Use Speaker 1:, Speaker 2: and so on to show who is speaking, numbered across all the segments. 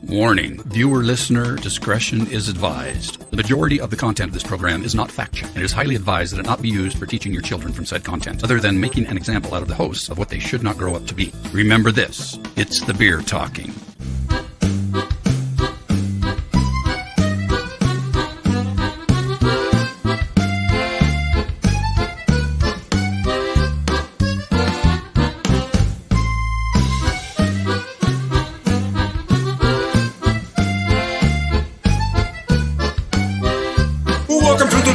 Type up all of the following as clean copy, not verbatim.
Speaker 1: Warning. Viewer listener discretion is advised. The majority of the content of this program is not factual, and it is highly advised that it not be used for teaching your children from said content, other than making an example out of the hosts of what they should not grow up to be. Remember this, it's the beer talking.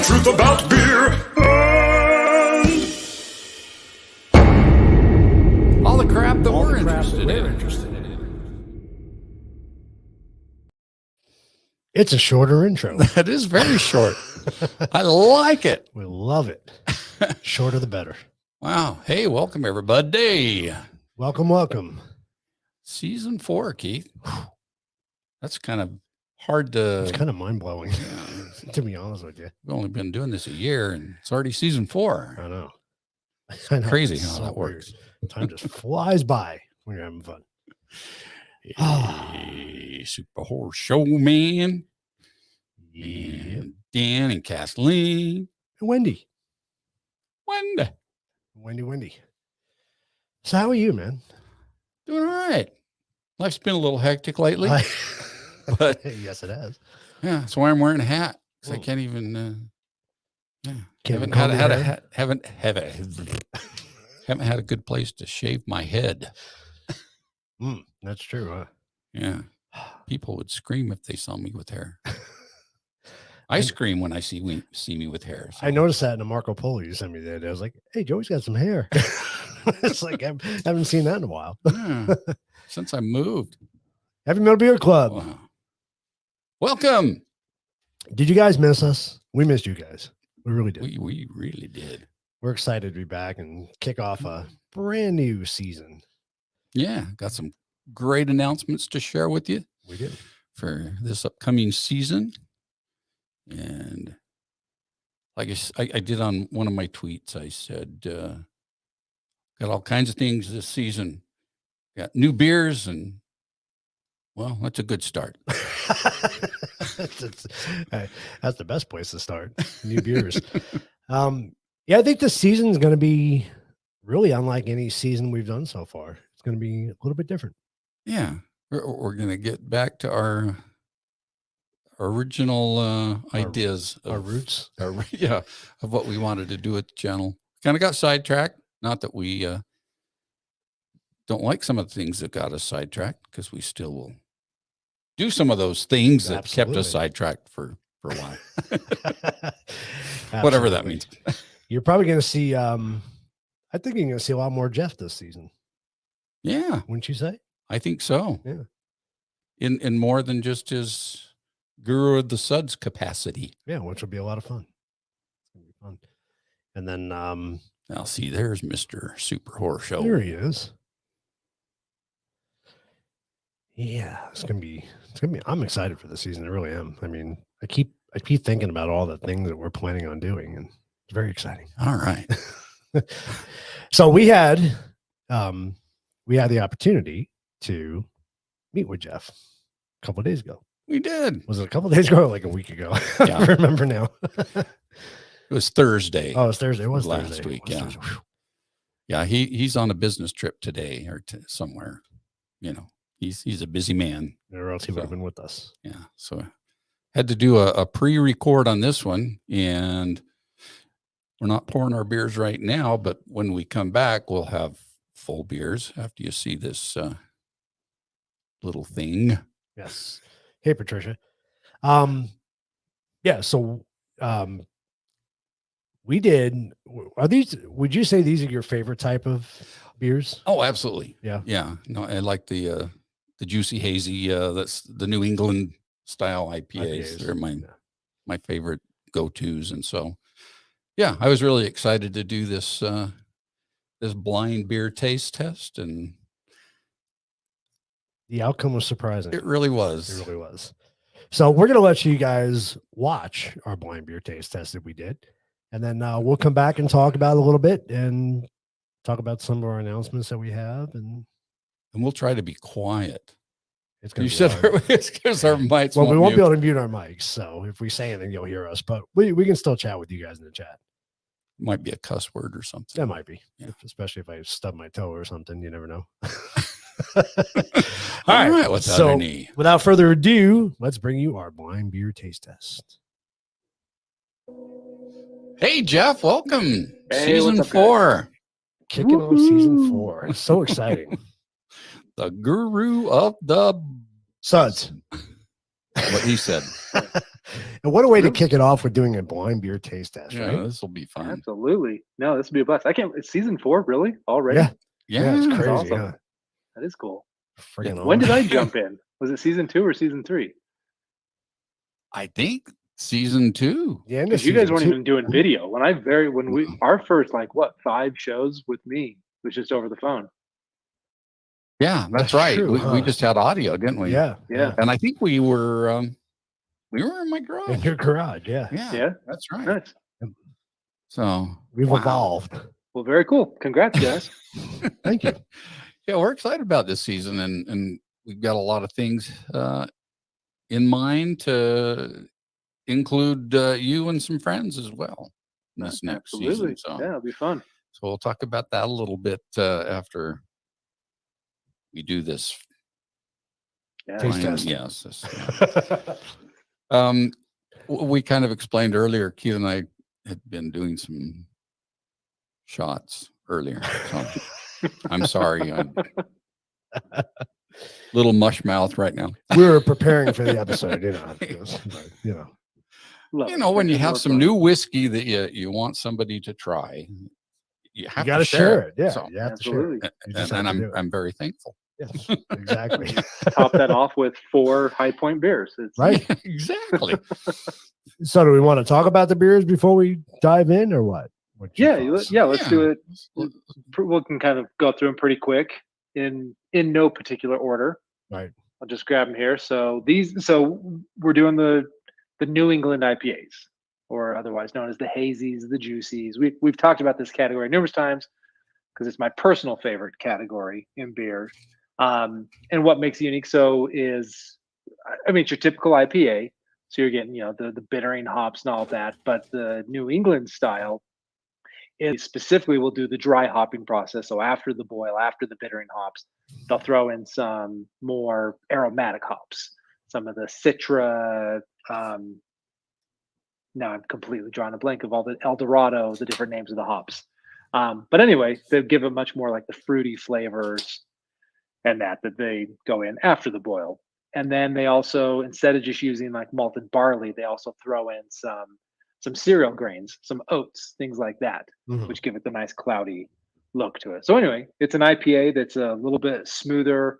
Speaker 2: Truth about beer.
Speaker 3: All the crap that we're interested in.
Speaker 4: It's a shorter intro.
Speaker 3: That is very short. I like it.
Speaker 4: We love it. Shorter the better.
Speaker 3: Wow. Hey, welcome everybody.
Speaker 4: Welcome, welcome.
Speaker 3: Season 4, Keith. That's kind of hard to...
Speaker 4: It's kind of mind-blowing, to be honest with you.
Speaker 3: We've only been doing this a year, and it's already season 4.
Speaker 4: I know.
Speaker 3: Crazy
Speaker 4: it's
Speaker 3: how
Speaker 4: so
Speaker 3: that
Speaker 4: weird.
Speaker 3: works.
Speaker 4: Time just flies by when you're having fun.
Speaker 3: Hey, Super Horror Show, man.
Speaker 4: Yeah.
Speaker 3: And Dan and Kathleen.
Speaker 4: And Wendy. Wendy. So how are you, man?
Speaker 3: Doing all right. Life's been a little hectic lately. But
Speaker 4: yes, it has.
Speaker 3: Yeah, that's why I'm wearing a hat. Because I can't even. Haven't had a good place to shave my head.
Speaker 4: That's true, huh?
Speaker 3: Yeah, people would scream if they saw me with hair. I scream when I see me with hair. So.
Speaker 4: I noticed that in a Marco Polo you sent me the other day. I was like, "Hey, Joey's got some hair." It's like I haven't seen that in a while.
Speaker 3: Yeah, since I moved.
Speaker 4: Heavy Metal Beer Club.
Speaker 3: Wow. Welcome.
Speaker 4: Did you guys miss us? We missed you guys. We really did.
Speaker 3: We really did.
Speaker 4: We're excited to be back and kick off a brand new season.
Speaker 3: Yeah, got some great announcements to share with you.
Speaker 4: We did.
Speaker 3: For this upcoming season. And like I did on one of my tweets, I said, got all kinds of things this season. Got new beers and, well, that's a good start.
Speaker 4: That's the best place to start. New beers. Yeah, I think this season is going to be really unlike any season we've done so far. It's going to be a little bit different.
Speaker 3: Yeah, we're going to get back to our original ideas.
Speaker 4: Our roots.
Speaker 3: Of what we wanted to do with the channel. Kind of got sidetracked. Not that we don't like some of the things that got us sidetracked, because we still will do some of those things that kept us sidetracked for a while. Whatever that means.
Speaker 4: You're probably going to see, I think you're going to see a lot more Jeff this season.
Speaker 3: Yeah.
Speaker 4: Wouldn't you say?
Speaker 3: I think so.
Speaker 4: Yeah.
Speaker 3: In more than just his Guru of the SUDS capacity.
Speaker 4: Yeah, which will be a lot of fun. It's going to be fun. And then,
Speaker 3: now see, there's Mr. Super Horror Show.
Speaker 4: There he is. Yeah, it's gonna be. I'm excited for the season. I really am. I mean, I keep thinking about all the things that we're planning on doing, and it's very exciting.
Speaker 3: All right.
Speaker 4: So we had the opportunity to meet with Jeff a couple of days ago.
Speaker 3: We did.
Speaker 4: Was it a couple of days ago or like a week ago?
Speaker 3: Yeah.
Speaker 4: I remember now.
Speaker 3: It was Thursday.
Speaker 4: Oh, it was Thursday. It was
Speaker 3: last
Speaker 4: Thursday.
Speaker 3: week. Yeah. Yeah. He's on a business trip today or somewhere, you know. He's a busy man.
Speaker 4: Or else he would have been with us.
Speaker 3: Yeah. So had to do a pre-record on this one, and we're not pouring our beers right now, but when we come back, we'll have full beers after you see this little thing.
Speaker 4: Yes. Hey, Patricia. Yeah. So, we did. Are these? Would you say these are your favorite type of beers?
Speaker 3: Oh, absolutely.
Speaker 4: Yeah.
Speaker 3: Yeah. No, I like the juicy hazy. That's the New England style IPAs. They're my favorite go-tos, and so yeah, I was really excited to do this this blind beer taste test, and
Speaker 4: the outcome was surprising.
Speaker 3: It really was.
Speaker 4: It really was. So we're gonna let you guys watch our blind beer taste test that we did, and then we'll come back and talk about it a little bit and talk about some of our announcements that we have, and
Speaker 3: we'll try to be quiet.
Speaker 4: It's gonna
Speaker 3: You
Speaker 4: be
Speaker 3: said
Speaker 4: hard.
Speaker 3: it's because our mics.
Speaker 4: Well, we won't
Speaker 3: mute.
Speaker 4: be able to mute our mics, so if we say anything, you'll hear us. But we can still chat with you guys in the chat.
Speaker 3: Might be a cuss word or something.
Speaker 4: That might be,
Speaker 3: Yeah.
Speaker 4: especially if I stub my toe or something. You never know.
Speaker 3: All right, what's
Speaker 4: so
Speaker 3: underneath?
Speaker 4: without further ado, let's bring you our blind beer taste test.
Speaker 3: Hey, Jeff, welcome.
Speaker 5: Hey,
Speaker 3: Season
Speaker 5: what's up,
Speaker 3: 4.
Speaker 4: Kicking off season 4. It's so exciting.
Speaker 3: The guru of the
Speaker 4: SUDS.
Speaker 3: what he said.
Speaker 4: And what a way to kick it off with doing a blind beer taste test,
Speaker 3: Yeah,
Speaker 4: right?
Speaker 3: this will be fun.
Speaker 5: Absolutely. No, this would be a blast. I can't. It's season 4, really? Already?
Speaker 4: Yeah.
Speaker 3: Yeah,
Speaker 4: it's
Speaker 5: that's
Speaker 4: crazy.
Speaker 5: awesome.
Speaker 4: Yeah.
Speaker 5: That is cool.
Speaker 4: Friggin'
Speaker 5: When did I
Speaker 4: awesome.
Speaker 5: jump in? Was it season 2 or season 3?
Speaker 3: I think season 2.
Speaker 4: Yeah, into
Speaker 5: Because you guys
Speaker 4: season
Speaker 5: weren't
Speaker 4: 2.
Speaker 5: even doing video. Our first, 5 shows with me was just over the phone.
Speaker 3: Yeah, that's
Speaker 4: That's
Speaker 3: right.
Speaker 4: true,
Speaker 3: we
Speaker 4: huh?
Speaker 3: just had audio, didn't we?
Speaker 4: Yeah.
Speaker 5: Yeah.
Speaker 3: And I think we were in my garage.
Speaker 4: In your garage. Yeah.
Speaker 5: Yeah.
Speaker 3: That's right.
Speaker 5: Nice.
Speaker 3: So
Speaker 4: We've
Speaker 3: wow.
Speaker 4: evolved.
Speaker 5: Well, very cool. Congrats, guys.
Speaker 4: Thank you.
Speaker 3: Yeah, we're excited about this season, and we've got a lot of things in mind to include you and some friends as well in this next
Speaker 5: Absolutely.
Speaker 3: season. So,
Speaker 5: Yeah, it'll be fun.
Speaker 3: so we'll talk about that a little bit after we do this.
Speaker 5: Yeah.
Speaker 4: Taste
Speaker 3: Fine,
Speaker 4: test.
Speaker 3: yes. We kind of explained earlier, Q and I had been doing some shots earlier. So I'm sorry. I'm little mush mouth right now.
Speaker 4: We were preparing for the episode,
Speaker 5: Love
Speaker 3: You
Speaker 5: it.
Speaker 3: know, when you
Speaker 5: Makes it
Speaker 3: have
Speaker 5: more
Speaker 3: some
Speaker 5: fun.
Speaker 3: new whiskey that you want somebody to try, you have
Speaker 4: You got
Speaker 3: to
Speaker 4: to share it. Yeah.
Speaker 3: So,
Speaker 4: You have to share it.
Speaker 5: Absolutely.
Speaker 4: You just
Speaker 3: and
Speaker 4: have to do it.
Speaker 3: I'm very thankful.
Speaker 4: Yes, exactly.
Speaker 5: Top that off with 4 High Point beers. It's
Speaker 4: Right.
Speaker 3: Exactly.
Speaker 4: So do we want to talk about the beers before we dive in or what? What's your thoughts?
Speaker 5: Let's do it.
Speaker 3: Well,
Speaker 5: We can kind of go through them pretty quick in no particular order.
Speaker 4: Right.
Speaker 5: I'll just grab them here. So we're doing the New England IPAs, or otherwise known as the hazies, the juicies. We've talked about this category numerous times because it's my personal favorite category in beer. And what makes it unique is, it's your typical IPA. So you're getting, the bittering hops and all that, but the New England style is specifically will do the dry hopping process. So after the boil, after the bittering hops, they'll throw in some more aromatic hops, some of the Citra. Now I'm completely drawing a blank of all the El Dorado, the different names of the hops. But anyway, they give it much more like the fruity flavors and that they go in after the boil. And then they also, instead of just using like malted barley, they also throw in some cereal grains, some oats, things like that, which give it the nice cloudy look to it. So anyway, it's an IPA that's a little bit smoother,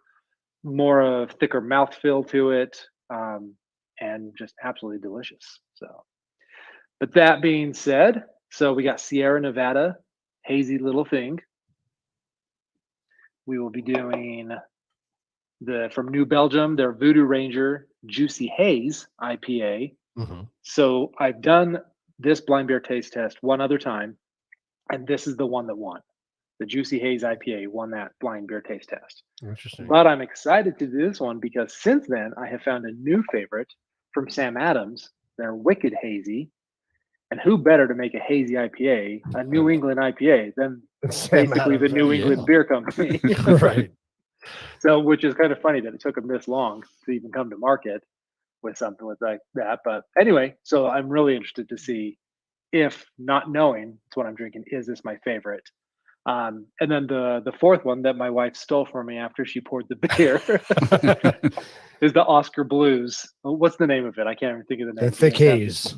Speaker 5: more of thicker mouthfeel to it, and just absolutely delicious. So, but that being said, so we got Sierra Nevada, hazy little thing. We will be doing from New Belgium, their Voodoo Ranger Juicy Haze IPA. So I've done this blind beer taste test one other time, and this is the one that won. The Juicy Haze IPA won that blind beer taste test.
Speaker 4: Interesting.
Speaker 5: But I'm excited to do this one because since then I have found a new favorite from Sam Adams, their Wicked Hazy. And who better to make a hazy IPA, a New England IPA, than
Speaker 4: Sam
Speaker 5: basically the
Speaker 4: Adams,
Speaker 5: New England Beer Company?
Speaker 4: Right.
Speaker 5: So, which is kind of funny that it took them this long to even come to market with something with like that. But anyway, so I'm really interested to see if, not knowing it's what I'm drinking, is this my favorite? And then the fourth one that my wife stole from me after she poured the beer is the Oscar Blues. What's the name of it? I can't even think of the name.
Speaker 4: The Thick Haze.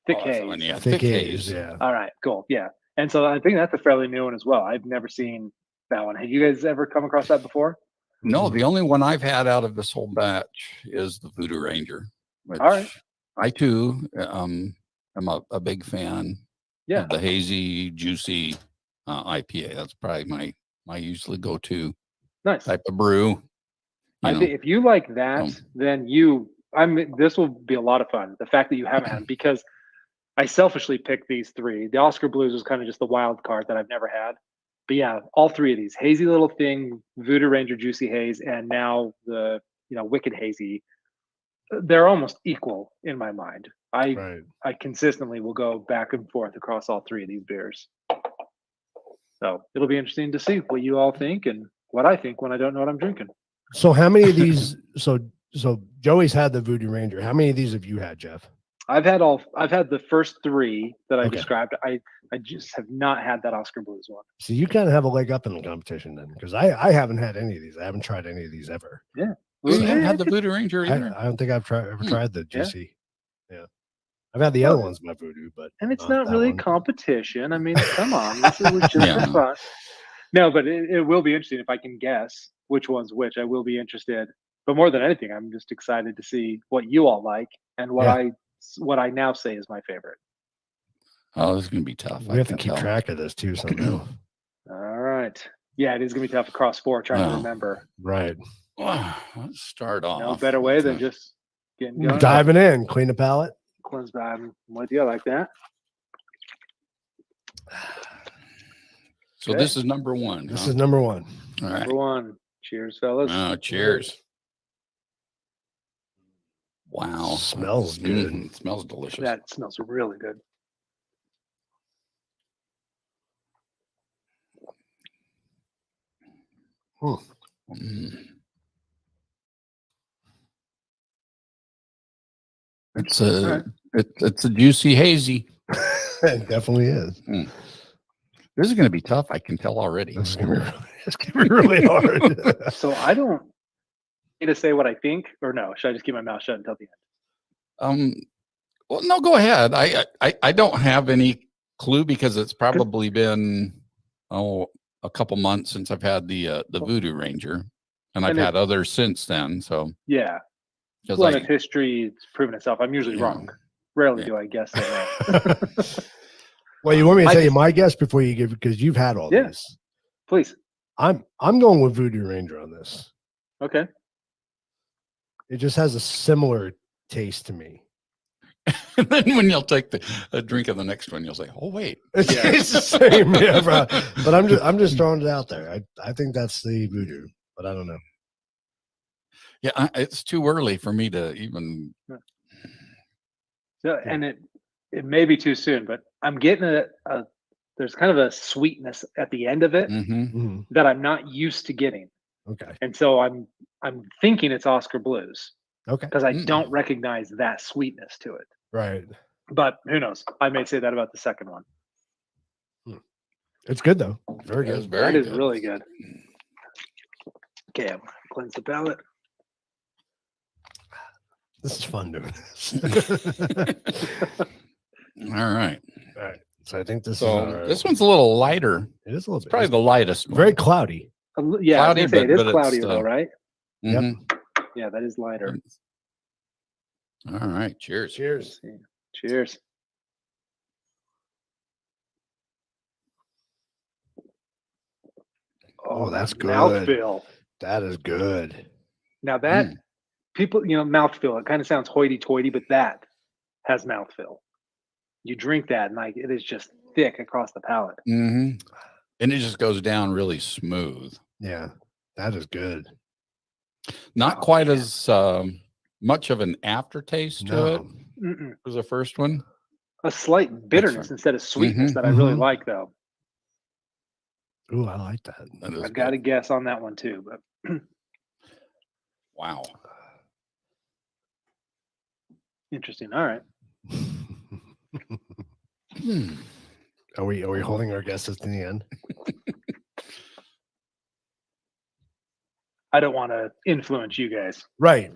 Speaker 5: Thick
Speaker 3: that's the
Speaker 5: Haze.
Speaker 3: one, yeah,
Speaker 4: Thick Haze. Yeah.
Speaker 5: All right, cool. Yeah. And so I think that's a fairly new one as well. I've never seen that one. Have you guys ever come across that before?
Speaker 3: No, the only one I've had out of this whole batch is the Voodoo Ranger, which
Speaker 5: All right.
Speaker 3: I too am a big fan
Speaker 5: Yeah.
Speaker 3: of the hazy, juicy IPA. That's probably my usually go-to
Speaker 5: Nice.
Speaker 3: type of brew.
Speaker 5: I think if you like that, then this will be a lot of fun. The fact that you haven't had them, because I selfishly picked these 3. The Oscar Blues was kind of just the wild card that I've never had. But yeah, all 3 of these, hazy little thing, Voodoo Ranger Juicy Haze, and now the Wicked Hazy, they're almost equal in my mind.
Speaker 4: Right.
Speaker 5: I consistently will go back and forth across all three of these beers. So it'll be interesting to see what you all think and what I think when I don't know what I'm drinking.
Speaker 4: So how many of these? So Joey's had the Voodoo Ranger. How many of these have you had, Jeff?
Speaker 5: I've had the first three that I
Speaker 4: Okay.
Speaker 5: described. I just have not had that Oscar Blues one.
Speaker 4: So you kind of have a leg up in the competition then, because I haven't had any of these. I haven't tried any of these ever.
Speaker 5: Yeah.
Speaker 3: You haven't had the Voodoo Ranger
Speaker 4: I
Speaker 3: either?
Speaker 4: don't think I've ever tried the GC. Yeah. I've had the other ones by Voodoo, but
Speaker 5: and it's not really
Speaker 4: one.
Speaker 5: competition. I mean, come on, this is just
Speaker 3: Yeah.
Speaker 5: for fun. No, but it will be interesting if I can guess which one's which. I will be interested, but more than anything, I'm just excited to see what you all like and what I now say is my favorite.
Speaker 3: Oh, this is going to be tough.
Speaker 4: We have to keep track of this too somehow.
Speaker 5: All right. Yeah, it is going to be tough across four trying to remember.
Speaker 4: Right.
Speaker 3: Let's start off.
Speaker 5: No better way than just getting going.
Speaker 4: Diving in, clean the palate.
Speaker 5: Cleanse I'm with you. I like that.
Speaker 3: So this is number one.
Speaker 4: This is number one.
Speaker 3: All right.
Speaker 5: Number one. Cheers, fellas.
Speaker 3: Oh, cheers. Wow.
Speaker 4: Smells good.
Speaker 3: It smells delicious.
Speaker 5: That smells really good.
Speaker 3: It's a juicy hazy.
Speaker 4: It definitely is.
Speaker 3: This is going to be tough. I can tell already.
Speaker 4: This is gonna be really hard.
Speaker 5: So I don't need to say what I think, or no? Should I just keep my mouth shut until the end?
Speaker 3: Well, no, go ahead. I don't have any clue because it's probably been a couple months since I've had the Voodoo Ranger, and I've had others since then. So
Speaker 5: yeah, well, if history it's proven itself. I'm usually wrong. Rarely do I guess that.
Speaker 4: Well, you want me to tell you my guess before you give, because you've had all this.
Speaker 5: Please.
Speaker 4: I'm going with Voodoo Ranger on this.
Speaker 5: Okay.
Speaker 4: It just has a similar taste to me.
Speaker 3: And then when you'll take a drink of the next one, you'll say, "Oh wait,
Speaker 4: it's the same." Yeah, bro. But I'm just throwing it out there. I think that's the Voodoo, but I don't know.
Speaker 3: Yeah, it's too early for me to even.
Speaker 5: So, and it may be too soon, but I'm getting there's kind of a sweetness at the end of it that I'm not used to getting.
Speaker 4: Okay.
Speaker 5: And so I'm thinking it's Oscar Blues.
Speaker 4: Okay.
Speaker 5: Because I don't recognize that sweetness to it.
Speaker 4: Right.
Speaker 5: But who knows? I may say that about the second one.
Speaker 4: It's good though. Very good.
Speaker 5: That is really good. Okay, I'm gonna cleanse the palate.
Speaker 4: This is fun doing this.
Speaker 3: All right.
Speaker 4: All right. So I think this
Speaker 3: this one's a little lighter.
Speaker 4: It is a little bit.
Speaker 3: Probably the lightest one.
Speaker 4: Very cloudy.
Speaker 5: Yeah,
Speaker 3: cloudy,
Speaker 5: it is
Speaker 3: but
Speaker 5: cloudy
Speaker 3: it's,
Speaker 5: though, right?
Speaker 4: Yep.
Speaker 5: Yeah, that is lighter.
Speaker 3: All right. Cheers.
Speaker 4: Cheers.
Speaker 5: Cheers.
Speaker 4: Oh, that's good.
Speaker 5: Mouthfeel.
Speaker 4: That is good.
Speaker 5: Now that people, mouthfeel, it kind of sounds hoity-toity, but that has mouthfeel. You drink that and like it is just thick across the palate.
Speaker 3: And it just goes down really smooth.
Speaker 4: Yeah, that is good.
Speaker 3: Not quite as much of an aftertaste to it as the first one.
Speaker 5: A slight bitterness instead of sweetness that I really like, though.
Speaker 4: Ooh, I like that.
Speaker 5: I've got a guess on that one too, but
Speaker 3: wow,
Speaker 5: interesting. All right.
Speaker 4: Are we holding our guesses to the end?
Speaker 5: I don't want to influence you guys.
Speaker 4: Right.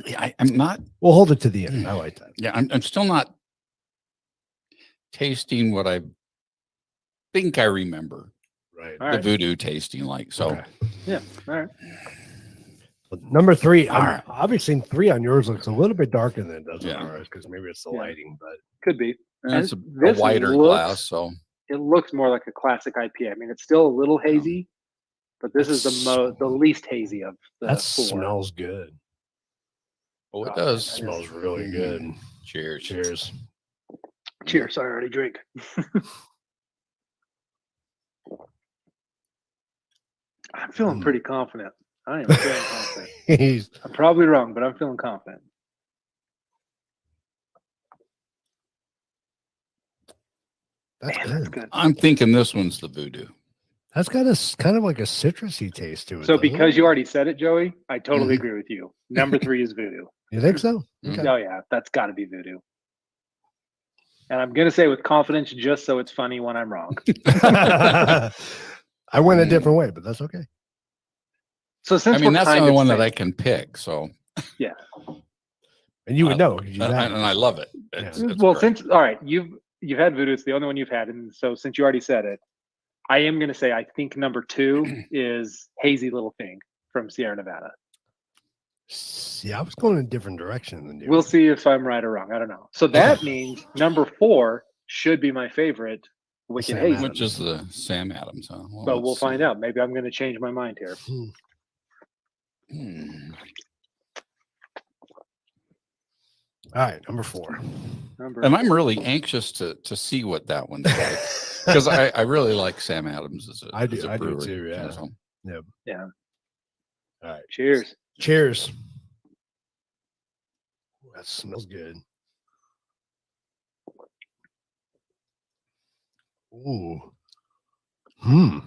Speaker 3: Yeah, I'm not.
Speaker 4: We'll hold it to the end. I like that.
Speaker 3: Yeah, I'm still not tasting what I think I remember.
Speaker 4: Right.
Speaker 5: All
Speaker 3: The
Speaker 5: right.
Speaker 3: Voodoo tasting like. So
Speaker 4: Okay.
Speaker 5: Yeah. All right.
Speaker 4: Well, number 3.
Speaker 3: right.
Speaker 4: Obviously 3 on yours looks a little bit darker than it does on
Speaker 3: Yeah.
Speaker 4: ours because maybe it's the lighting, but
Speaker 5: Could be.
Speaker 3: it's a
Speaker 5: this
Speaker 3: wider
Speaker 5: looks-
Speaker 3: glass. So
Speaker 5: It looks more like a classic IPA. I mean, it's still a little hazy, but this is the least hazy of the
Speaker 4: that
Speaker 5: 4.
Speaker 4: smells good.
Speaker 3: it does.
Speaker 4: It smells really good.
Speaker 3: Cheers.
Speaker 4: Cheers.
Speaker 5: Cheers. I already drink. I'm feeling pretty confident. I am feeling confident.
Speaker 4: He's
Speaker 5: I'm probably wrong, but I'm feeling confident.
Speaker 4: that's
Speaker 5: Man,
Speaker 4: good.
Speaker 5: that's good.
Speaker 3: I'm thinking this one's the Voodoo.
Speaker 4: That's got kind of like a citrusy taste to it.
Speaker 5: So
Speaker 4: doesn't
Speaker 5: because
Speaker 4: it?
Speaker 5: you already said it, Joey, I totally
Speaker 3: Mhm.
Speaker 5: agree with you. Number 3 is Voodoo.
Speaker 4: You think so?
Speaker 3: Mhm.
Speaker 4: Okay.
Speaker 5: Oh yeah, that's got to be Voodoo. And I'm gonna say with confidence, just so it's funny when I'm wrong.
Speaker 4: I went a different way, but that's okay.
Speaker 5: So since
Speaker 3: I mean,
Speaker 5: we're
Speaker 3: that's the
Speaker 5: kind
Speaker 3: only
Speaker 5: of
Speaker 3: one that
Speaker 5: saying-
Speaker 3: I can pick. So,
Speaker 5: yeah.
Speaker 4: And you would know. 'cause you've
Speaker 3: and
Speaker 4: had it.
Speaker 3: I love it.
Speaker 4: Yeah.
Speaker 3: It's
Speaker 5: Well,
Speaker 3: great.
Speaker 5: since all right, you've had Voodoo. It's the only one you've had, and so since you already said it, I am gonna say I think number 2 is Hazy Little Thing from Sierra Nevada.
Speaker 4: See, I was going in a different direction than you.
Speaker 5: We'll see if I'm right or wrong. I don't know. So that means number 4 should be my favorite, Wicked
Speaker 4: Sam
Speaker 5: Hazy.
Speaker 4: Adams.
Speaker 3: which is the Sam Adams. Huh? Well,
Speaker 5: But we'll
Speaker 3: let's
Speaker 5: find
Speaker 3: see.
Speaker 5: out. Maybe I'm going to change my mind here.
Speaker 3: Hmm.
Speaker 4: All right, number 4.
Speaker 3: And I'm really anxious to see what that one's like because I really like Sam Adams as a
Speaker 4: I do-
Speaker 3: as a
Speaker 4: I do
Speaker 3: brewery.
Speaker 4: too, yeah.
Speaker 3: So,
Speaker 5: Yeah.
Speaker 4: All right.
Speaker 5: Cheers.
Speaker 4: Cheers. Ooh, that smells good. Ooh. Hmm.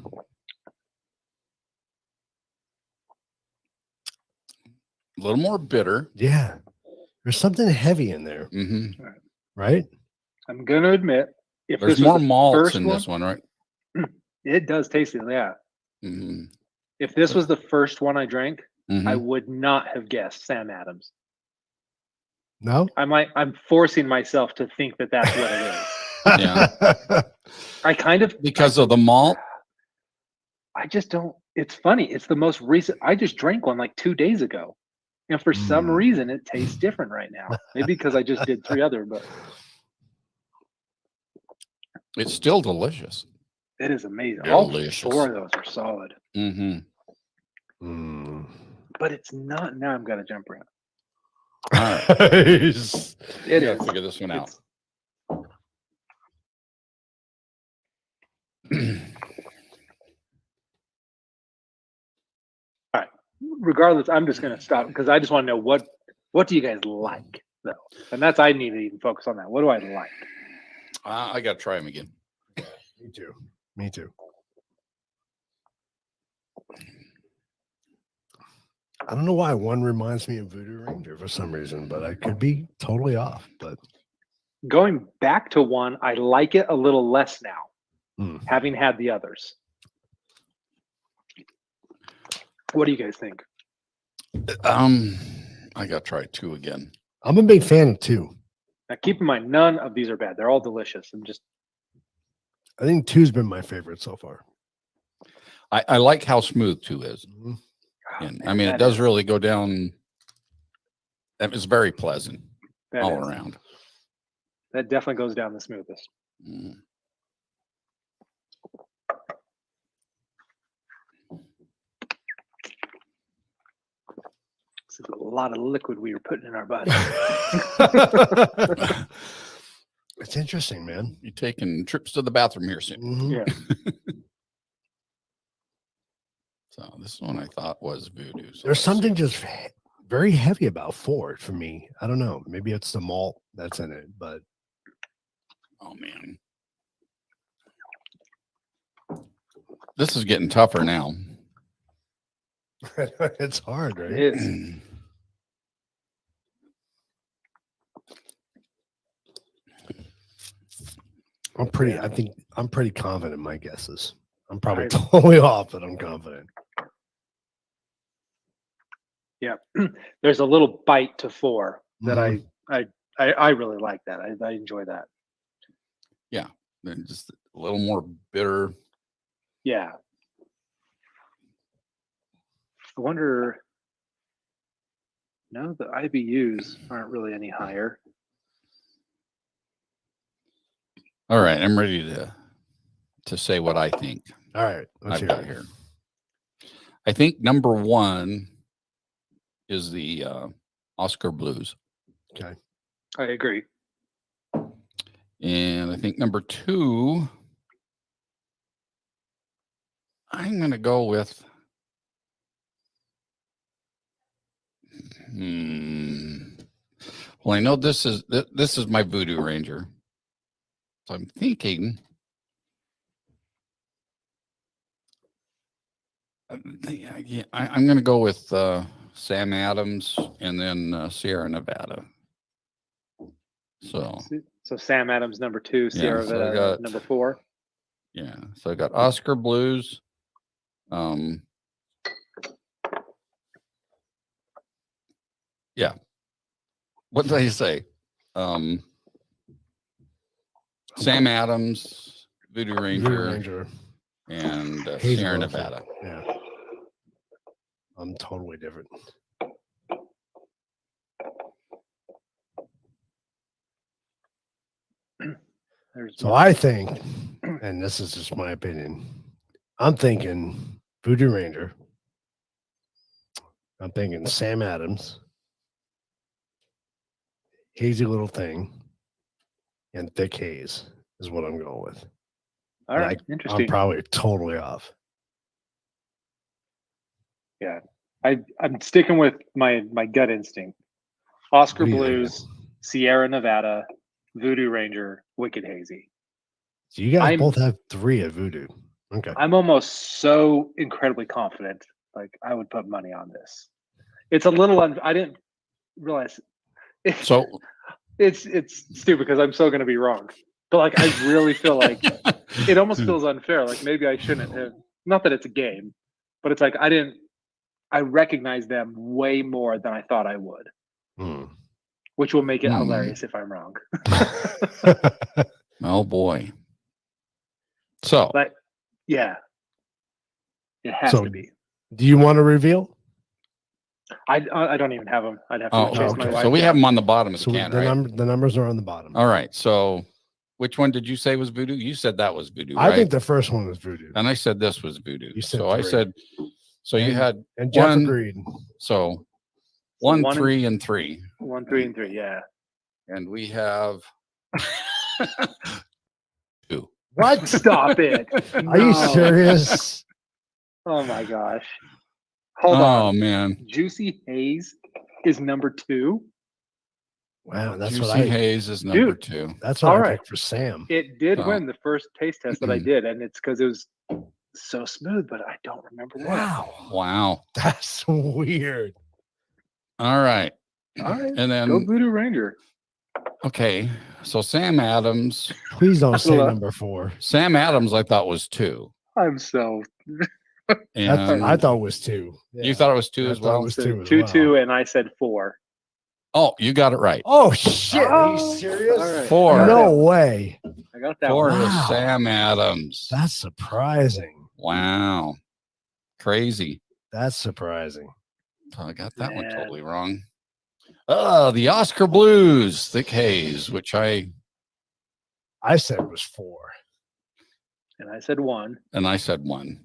Speaker 3: a little more bitter.
Speaker 4: Yeah. There's something heavy in there,
Speaker 3: Hmm.
Speaker 4: right?
Speaker 5: I'm going to admit, if
Speaker 3: There's
Speaker 5: this was
Speaker 3: more
Speaker 5: the
Speaker 3: malts
Speaker 5: first
Speaker 3: in this one, right?
Speaker 5: it does taste it. Yeah.
Speaker 3: Hmm.
Speaker 5: If this was the first one I drank,
Speaker 3: Hmm.
Speaker 5: I would not have guessed Sam Adams.
Speaker 4: No?
Speaker 5: I'm forcing myself to think that that's what it is.
Speaker 3: Yeah.
Speaker 5: I kind of
Speaker 3: Because of the malt.
Speaker 5: I just don't. It's funny. It's the most recent. I just drank one like 2 days ago, and for some
Speaker 4: Mm.
Speaker 5: reason, it tastes different right now. Maybe because I just did 3 other, but
Speaker 3: It's still delicious.
Speaker 5: it is amazing. All
Speaker 3: Delicious.
Speaker 5: 4 of those are solid,
Speaker 3: Hmm.
Speaker 4: Mm.
Speaker 5: but it's not. Now I'm gonna jump around.
Speaker 3: All right.
Speaker 4: Nice.
Speaker 5: It
Speaker 3: Gotta
Speaker 5: is.
Speaker 3: figure this one out.
Speaker 5: All right. Regardless, I'm just gonna stop because I just want to know what do you guys like though, and that's I need to even focus on that. What do I like?
Speaker 3: I got to try them again.
Speaker 4: Me too. Me too. I don't know why one reminds me of Voodoo Ranger for some reason, but I could be totally off. But
Speaker 5: Going back to one, I like it a little less now,
Speaker 4: Mm.
Speaker 5: having had the others. What do you guys think?
Speaker 3: I got to try 2 again.
Speaker 4: I'm a big fan of 2.
Speaker 5: Now, keep in mind, none of these are bad. They're all delicious. I'm just
Speaker 4: I think 2's been my favorite so far.
Speaker 3: I like how smooth 2 is.
Speaker 4: Mhm.
Speaker 3: And I
Speaker 5: man,
Speaker 3: mean, it
Speaker 5: that
Speaker 3: does
Speaker 5: is-
Speaker 3: really go down. It's very pleasant
Speaker 5: that
Speaker 3: all
Speaker 5: is-
Speaker 3: around.
Speaker 5: That definitely goes down the smoothest.
Speaker 3: Mm.
Speaker 5: This is a lot of liquid we were putting in our body.
Speaker 4: It's interesting, man.
Speaker 3: You're taking trips to the bathroom here soon.
Speaker 4: Mhm.
Speaker 5: Yeah.
Speaker 3: So this one I thought was Voodoo. So
Speaker 4: There's
Speaker 3: let's
Speaker 4: something
Speaker 3: see.
Speaker 4: just very heavy about 4 for me. I don't know. Maybe it's the malt that's in it, but
Speaker 3: Oh man, this is getting tougher now.
Speaker 4: it's hard, right?
Speaker 5: It is.
Speaker 4: I think I'm pretty confident in my guesses. I'm probably totally off, but I'm confident.
Speaker 5: Yeah. There's a little bite to 4 that
Speaker 4: Mhm.
Speaker 5: I really like that. I enjoy that.
Speaker 3: They're just a little more bitter.
Speaker 5: Yeah. I wonder. No, the IBUs aren't really any higher.
Speaker 3: All right, I'm ready to say what I think
Speaker 4: All right. Let's
Speaker 3: I've
Speaker 4: hear
Speaker 3: got
Speaker 4: it.
Speaker 3: here. I think number 1 is the Oscar Blues,
Speaker 4: Okay.
Speaker 5: I agree.
Speaker 3: and I think number 2. I'm going to go with Well, I know this is my Voodoo Ranger. So I'm thinking I'm going to go with Sam Adams and then Sierra Nevada. So
Speaker 5: Sam Adams number 2, Sierra Nevada number 4.
Speaker 3: Yeah. So I got Oscar Blues. Yeah. What did I say? Sam Adams, Voodoo Ranger, and Sierra Nevada.
Speaker 4: Yeah. I'm totally different. So I think, and this is just my opinion, I'm thinking Voodoo Ranger. I'm thinking Sam Adams, Hazy Little Thing, and Thick Haze is what I'm going with.
Speaker 5: All right, interesting.
Speaker 4: I'm probably totally off.
Speaker 5: Yeah, I'm sticking with my gut instinct. Oscar Blues, Sierra Nevada, Voodoo Ranger, Wicked Hazy.
Speaker 4: So you guys both have 3 at Voodoo. Okay.
Speaker 5: I'm almost so incredibly confident. Like I would put money on this. It's a little. I didn't realize.
Speaker 3: So
Speaker 5: it's stupid because I'm so going to be wrong. But like I really feel like it almost feels unfair. Like maybe I shouldn't have. Not that it's a game, but it's like I recognize them way more than I thought I would. Which will make it hilarious if I'm wrong.
Speaker 3: Oh boy. So,
Speaker 5: but yeah, it has to be.
Speaker 4: Do you want to reveal?
Speaker 5: I don't even have them. I'd have to chase my wife.
Speaker 3: So we have them on the bottom of the can,
Speaker 4: right? The numbers are on the bottom.
Speaker 3: All right. So which one did you say was Voodoo? You said that was Voodoo,
Speaker 4: I
Speaker 3: right?
Speaker 4: think the first one was Voodoo.
Speaker 3: And I said this was Voodoo.
Speaker 4: You said
Speaker 3: so
Speaker 4: 3.
Speaker 3: I said, so you had
Speaker 4: and Jeff agreed.
Speaker 3: So 1, 3, and 3.
Speaker 5: 1, 3, and 3. Yeah.
Speaker 3: And we have 2.
Speaker 5: What? Stop it.
Speaker 4: Are you serious?
Speaker 5: Oh my gosh. Hold on.
Speaker 3: Oh man.
Speaker 5: Juicy Haze is number 2.
Speaker 4: Wow, that's
Speaker 3: Juicy
Speaker 4: what I
Speaker 3: Haze is number 2.
Speaker 4: That's what I picked for Sam.
Speaker 5: It did win the first taste test that I did, and it's because it was so smooth, but I don't remember that.
Speaker 3: Wow.
Speaker 4: That's weird.
Speaker 3: All right.
Speaker 5: And then go Voodoo Ranger.
Speaker 3: Okay. So Sam Adams.
Speaker 4: Please don't say number 4.
Speaker 3: Sam Adams, I thought was 2.
Speaker 5: I'm so.
Speaker 4: I thought it was 2. Yeah.
Speaker 3: You thought it was 2 as well?
Speaker 4: It was 2
Speaker 5: 2, and I said 4.
Speaker 3: Oh, you got it right.
Speaker 4: Oh shit! Are you serious?
Speaker 5: Right.
Speaker 3: 4.
Speaker 4: No way.
Speaker 5: I got that.
Speaker 3: 4
Speaker 5: one.
Speaker 3: is Sam Adams.
Speaker 4: That's surprising.
Speaker 3: Wow. Crazy.
Speaker 4: That's surprising.
Speaker 3: Oh, I got that one totally wrong. The Oscar Blues, Thick Haze, which I
Speaker 4: said was 4.
Speaker 5: And I said 1.
Speaker 3: And I said 1.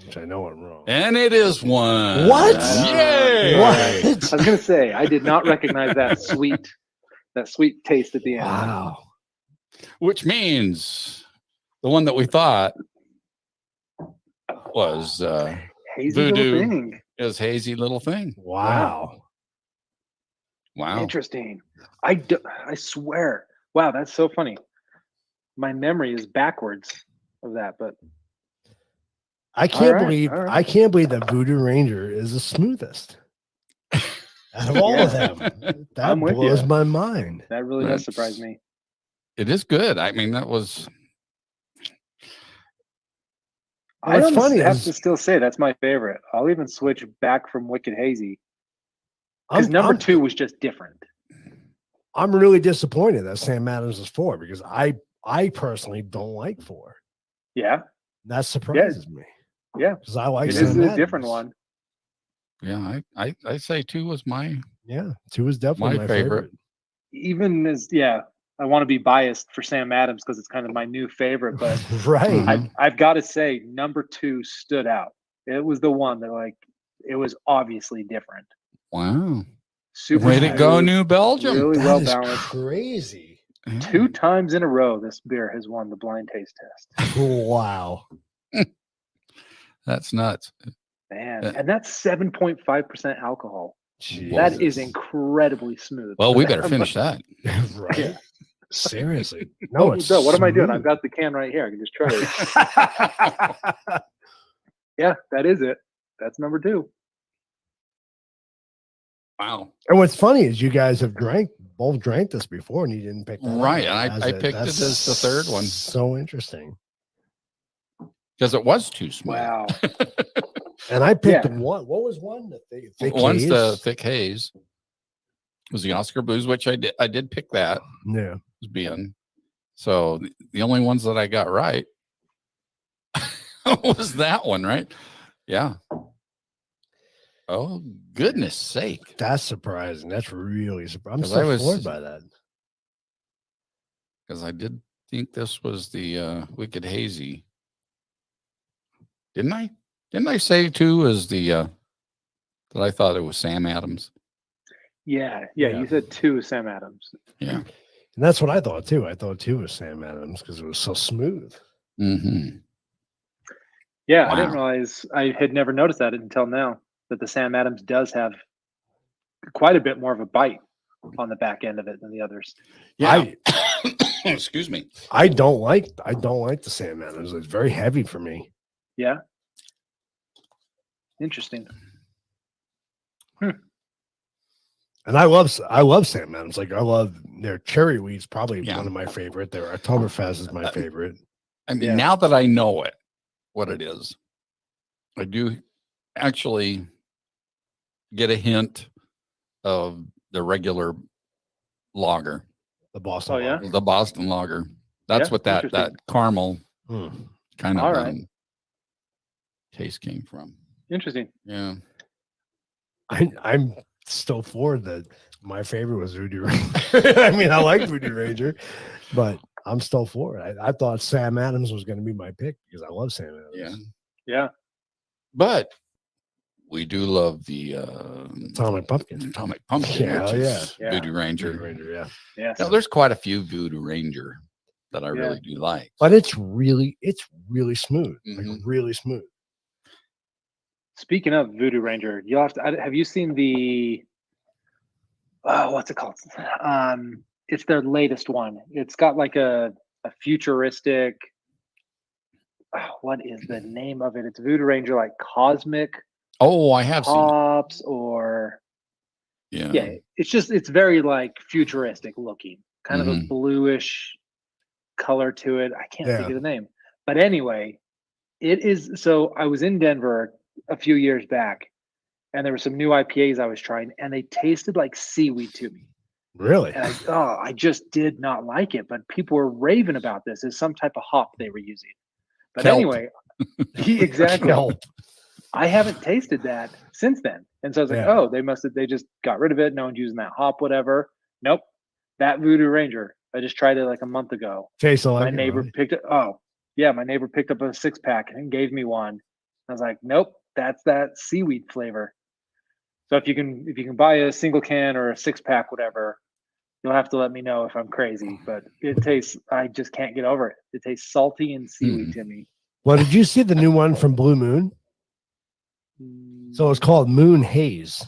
Speaker 4: Which I know I'm wrong.
Speaker 3: And it is 1.
Speaker 4: What?
Speaker 3: Yay!
Speaker 4: What?
Speaker 5: I was gonna say I did not recognize that sweet taste at the end.
Speaker 4: Wow.
Speaker 3: Which means the one that we thought was
Speaker 5: Hazy
Speaker 3: Voodoo
Speaker 5: Little Thing.
Speaker 3: Is Hazy Little Thing.
Speaker 4: Wow.
Speaker 5: Interesting. I swear. Wow, that's so funny. My memory is backwards of that, but
Speaker 4: I can't believe that Voodoo Ranger is the smoothest out of all of them. That blows my mind.
Speaker 5: That really does surprise me.
Speaker 3: It is good. I mean, that was.
Speaker 5: I have to still say that's my favorite. I'll even switch back from Wicked Hazy because number 2 was just different.
Speaker 4: I'm really disappointed that Sam Adams is 4 because I personally don't like 4.
Speaker 5: Yeah,
Speaker 4: that surprises me.
Speaker 5: Yeah,
Speaker 4: because I like
Speaker 5: it
Speaker 4: Sam
Speaker 5: is
Speaker 4: Adams.
Speaker 5: a different one.
Speaker 3: Yeah, I say 2 was my
Speaker 4: 2 is definitely my favorite.
Speaker 5: Even as I want to be biased for Sam Adams because it's kind of my new favorite, but
Speaker 4: right.
Speaker 5: I've got to say number 2 stood out. It was the one that it was obviously different.
Speaker 3: Wow.
Speaker 5: Super
Speaker 3: way to go, New Belgium.
Speaker 5: Really well balanced.
Speaker 4: Crazy.
Speaker 5: 2 times in a row, this beer has won the blind taste test.
Speaker 4: Wow.
Speaker 3: That's nuts.
Speaker 5: Man, and that's 7.5% alcohol. That is
Speaker 4: Jesus.
Speaker 5: incredibly smooth.
Speaker 3: Well, we better finish that.
Speaker 4: Right.
Speaker 5: Yeah.
Speaker 4: Seriously. No, it's
Speaker 5: So what am I doing? I've
Speaker 4: smooth.
Speaker 5: got the can right here. I can just try it. Yeah, that is it. That's number 2.
Speaker 3: Wow.
Speaker 4: And what's funny is you guys have both drank this before, and you didn't pick that up
Speaker 3: Right, and
Speaker 4: as
Speaker 3: I picked it
Speaker 4: that's
Speaker 3: as the third one.
Speaker 4: So interesting.
Speaker 3: Because it was too smooth.
Speaker 5: Wow.
Speaker 4: And I picked
Speaker 5: Yeah.
Speaker 4: one. What was one? The thick
Speaker 3: One's
Speaker 4: haze?
Speaker 3: the thick haze. It was the Oscar Blues, which I did pick that
Speaker 4: Yeah.
Speaker 3: as being. So the only ones that I got right was that one, right? Yeah. Oh, goodness sake.
Speaker 4: That's surprising. That's really surprising. I'm
Speaker 3: 'Cause
Speaker 4: so
Speaker 3: I was-
Speaker 4: floored by that.
Speaker 3: Because I did think this was the Wicked Hazy. Didn't I? Didn't I say too as the that I thought it was Sam Adams?
Speaker 5: Yeah.
Speaker 4: Yeah.
Speaker 5: You said 2 Sam Adams.
Speaker 3: Yeah.
Speaker 4: And that's what I thought too. I thought too was Sam Adams because it was so smooth.
Speaker 3: Mm-hmm.
Speaker 5: Yeah, I didn't
Speaker 3: Wow.
Speaker 5: realize. I had never noticed that until now, that the Sam Adams does have quite a bit more of a bite on the back end of it than the others.
Speaker 3: Yeah. Excuse me.
Speaker 4: I don't like the Sam Adams. It's very heavy for me.
Speaker 5: Yeah. Interesting.
Speaker 4: And I love Sam Adams. Like I love their cherry wheat's probably
Speaker 3: Yeah.
Speaker 4: one of my favorite. Their Oktoberfest is my favorite.
Speaker 3: I mean,
Speaker 5: Yeah.
Speaker 3: now that I know it, what it is, I do actually get a hint of the regular lager,
Speaker 4: The Boston.
Speaker 5: Oh, yeah?
Speaker 4: Lager.
Speaker 3: the Boston lager. That's
Speaker 5: Yeah,
Speaker 3: what that
Speaker 5: interesting.
Speaker 3: caramel
Speaker 4: Mm.
Speaker 3: kind of
Speaker 5: All right.
Speaker 3: taste came from.
Speaker 5: Interesting.
Speaker 3: Yeah.
Speaker 4: I'm still floored that my favorite was Voodoo Ranger. I mean, I like Voodoo Ranger, but I'm still floored. I thought Sam Adams was going to be my pick because I love Sam Adams.
Speaker 3: Yeah.
Speaker 5: Yeah.
Speaker 3: But we do love the
Speaker 4: Atomic Pumpkin.
Speaker 3: Atomic Pumpkin,
Speaker 4: Yeah,
Speaker 3: which is
Speaker 5: yeah.
Speaker 3: Voodoo
Speaker 4: Voodoo
Speaker 3: Ranger.
Speaker 4: Ranger, yeah.
Speaker 5: Yes.
Speaker 3: Now, there's quite a few Voodoo Ranger that I
Speaker 5: Yeah.
Speaker 3: really do like.
Speaker 4: But it's really smooth. Like
Speaker 3: Mhm.
Speaker 4: really smooth.
Speaker 5: Speaking of Voodoo Ranger, you'll have to. Have you seen the? What's it called? It's their latest one. It's got like a futuristic. What is the name of it? It's Voodoo Ranger, like Cosmic
Speaker 3: Oh, I have seen it.
Speaker 5: Hops, or
Speaker 3: Yeah.
Speaker 5: yeah. It's very like futuristic looking, kind of a
Speaker 3: Mhm.
Speaker 5: bluish color to it. I can't think
Speaker 4: Yeah.
Speaker 5: of the name, but anyway, it is. So I was in Denver a few years back, and there were some new IPAs I was trying, and they tasted like seaweed to me.
Speaker 4: Really?
Speaker 5: And I just did not like it. But people were raving about this as some type of hop they were using. But
Speaker 3: Kelp.
Speaker 5: anyway, exactly.
Speaker 4: Kelp.
Speaker 5: I haven't tasted that since then. And so I was like,
Speaker 4: Yeah.
Speaker 5: oh, they just got rid of it. No one's using that hop, whatever. Nope. That Voodoo Ranger. I just tried it like a month ago.
Speaker 4: Tastes like
Speaker 5: My
Speaker 4: it,
Speaker 5: neighbor
Speaker 4: really?
Speaker 5: picked it. Oh, yeah. My neighbor picked up a 6-pack and gave me one. I was like, nope, that's that seaweed flavor. So if you can buy a single can or a 6-pack, whatever, you'll have to let me know if I'm crazy. But it tastes, I just can't get over it. It tastes salty and seaweed to me.
Speaker 4: Well, did you see the new one from Blue Moon? So it's called Moon Haze.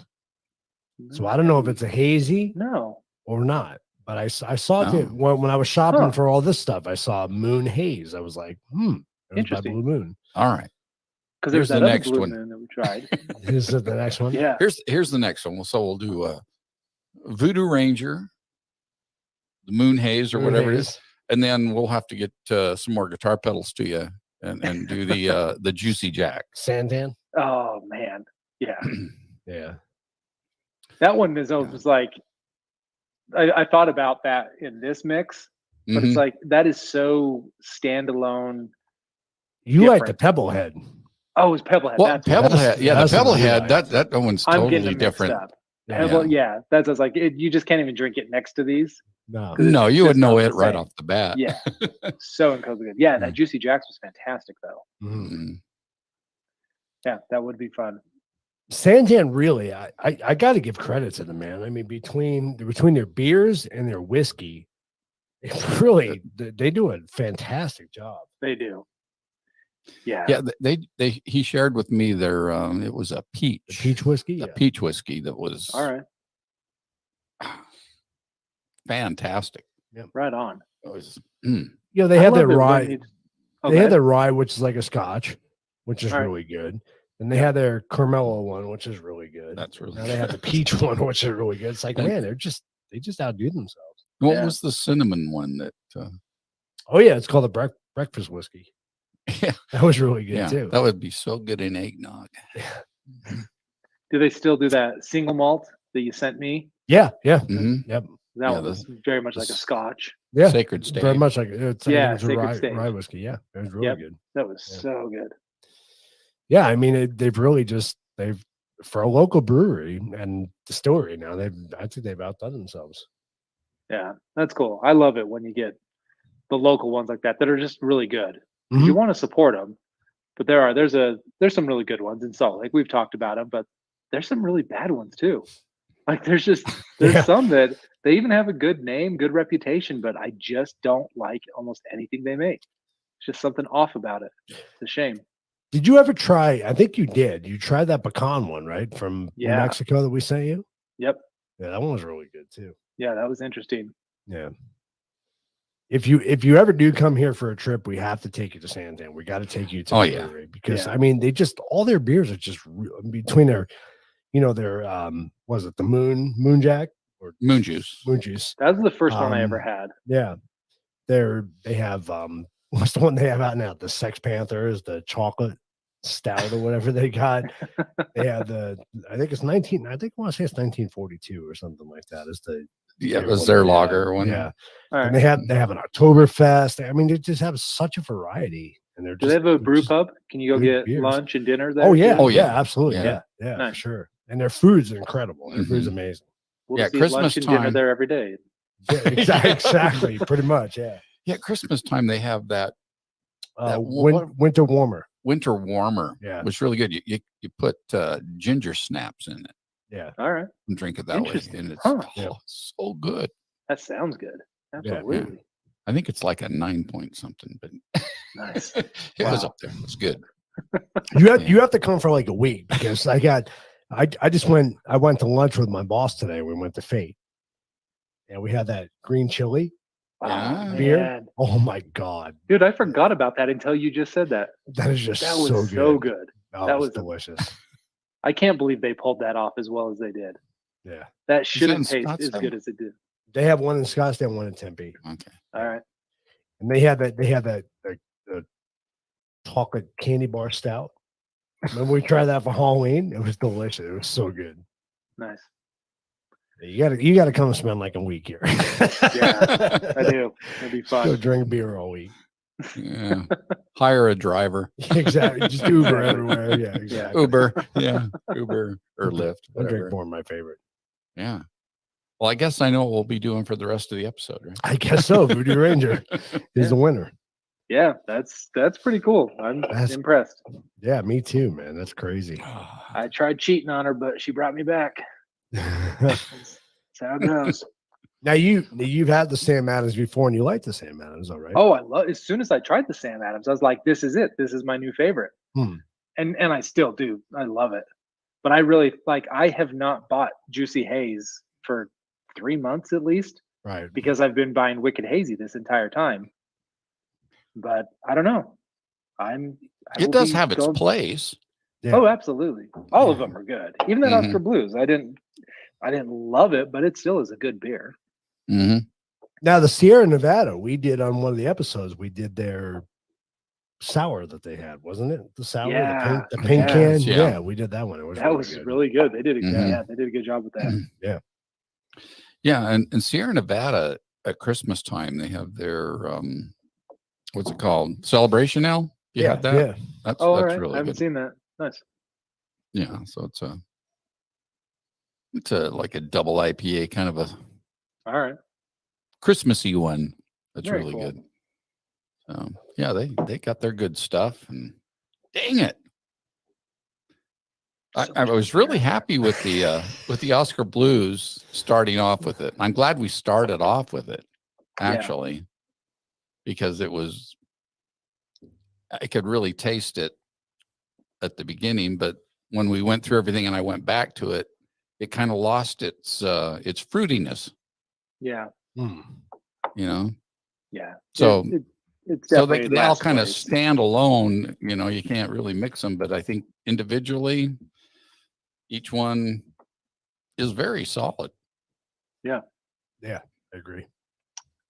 Speaker 4: So I don't know if it's a hazy
Speaker 5: no.
Speaker 4: or not, but I saw
Speaker 3: Oh.
Speaker 4: it when I was shopping
Speaker 5: Huh.
Speaker 4: for all this stuff. I saw Moon Haze. I was like, it was by
Speaker 5: Interesting.
Speaker 4: Blue Moon.
Speaker 3: All right.
Speaker 5: Because there's
Speaker 3: Here's
Speaker 5: that
Speaker 3: the
Speaker 5: other
Speaker 3: next
Speaker 5: Blue
Speaker 3: one.
Speaker 5: Moon that we tried.
Speaker 4: Is it the next one?
Speaker 5: Yeah.
Speaker 3: Here's the next one. So we'll do Voodoo Ranger, the Moon Haze or
Speaker 4: Moon
Speaker 3: whatever it
Speaker 4: Haze.
Speaker 3: is, and then we'll have to get some more guitar pedals to you and do the Juicy Jack.
Speaker 4: Santan.
Speaker 5: Oh man. Yeah.
Speaker 4: Yeah.
Speaker 5: That one is almost like I thought about that in this mix, but
Speaker 3: Mhm.
Speaker 5: it's like that is so standalone.
Speaker 4: You like the
Speaker 5: Different.
Speaker 4: Pebble Head.
Speaker 5: Oh, it's Pebblehead.
Speaker 3: Well,
Speaker 5: That's what it is.
Speaker 3: Pebblehead, yeah, the
Speaker 4: that's what we
Speaker 3: Pebblehead,
Speaker 4: like.
Speaker 3: that one's
Speaker 5: I'm getting
Speaker 3: totally
Speaker 5: them mixed
Speaker 3: different.
Speaker 5: up. Pebble, yeah. That's just like you just can't even drink it next to these.
Speaker 4: No.
Speaker 3: No, you would
Speaker 5: just
Speaker 3: know
Speaker 5: not
Speaker 3: it
Speaker 5: the
Speaker 3: right
Speaker 5: same.
Speaker 3: off the bat.
Speaker 5: Yeah. So incredibly good. Yeah, that
Speaker 3: Mm.
Speaker 5: Juicy Jacks was fantastic though.
Speaker 4: Mhm.
Speaker 3: Mhm.
Speaker 5: Yeah, that would be fun.
Speaker 4: Santan, really, I got to give credit to them, man. I mean, between their beers and their whiskey, it really they do a fantastic job.
Speaker 5: They do.
Speaker 3: Yeah, he shared with me their it was a peach.
Speaker 4: The peach whiskey?
Speaker 3: A peach whiskey that was
Speaker 5: All right.
Speaker 3: fantastic.
Speaker 5: Right on.
Speaker 3: It was,
Speaker 4: Yeah, they had their rye.
Speaker 5: They
Speaker 4: They had their rye, which is like a scotch, which is
Speaker 5: All right.
Speaker 4: really good. And they had their Carmelo one, which is really good.
Speaker 3: that's really
Speaker 4: Now they have the peach one, which is really good. It's like, man, they just outdo themselves.
Speaker 3: What was the cinnamon one that
Speaker 4: Oh yeah, it's called the breakfast whiskey.
Speaker 3: yeah,
Speaker 4: That was really good too.
Speaker 3: that would be so good in eggnog.
Speaker 5: Do they still do that single malt that you sent me?
Speaker 4: Yeah.
Speaker 3: Mhm.
Speaker 4: Yep.
Speaker 5: That
Speaker 3: Yeah,
Speaker 5: was very much like a scotch.
Speaker 4: Yeah.
Speaker 3: Sacred Stay.
Speaker 4: Very much like it's
Speaker 5: Yeah,
Speaker 4: it's a
Speaker 5: Sacred Stay.
Speaker 4: rye whiskey. Yeah. It was really good.
Speaker 5: That was so good.
Speaker 4: Yeah, I mean, they've really they've for a local brewery and distillery now. I think they've outdone themselves.
Speaker 5: Yeah, that's cool. I love it when you get the local ones like that are just really good. You
Speaker 4: Mhm.
Speaker 5: want to support them, but there's some really good ones in Salt Lake. We've talked about them, but there's some really bad ones too. Like there's
Speaker 4: Yeah.
Speaker 5: some that they even have a good name, good reputation, but I just don't like almost anything they make. It's just something off about it. It's a shame.
Speaker 4: Did you ever try? I think you did. You tried that pecan one, right, from New
Speaker 5: Yeah.
Speaker 4: Mexico that we sent you?
Speaker 5: Yep.
Speaker 4: Yeah, that one was really good too.
Speaker 5: Yeah, that was interesting.
Speaker 4: Yeah. If you ever do come here for a trip, we have to take you to Santan. We got to take you to
Speaker 3: Oh,
Speaker 4: the
Speaker 3: yeah.
Speaker 4: brewery because
Speaker 5: Yeah.
Speaker 4: I mean, all their beers are just between their, their was it the Moon Jack or
Speaker 3: Moon juice.
Speaker 4: Moon Juice?
Speaker 5: That was the first one I ever had.
Speaker 4: Yeah, they have what's the one they have out now? The Sex Panthers, the chocolate stout or whatever they got. They have I think it's 19. I think I want to say it's 1942 or something like that. Is the
Speaker 3: Yeah, it
Speaker 4: beer
Speaker 3: was
Speaker 4: one
Speaker 3: their
Speaker 4: they have.
Speaker 3: lager one.
Speaker 4: Yeah.
Speaker 5: All right.
Speaker 4: And they have an Oktoberfest. I mean, they just have such a variety, and they're
Speaker 5: Do
Speaker 4: just
Speaker 5: they have a
Speaker 4: they're
Speaker 5: brew
Speaker 4: just
Speaker 5: pub? Can you go
Speaker 4: good
Speaker 5: get
Speaker 4: beers.
Speaker 5: lunch and dinner there?
Speaker 4: Oh yeah,
Speaker 5: too?
Speaker 3: Oh, yeah.
Speaker 4: absolutely,
Speaker 3: Yeah.
Speaker 4: yeah, for
Speaker 5: Nice.
Speaker 4: sure. And their food's incredible. Their food's
Speaker 3: Mhm.
Speaker 4: amazing.
Speaker 5: We'll
Speaker 3: Yeah,
Speaker 5: just eat
Speaker 3: Christmas
Speaker 5: lunch and dinner
Speaker 3: time.
Speaker 5: there every day.
Speaker 4: Yeah, exactly, pretty much. Yeah.
Speaker 3: Yeah, Christmas time they have that
Speaker 4: Winter warmer.
Speaker 3: winter warmer.
Speaker 4: Yeah.
Speaker 3: It was really good. You put ginger snaps in it
Speaker 4: Yeah,
Speaker 5: All right.
Speaker 3: and drink it that way.
Speaker 5: Interesting.
Speaker 3: And it's
Speaker 5: Huh.
Speaker 4: Yeah.
Speaker 3: so good.
Speaker 5: That sounds good. Absolutely.
Speaker 3: I think it's like a 9 point something, but
Speaker 5: Nice.
Speaker 3: it was
Speaker 5: Wow.
Speaker 3: up there. It was good.
Speaker 4: you have to come for like a week because I went to lunch with my boss today. We went to Fate, and we had that green chili
Speaker 3: Yeah.
Speaker 4: beer.
Speaker 5: Man.
Speaker 4: Oh my god,
Speaker 5: Dude, I forgot about that until you just said that.
Speaker 4: that is just
Speaker 5: That was
Speaker 4: so
Speaker 5: so
Speaker 4: good.
Speaker 5: good.
Speaker 4: Oh,
Speaker 5: That
Speaker 4: it was
Speaker 5: was the-
Speaker 4: delicious.
Speaker 5: I can't believe they pulled that off as well as they did.
Speaker 4: Yeah,
Speaker 5: That shouldn't
Speaker 3: in
Speaker 5: taste as
Speaker 3: Scottsdale?
Speaker 5: good as it did.
Speaker 4: they have one in Scottsdale, one in Tempe,
Speaker 3: Okay.
Speaker 5: All right.
Speaker 4: and they had that the chocolate candy bar stout. Remember we tried that for Halloween? It was delicious. It was so good.
Speaker 5: Nice.
Speaker 4: You gotta come and spend like a week here.
Speaker 5: Yeah, I do. It'd be
Speaker 4: Go
Speaker 5: fun.
Speaker 4: drink beer all week.
Speaker 3: Yeah. Hire a driver.
Speaker 4: Exactly. Just Uber
Speaker 5: Exactly.
Speaker 4: everywhere. Yeah, exactly.
Speaker 3: Uber. Yeah. Uber or Lyft.
Speaker 4: I drink
Speaker 3: Whatever.
Speaker 4: more my favorite.
Speaker 3: Yeah. Well, I guess I know what we'll be doing for the rest of the episode, right?
Speaker 4: I guess so. Voodoo Ranger is the winner.
Speaker 5: Yeah, that's pretty cool. I'm
Speaker 4: That's-
Speaker 5: impressed.
Speaker 4: Yeah, me too, man. That's crazy.
Speaker 5: I tried cheating on her, but she brought me back. That's how it goes.
Speaker 4: Now you've had the Sam Adams before, and you like the Sam Adams, all right?
Speaker 5: Oh, I love. As soon as I tried the Sam Adams, I was like, "This is it. This is my new favorite."
Speaker 4: Hmm.
Speaker 5: And I still do. I love it. But I really like. I have not bought Juicy Haze for 3 months at least
Speaker 4: Right.
Speaker 5: because I've been buying Wicked Hazy this entire time. But I don't know.
Speaker 3: It does have its place.
Speaker 4: Yeah.
Speaker 5: Oh, absolutely. All of them are good. Even that
Speaker 3: Mhm.
Speaker 5: Oscar Blues. I didn't love it, but it still is a good beer.
Speaker 3: Hmm.
Speaker 4: Now the Sierra Nevada, we did on one of the episodes. We did their sour that they had, wasn't it? The sour,
Speaker 5: Yeah.
Speaker 4: the pink
Speaker 5: Yes,
Speaker 4: can.
Speaker 3: yeah.
Speaker 4: Yeah, we did that one. It was
Speaker 5: That
Speaker 4: really
Speaker 5: was
Speaker 4: good.
Speaker 5: really good. They did
Speaker 3: Mhm.
Speaker 5: they did a good job with that.
Speaker 3: Yeah. And Sierra Nevada at Christmas time, they have their, what's it called? Celebration Ale. You had that?
Speaker 4: Yeah.
Speaker 3: That's
Speaker 5: Oh, all right.
Speaker 3: really
Speaker 5: I haven't
Speaker 3: good.
Speaker 5: seen that. Nice.
Speaker 3: Yeah. So it's a like a double IPA kind of a
Speaker 5: All right.
Speaker 3: Christmassy one. That's
Speaker 5: Very
Speaker 3: really
Speaker 5: cool.
Speaker 3: good. Yeah, they got their good stuff, and dang it,
Speaker 5: So
Speaker 3: I
Speaker 5: much
Speaker 3: was
Speaker 5: good
Speaker 3: really
Speaker 5: beer.
Speaker 3: happy with the Oscar Blues starting off with it. I'm glad we started off with it,
Speaker 5: Yeah.
Speaker 3: actually, because it was I could really taste it at the beginning, but when we went through everything and I went back to it, it kind of lost its fruitiness,
Speaker 5: Yeah.
Speaker 4: Mm.
Speaker 3: you know?
Speaker 5: Yeah.
Speaker 3: So,
Speaker 5: It's
Speaker 3: so
Speaker 5: definitely
Speaker 3: they all
Speaker 5: last
Speaker 3: kind of
Speaker 5: place.
Speaker 3: stand alone, you know, you can't really mix them, but I think individually, each one is very solid.
Speaker 4: Yeah, I agree.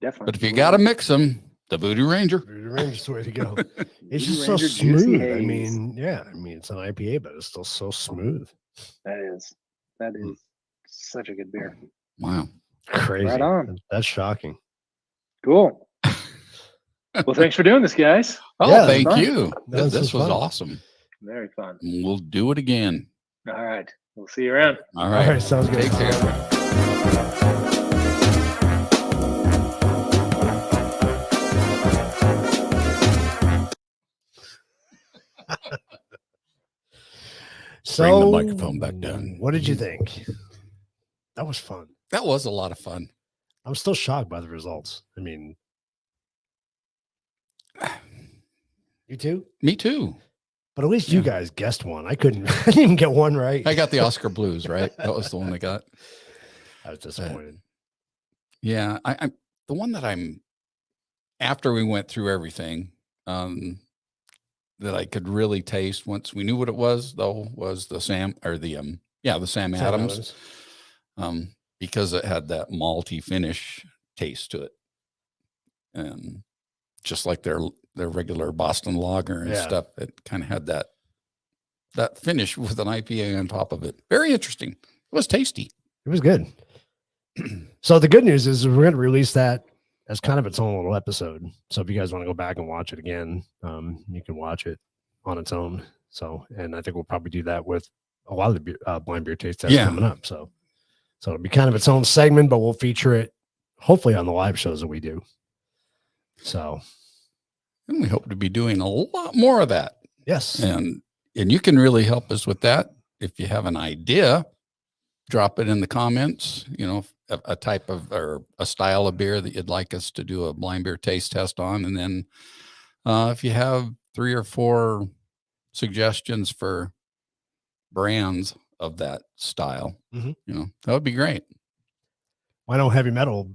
Speaker 5: Definitely.
Speaker 3: But if you got to mix them, the Voodoo Ranger.
Speaker 4: Voodoo Ranger's the way to go. It's
Speaker 5: Voodoo
Speaker 4: just so
Speaker 5: Ranger Juicy
Speaker 4: smooth. I
Speaker 5: Haze.
Speaker 4: mean, yeah, it's an IPA, but it's still so smooth.
Speaker 5: That is such a good beer.
Speaker 3: Wow.
Speaker 4: Crazy.
Speaker 5: Right on.
Speaker 4: That's shocking.
Speaker 5: Cool. Well, thanks for doing this, guys.
Speaker 3: Oh,
Speaker 4: Yeah,
Speaker 3: thank
Speaker 5: fun.
Speaker 3: you.
Speaker 4: This
Speaker 3: This was
Speaker 4: was fun.
Speaker 3: awesome.
Speaker 5: Very fun.
Speaker 3: We'll do it again.
Speaker 5: All right. We'll see you around.
Speaker 3: All
Speaker 4: All
Speaker 3: right.
Speaker 4: right, sounds good.
Speaker 3: Take care.
Speaker 4: So,
Speaker 3: Bring the microphone back down.
Speaker 4: What did you think? That was fun.
Speaker 3: That was a lot of fun.
Speaker 4: I'm still shocked by the results. I mean, you too?
Speaker 3: Me too.
Speaker 4: But at least you guys guessed one. I couldn't. I didn't even get one right.
Speaker 3: I got the Oscar Blues, right? That was the one I got.
Speaker 4: I was disappointed.
Speaker 3: Yeah, I'm the one that I'm after we went through everything that I could really taste once we knew what it was though was the Sam
Speaker 4: Sam
Speaker 3: Adams because it had that malty finish taste to it, and just like their regular Boston lager and stuff, it kind of had that finish with an IPA on top of it. Very interesting. It was tasty.
Speaker 4: It was good. So the good news is we're going to release that as kind of its own little episode. So if you guys want to go back and watch it again, you can watch it on its own. So, and I think we'll probably do that with a lot of the blind beer taste tests coming up. So it'll be kind of its own segment, but we'll feature it hopefully on the live shows that we do. So,
Speaker 3: and we hope to be doing a lot more of that.
Speaker 4: yes.
Speaker 3: And you can really help us with that. If you have an idea, drop it in the comments, you know, a type of, or a style of beer that you'd like us to do a blind beer taste test on. And then if you have 3 or 4 suggestions for brands of that style, you know, that would be great.
Speaker 4: I know Heavy Metal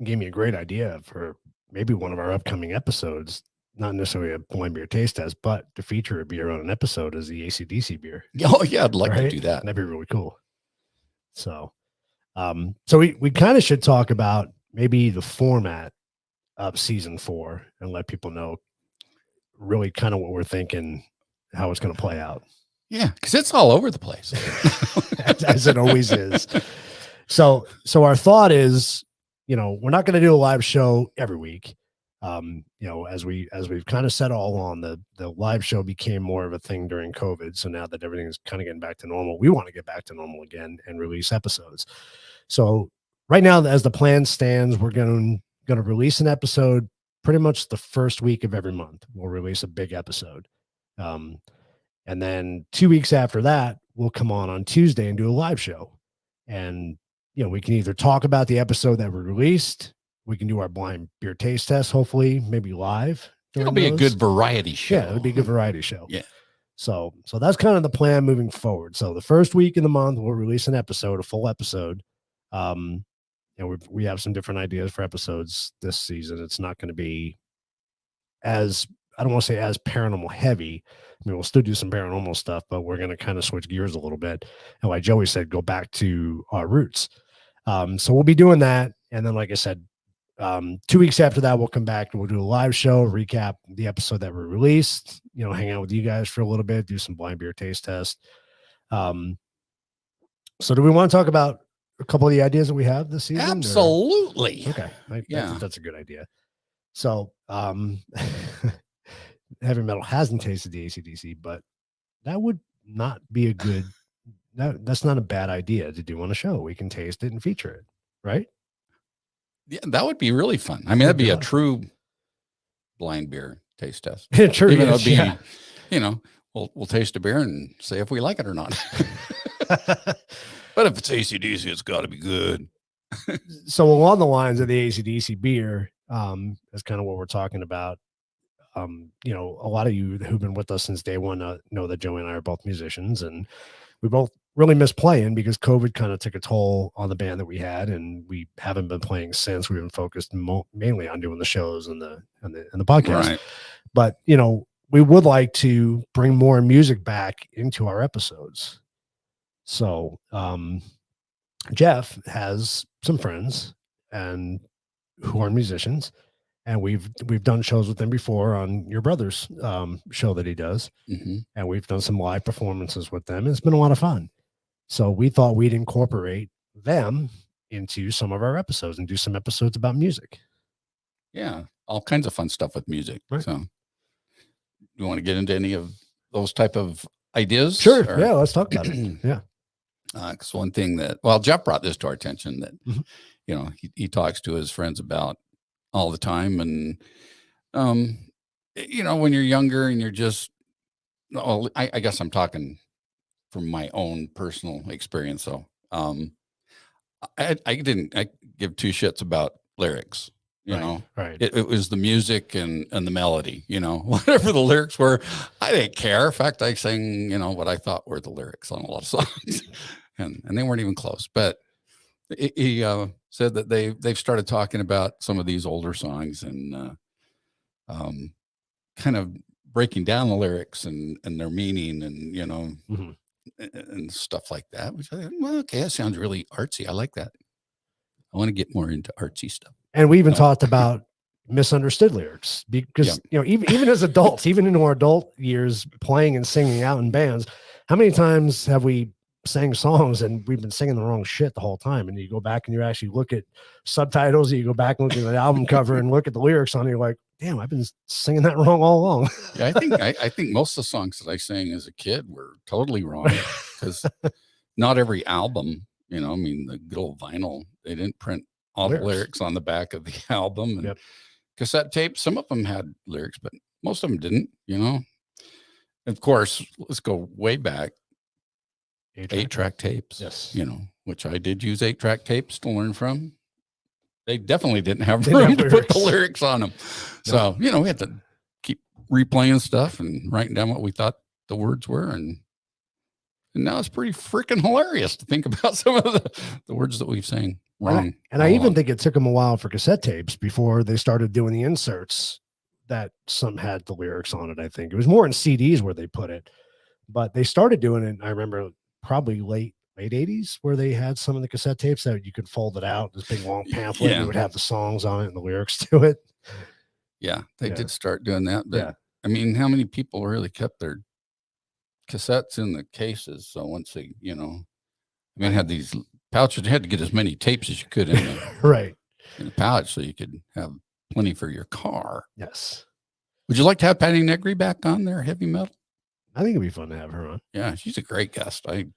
Speaker 4: gave me a great idea for maybe one of our upcoming episodes, not necessarily a blind beer taste test, but to feature a beer on an episode as the AC/DC beer.
Speaker 3: Oh yeah, I'd like to do that.
Speaker 4: That'd be really cool. So, so we kind of should talk about maybe the format of season 4 and let people know really kind of what we're thinking, how it's going to play out.
Speaker 3: Yeah, because it's all over the place.
Speaker 4: as it always is. So our thought is, you know, we're not going to do a live show every week. You know, as we've kind of said all along, the live show became more of a thing during COVID. So now that everything is kind of getting back to normal, we want to get back to normal again and release episodes. So right now, as the plan stands, we're going to release an episode pretty much the first week of every month. We'll release a big episode. And then 2 weeks after that, we'll come on Tuesday and do a live show. And, you know, we can either talk about the episode that we released. We can do our blind beer taste test, hopefully, maybe live.
Speaker 3: It'll be a good variety show.
Speaker 4: Yeah, it'll be a good variety show.
Speaker 3: Yeah.
Speaker 4: So that's kind of the plan moving forward. So the first week of the month, we'll release an episode, a full episode. You know, we have some different ideas for episodes this season. It's not going to be as, I don't want to say as paranormal heavy. I mean, we'll still do some paranormal stuff, but we're going to kind of switch gears a little bit. And like Joey said, go back to our roots. So we'll be doing that. And then, like I said, 2 weeks after that, we'll come back and we'll do a live show, recap the episode that we released, you know, hang out with you guys for a little bit, do some blind beer taste test. So do we want to talk about a couple of the ideas that we have this season?
Speaker 3: Absolutely.
Speaker 4: Or? Okay.
Speaker 3: Yeah.
Speaker 4: That's a good idea. So, Heavy Metal hasn't tasted the AC/DC, but that would not be a good, that's not a bad idea to do on a show. We can taste it and feature it, right?
Speaker 3: Yeah, that would be really fun. I mean, that'd be a true blind beer taste test.
Speaker 4: True.
Speaker 3: Even though
Speaker 4: Yes,
Speaker 3: it'd be,
Speaker 4: yeah.
Speaker 3: you know, we'll taste a beer and say if we like it or not. But if it's AC/DC, it's got to be good.
Speaker 4: So along the lines of the AC/DC beer, that's kind of what we're talking about. You know, a lot of you who've been with us since day one know that Joey and I are both musicians, and we both really miss playing because COVID kind of took a toll on the band that we had, and we haven't been playing since. We've been focused mainly on doing the shows and the podcast.
Speaker 3: Right.
Speaker 4: But you know, we would like to bring more music back into our episodes. So Jeff has some friends and who are musicians, and we've done shows with them before on your brother's show that he does, and we've done some live performances with them. It's been a lot of fun. So we thought we'd incorporate them into some of our episodes and do some episodes about music.
Speaker 3: Yeah, all kinds of fun stuff with music.
Speaker 4: Right.
Speaker 3: So you want to get into any of those type of ideas?
Speaker 4: Sure.
Speaker 3: Or-
Speaker 4: Yeah, let's talk about it. Yeah.
Speaker 3: Because one thing that, well, Jeff brought this to our attention that,
Speaker 4: Mhm.
Speaker 3: you know, he talks to his friends about all the time. And, you know, when you're younger and you're just, well, I guess I'm talking from my own personal experience. So I didn't give two shits about lyrics, you know.
Speaker 4: Right.
Speaker 3: It was the music and the melody, you know, whatever the lyrics were, I didn't care. In fact, I sang, you know, what I thought were the lyrics on a lot of songs, and they weren't even close. But he said that they've started talking about some of these older songs and kind of breaking down the lyrics and their meaning and, you know,
Speaker 4: Mhm.
Speaker 3: and stuff like that. Which I thought, well, okay, that sounds really artsy. I like that. I want to get more into artsy stuff.
Speaker 4: And we even talked about misunderstood lyrics because, you know, even as adults, even into our adult years, playing and singing out in bands, how many times have we sang songs and we've been singing the wrong shit the whole time? And you go back and you actually look at subtitles, and you go back and look at the album cover and look at the lyrics on it, you're like, damn, I've been singing that wrong all along.
Speaker 3: Yeah, I think most of the songs that I sang as a kid were totally wrong because not every album, you know, I mean, the good old vinyl, they didn't print all the lyrics on the back of the album. And cassette tapes, some of them had lyrics, but most of them didn't, you know. Of course, let's go way back. 8-track tapes.
Speaker 4: Yes.
Speaker 3: You know, which I did use 8-track tapes to learn from. They definitely didn't have room to put the lyrics on them. So, you know, we had to keep replaying stuff and writing down what we thought the words were. And now it's pretty freaking hilarious to think about some of the words that we've sang wrong.
Speaker 4: And I even think it took them a while for cassette tapes before they started doing the inserts that some had the lyrics on it. I think it was more in CDs where they put it, but they started doing it. I remember probably late 80s where they had some of the cassette tapes that you could fold it out, this big long pamphlet, and it would have the songs on it and the lyrics to it.
Speaker 3: Yeah, they did start doing that. But
Speaker 4: Yeah.
Speaker 3: I mean, how many people really kept their cassettes in the cases? So once they, you know, I mean, had these pouches, you had to get as many tapes as you could in the, in the pouch so you could have plenty for your car.
Speaker 4: Yes.
Speaker 3: Would you like to have Patty Negri back on there, heavy metal?
Speaker 4: I think it'd be fun to have her on.
Speaker 3: Yeah, she's a great guest. In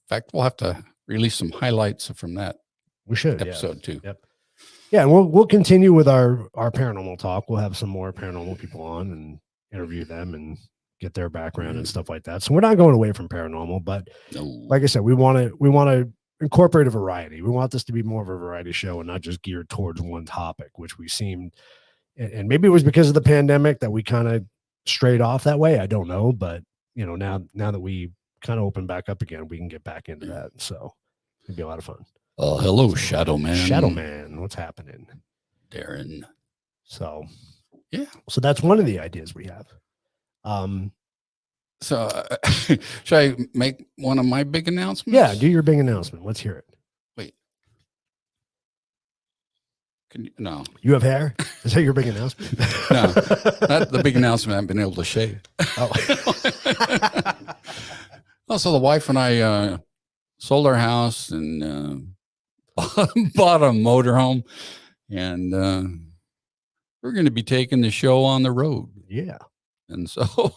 Speaker 3: fact, we'll have to release some highlights from that.
Speaker 4: We should
Speaker 3: episode too.
Speaker 4: Yep. Yeah, and we'll continue with our paranormal talk. We'll have some more paranormal people on and interview them and get their background and stuff like that. So we're not going away from paranormal, but like I said, we want to incorporate a variety. We want this to be more of a variety show and not just geared towards one topic, which we seemed, and maybe it was because of the pandemic that we kind of strayed off that way. I don't know, but you know, now that we kind of open back up again, we can get back into that. So it'd be a lot of fun.
Speaker 3: Hello, Shadow Man.
Speaker 4: Shadow Man, what's happening?
Speaker 3: Darren.
Speaker 4: So
Speaker 3: yeah.
Speaker 4: So that's one of the ideas we have.
Speaker 3: So should I make one of my big announcements?
Speaker 4: Yeah, do your big announcement. Let's hear it.
Speaker 3: Wait. No.
Speaker 4: You have hair? Is that your big announcement?
Speaker 3: No. Not the big announcement. I've been able to shave.
Speaker 4: Oh.
Speaker 3: Also, the wife and I sold our house and bought a motorhome, and we're going to be taking the show on the road.
Speaker 4: Yeah.
Speaker 3: And so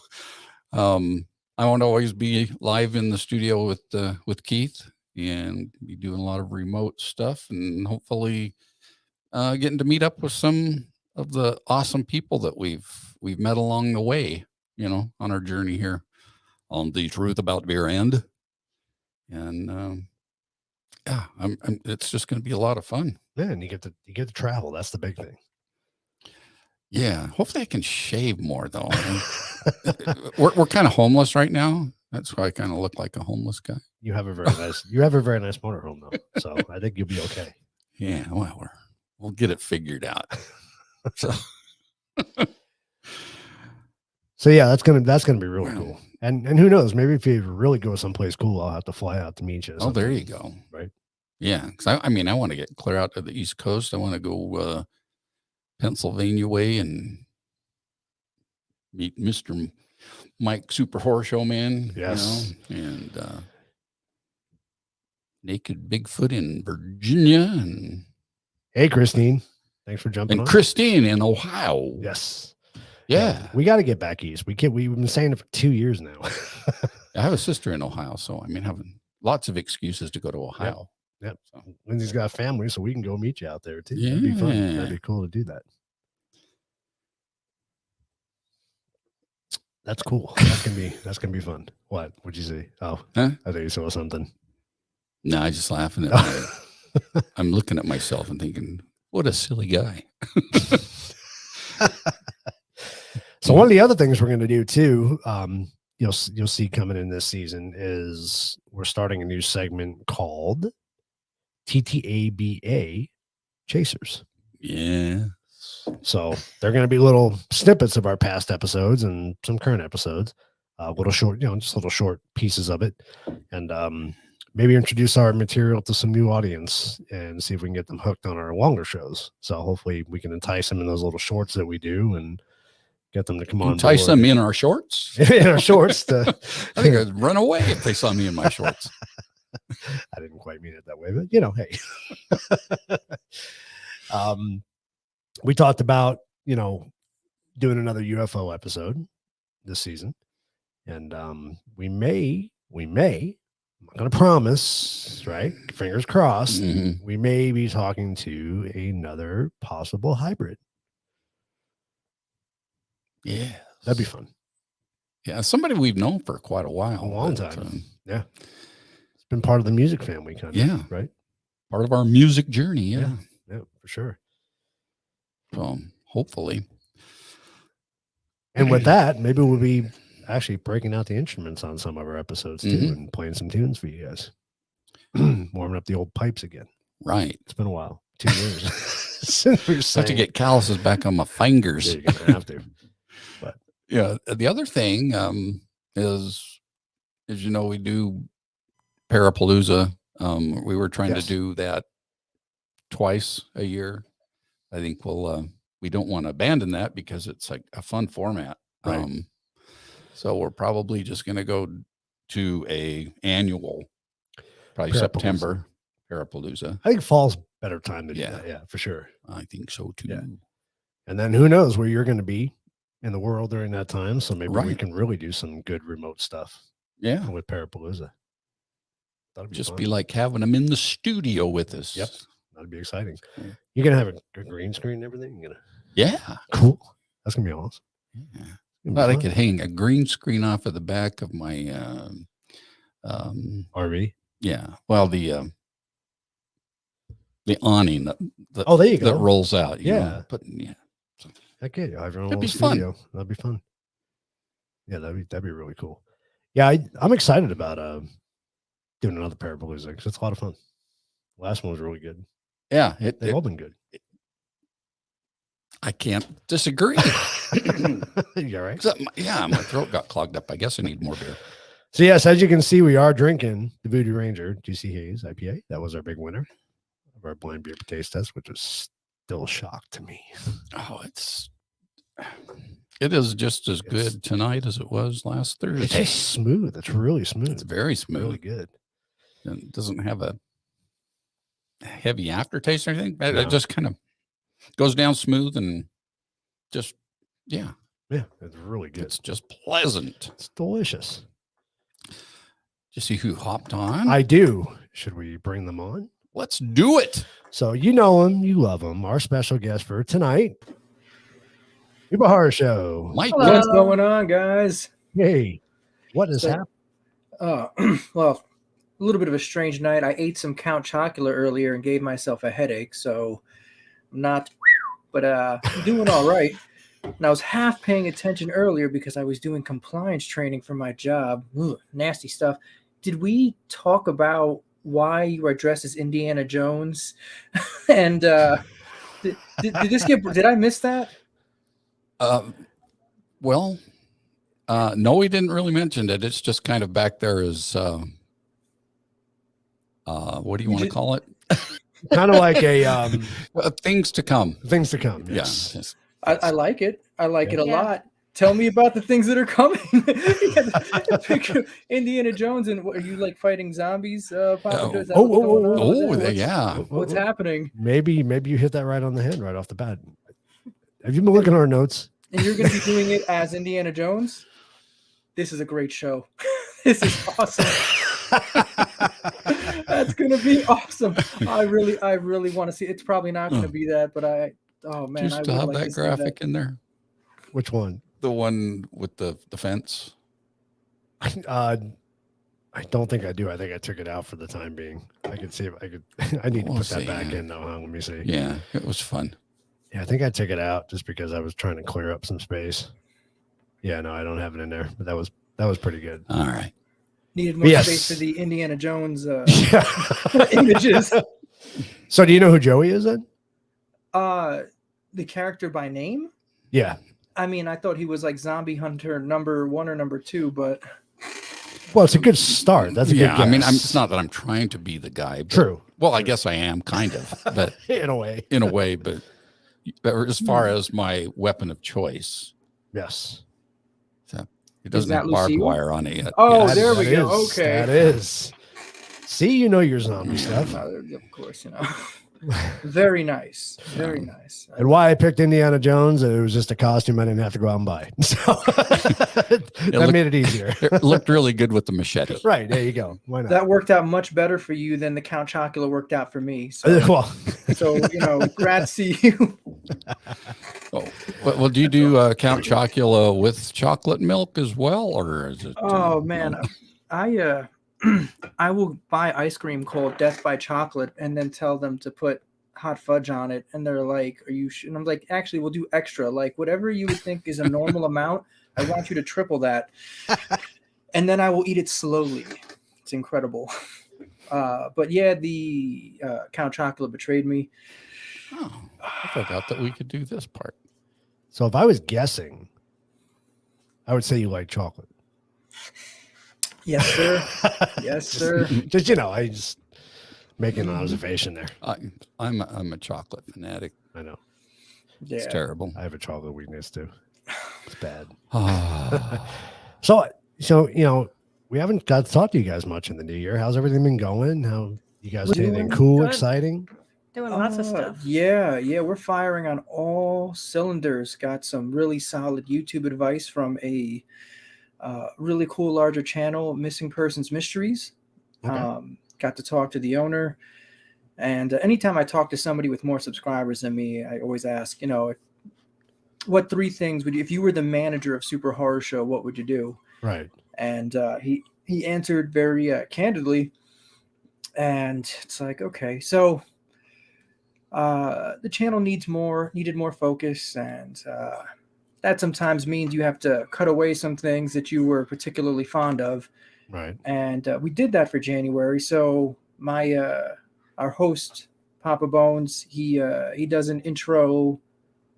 Speaker 3: I won't always be live in the studio with Keith, and be doing a lot of remote stuff, and hopefully getting to meet up with some of the awesome people that we've met along the way, you know, on our journey here on the Truth About Beer End. And yeah, it's just going to be a lot of fun.
Speaker 4: Man, you get to travel. That's the big thing.
Speaker 3: Yeah. Hopefully I can shave more though. we're kind of homeless right now. That's why I kind of look like a homeless guy.
Speaker 4: You have a very nice motorhome though. So I think you'll be okay.
Speaker 3: Yeah. Well, we'll get it figured out. So,
Speaker 4: so yeah, that's gonna be really cool. And who knows? Maybe if you really go someplace cool, I'll have to fly out to meet you.
Speaker 3: Oh, there you go.
Speaker 4: Right.
Speaker 3: Yeah. Because I mean, I want to get clear out to the East Coast. I want to go Pennsylvania way and meet Mr. Mike Super Horror Show Man.
Speaker 4: Yes.
Speaker 3: And Naked Bigfoot in Virginia. And
Speaker 4: hey, Christine. Thanks for jumping on.
Speaker 3: Christine in Ohio.
Speaker 4: Yes.
Speaker 3: Yeah.
Speaker 4: We got to get back east. We've been saying it for 2 years now.
Speaker 3: I have a sister in Ohio, so I mean, having lots of excuses to go to Ohio.
Speaker 4: Yep.
Speaker 3: So.
Speaker 4: Lindsay's got a family, so we can go meet you out there too.
Speaker 3: Yeah.
Speaker 4: That'd be fun. That'd be cool to do that. That's cool. That's gonna be fun. What would you say? Oh,
Speaker 3: huh?
Speaker 4: I think you saw something.
Speaker 3: No, I just laughing at I'm looking at myself and thinking, what a silly guy.
Speaker 4: So one of the other things we're going to do too, you'll see coming in this season is we're starting a new segment called TTABA Chasers.
Speaker 3: Yeah.
Speaker 4: So they're going to be little snippets of our past episodes and some current episodes, little short, just little short pieces of it, and maybe introduce our material to some new audience and see if we can get them hooked on our longer shows. So hopefully we can entice them in those little shorts that we do and get them to come on.
Speaker 3: Entice them in our shorts.
Speaker 4: In our shorts.
Speaker 3: I think I'd run away if they saw me in my shorts.
Speaker 4: I didn't quite mean it that way, but hey. We talked about, doing another UFO episode this season. And we may, I'm not going to promise, right? Fingers crossed.
Speaker 3: Mm-hmm.
Speaker 4: We may be talking to another possible hybrid.
Speaker 3: Yeah.
Speaker 4: That'd be fun.
Speaker 3: Yeah. Somebody we've known for quite a while.
Speaker 4: A long time. Yeah. It's been part of the music family, kind of.
Speaker 3: Yeah.
Speaker 4: Right.
Speaker 3: Part of our music journey. Yeah.
Speaker 4: Yeah, for sure.
Speaker 3: So hopefully.
Speaker 4: And with that, maybe we'll be actually breaking out the instruments on some of our episodes too, and playing some tunes for you guys. Warming up the old pipes again.
Speaker 3: Right.
Speaker 4: It's been a while. 2 years. Since we
Speaker 3: have to get calluses back on my fingers.
Speaker 4: Yeah, you're gonna have to. But
Speaker 3: yeah, the other thing is we do Parapalooza. We were trying to do that twice a year. I think we don't want to abandon that because it's like a fun format.
Speaker 4: Right.
Speaker 3: So we're probably just going to go to a annual, probably September Parapalooza.
Speaker 4: I think fall's better time to do that. Yeah, for sure.
Speaker 3: I think so too.
Speaker 4: Yeah. And then who knows where you're going to be in the world during that time. So maybe we can really do some good remote stuff.
Speaker 3: Yeah.
Speaker 4: With Parapalooza. That'd be
Speaker 3: just
Speaker 4: fun.
Speaker 3: be like having them in the studio with us.
Speaker 4: Yep. That'd be exciting. You're going to have a green screen and everything?
Speaker 3: Yeah.
Speaker 4: Cool. That's going to be awesome.
Speaker 3: Yeah. Well, I could hang a green screen off of the back of my
Speaker 4: RV.
Speaker 3: Yeah. Well, the awning that
Speaker 4: there you go.
Speaker 3: That rolls out.
Speaker 4: Yeah.
Speaker 3: But yeah.
Speaker 4: Heck yeah, you'll have your own
Speaker 3: That'd be
Speaker 4: studio.
Speaker 3: fun.
Speaker 4: That'd be fun. Yeah, that'd be really cool. Yeah, I'm excited about doing another Parapalooza because it's a lot of fun. The last one was really good.
Speaker 3: Yeah,
Speaker 4: they've all been good.
Speaker 3: I can't disagree.
Speaker 4: You're right.
Speaker 3: Yeah, my throat got clogged up. I guess I need more beer.
Speaker 4: So yes, as you can see, we are drinking the Voodoo Ranger GC Haze IPA. That was our big winner of our blind beer taste test, which is still a shock to me.
Speaker 3: Oh, it is just as good tonight as it was last Thursday.
Speaker 4: It's smooth. It's really smooth.
Speaker 3: It's very smooth.
Speaker 4: Really good.
Speaker 3: And it doesn't have a heavy aftertaste or anything.
Speaker 4: No.
Speaker 3: It just kind of goes down smooth and just,
Speaker 4: yeah, it's really good.
Speaker 3: It's just pleasant.
Speaker 4: It's delicious.
Speaker 3: Do you see who hopped on?
Speaker 4: I do. Should we bring them on?
Speaker 3: Let's do it.
Speaker 4: So you know him, you love him. Our special guest for tonight, Uber Horror Show.
Speaker 3: Mike,
Speaker 6: what's going on, guys?
Speaker 4: Hey, what has happened?
Speaker 6: Well, a little bit of a strange night. I ate some Count Chocula earlier and gave myself a headache, so I'm not, but I'm doing all right. And I was half paying attention earlier because I was doing compliance training for my job. Ugh, nasty stuff. Did we talk about why you are dressed as Indiana Jones? And did this did I miss that?
Speaker 3: Well, no, we didn't really mention it. It's just kind of back there as, what do you want to call it?
Speaker 4: Kind of like a
Speaker 3: Things to come.
Speaker 4: things to come.
Speaker 3: Yeah.
Speaker 4: Yes.
Speaker 3: Yes.
Speaker 6: I like it. I like it a
Speaker 7: Yeah.
Speaker 6: lot. Tell me about the things that are coming. Picture Indiana Jones, and what, are you like fighting zombies? Papa? Is that
Speaker 4: Oh,
Speaker 6: what's going on
Speaker 3: Oh,
Speaker 6: with that?
Speaker 3: yeah.
Speaker 6: What's happening?
Speaker 4: Maybe you hit that right on the head right off the bat. Have you been looking at our notes?
Speaker 6: And you're going to be doing it as Indiana Jones? This is a great show. This is awesome. That's going to be awesome. I really want to see. It's probably not going to be that, but oh man,
Speaker 3: Do
Speaker 6: I
Speaker 3: you
Speaker 6: would
Speaker 3: still have
Speaker 6: like
Speaker 3: that
Speaker 6: to see
Speaker 3: graphic in there?
Speaker 4: Which one?
Speaker 3: The one with the fence?
Speaker 4: I don't think I do. I think I took it out for the time being. I could see if I could. I need to
Speaker 3: We'll
Speaker 4: put that
Speaker 3: see.
Speaker 4: back in though. Huh? Let me see.
Speaker 3: Yeah, it was fun.
Speaker 4: Yeah, I think I took it out just because I was trying to clear up some space. Yeah, no, I don't have it in there, but that was pretty good.
Speaker 3: All right.
Speaker 6: Needed more
Speaker 4: Yes.
Speaker 6: space for the Indiana Jones images.
Speaker 4: So, do you know who Joey is then?
Speaker 6: The character by name?
Speaker 4: Yeah.
Speaker 6: I mean, I thought he was like Zombie Hunter number 1 or number 2, but
Speaker 4: Well, it's a good start. That's a
Speaker 3: Yeah,
Speaker 4: good
Speaker 3: I mean,
Speaker 4: guess.
Speaker 3: it's not that I'm trying to be the guy. But,
Speaker 4: True.
Speaker 3: Well, I guess I am kind of, but
Speaker 4: In a way.
Speaker 3: in a way, but as far as my weapon of choice,
Speaker 4: Yes.
Speaker 3: it doesn't
Speaker 6: that
Speaker 3: have barbed
Speaker 6: Lucille?
Speaker 3: wire on it yet.
Speaker 6: Oh,
Speaker 3: Yes.
Speaker 6: there we
Speaker 4: That
Speaker 6: go.
Speaker 4: is-
Speaker 6: Okay.
Speaker 4: That is. See, you know your zombie stuff.
Speaker 6: Of course, you know. Very nice. Very nice.
Speaker 4: And why I picked Indiana Jones, it was just a costume I didn't have to go out and buy. So that
Speaker 3: looked-
Speaker 4: made it easier.
Speaker 3: It looked really good with the machete.
Speaker 4: Right. There you go. Why not?
Speaker 6: That worked out much better for you than the Count Chocula worked out for me. So,
Speaker 4: Well,
Speaker 6: so you know, grazie you.
Speaker 3: Oh, well, do you do Count Chocula with chocolate milk as well, or is it?
Speaker 6: Oh man, I I will buy ice cream called Death by Chocolate and then tell them to put hot fudge on it, and they're like, "Are you?" And I'm like, "Actually, we'll do extra. Like whatever you would think is a normal amount, I want you to triple that." And then I will eat it slowly. It's incredible. But yeah, the Count Chocula betrayed me.
Speaker 3: Oh, I forgot that we could do this part.
Speaker 4: so if I was guessing, I would say you like chocolate.
Speaker 6: Yes, sir. Yes, sir.
Speaker 4: Just, I just making an observation there.
Speaker 3: I'm a chocolate fanatic.
Speaker 4: I know.
Speaker 3: It's
Speaker 6: Yeah.
Speaker 3: terrible.
Speaker 4: I have a chocolate weakness too. It's bad.
Speaker 3: Ah,
Speaker 4: So, we haven't got to talk to you guys much in the new year. How's everything been going? How you guys doing? Anything cool,
Speaker 7: Good.
Speaker 4: exciting?
Speaker 7: Doing lots of stuff.
Speaker 6: Yeah, we're firing on all cylinders. Got some really solid YouTube advice from a really cool larger channel, Missing Persons Mysteries.
Speaker 4: Okay.
Speaker 6: Got to talk to the owner. And anytime I talk to somebody with more subscribers than me, I always ask, what 3 things would you, if you were the manager of Super Horror Show, what would you do?
Speaker 4: Right.
Speaker 6: And he answered very candidly. And it's like, okay, so the channel needed more focus, and that sometimes means you have to cut away some things that you were particularly fond of.
Speaker 4: Right.
Speaker 6: And we did that for January. So my our host, Papa Bones, he doesn't intro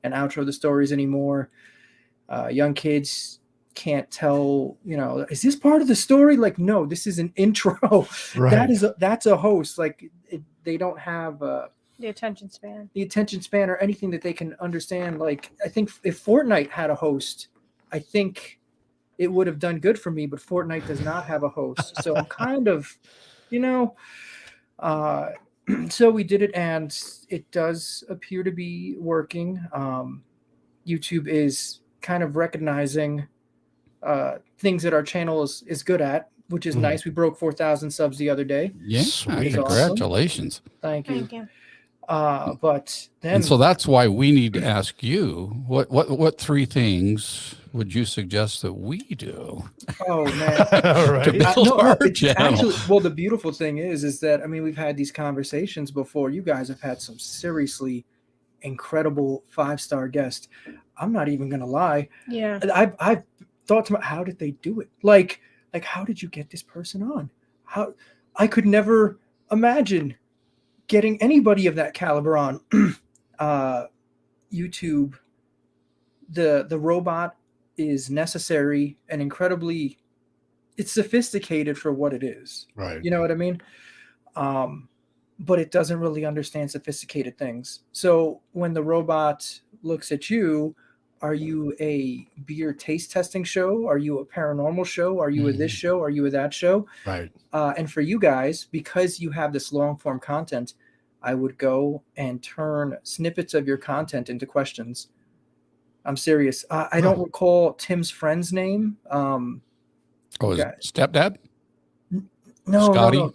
Speaker 6: and outro the stories anymore. Young kids can't tell, is this part of the story? Like, no, this is an intro.
Speaker 4: Right.
Speaker 6: That's a host. Like they don't have
Speaker 7: The attention span.
Speaker 6: the attention span or anything that they can understand. Like, I think if Fortnite had a host, I think it would have done good for me, but Fortnite does not have a host. So I'm kind of, so we did it, and it does appear to be working. YouTube is kind of recognizing things that our channel is good at, which is nice. We broke 4,000 subs the other day.
Speaker 3: yeah,
Speaker 4: Sweet.
Speaker 3: congratulations.
Speaker 6: Thank you.
Speaker 7: Thank you.
Speaker 6: But then,
Speaker 3: And so that's why we need to ask you, what 3 things would you suggest that we do?
Speaker 6: oh man,
Speaker 4: Right.
Speaker 3: To build our
Speaker 6: it's
Speaker 3: channel?
Speaker 6: actually, well, the beautiful thing is that, I mean, we've had these conversations before. You guys have had some seriously incredible 5-star guests. I'm not even gonna lie.
Speaker 7: Yeah.
Speaker 6: I've thought to myself, how did they do it? Like how did you get this person on? How I could never imagine getting anybody of that caliber on. YouTube. The robot is necessary and incredibly, it's sophisticated for what it is.
Speaker 4: Right.
Speaker 6: You know what I mean? But it doesn't really understand sophisticated things. So when the robot looks at you, are you a beer taste testing show? Are you a paranormal show? Are you a this show? Are you a that show?
Speaker 4: Right.
Speaker 6: And for you guys, because you have this long form content, I would go and turn snippets of your content into questions. I'm serious. I don't recall Tim's friend's name.
Speaker 3: His stepdad?
Speaker 6: No,
Speaker 3: Scotty?
Speaker 6: No.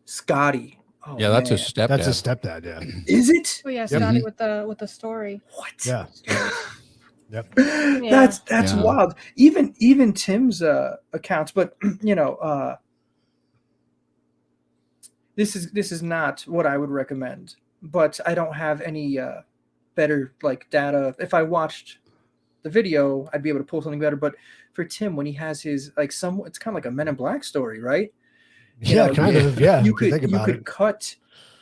Speaker 6: Scotty. Oh,
Speaker 3: Yeah, that's
Speaker 6: man.
Speaker 3: his stepdad.
Speaker 4: That's his stepdad. Yeah.
Speaker 6: Is it?
Speaker 7: Oh yeah, Scotty with the story.
Speaker 6: What?
Speaker 4: Yeah. Yep.
Speaker 7: Yeah.
Speaker 6: That's
Speaker 3: Yeah.
Speaker 6: wild. Even Tim's accounts, but this is not what I would recommend. But I don't have any better like data. If I watched the video, I'd be able to pull something better. But for Tim, when he has his it's kind of like a Men in Black story, right?
Speaker 4: Yeah, kind of. Yeah.
Speaker 6: You
Speaker 4: if you
Speaker 6: could
Speaker 4: think about it.
Speaker 6: cut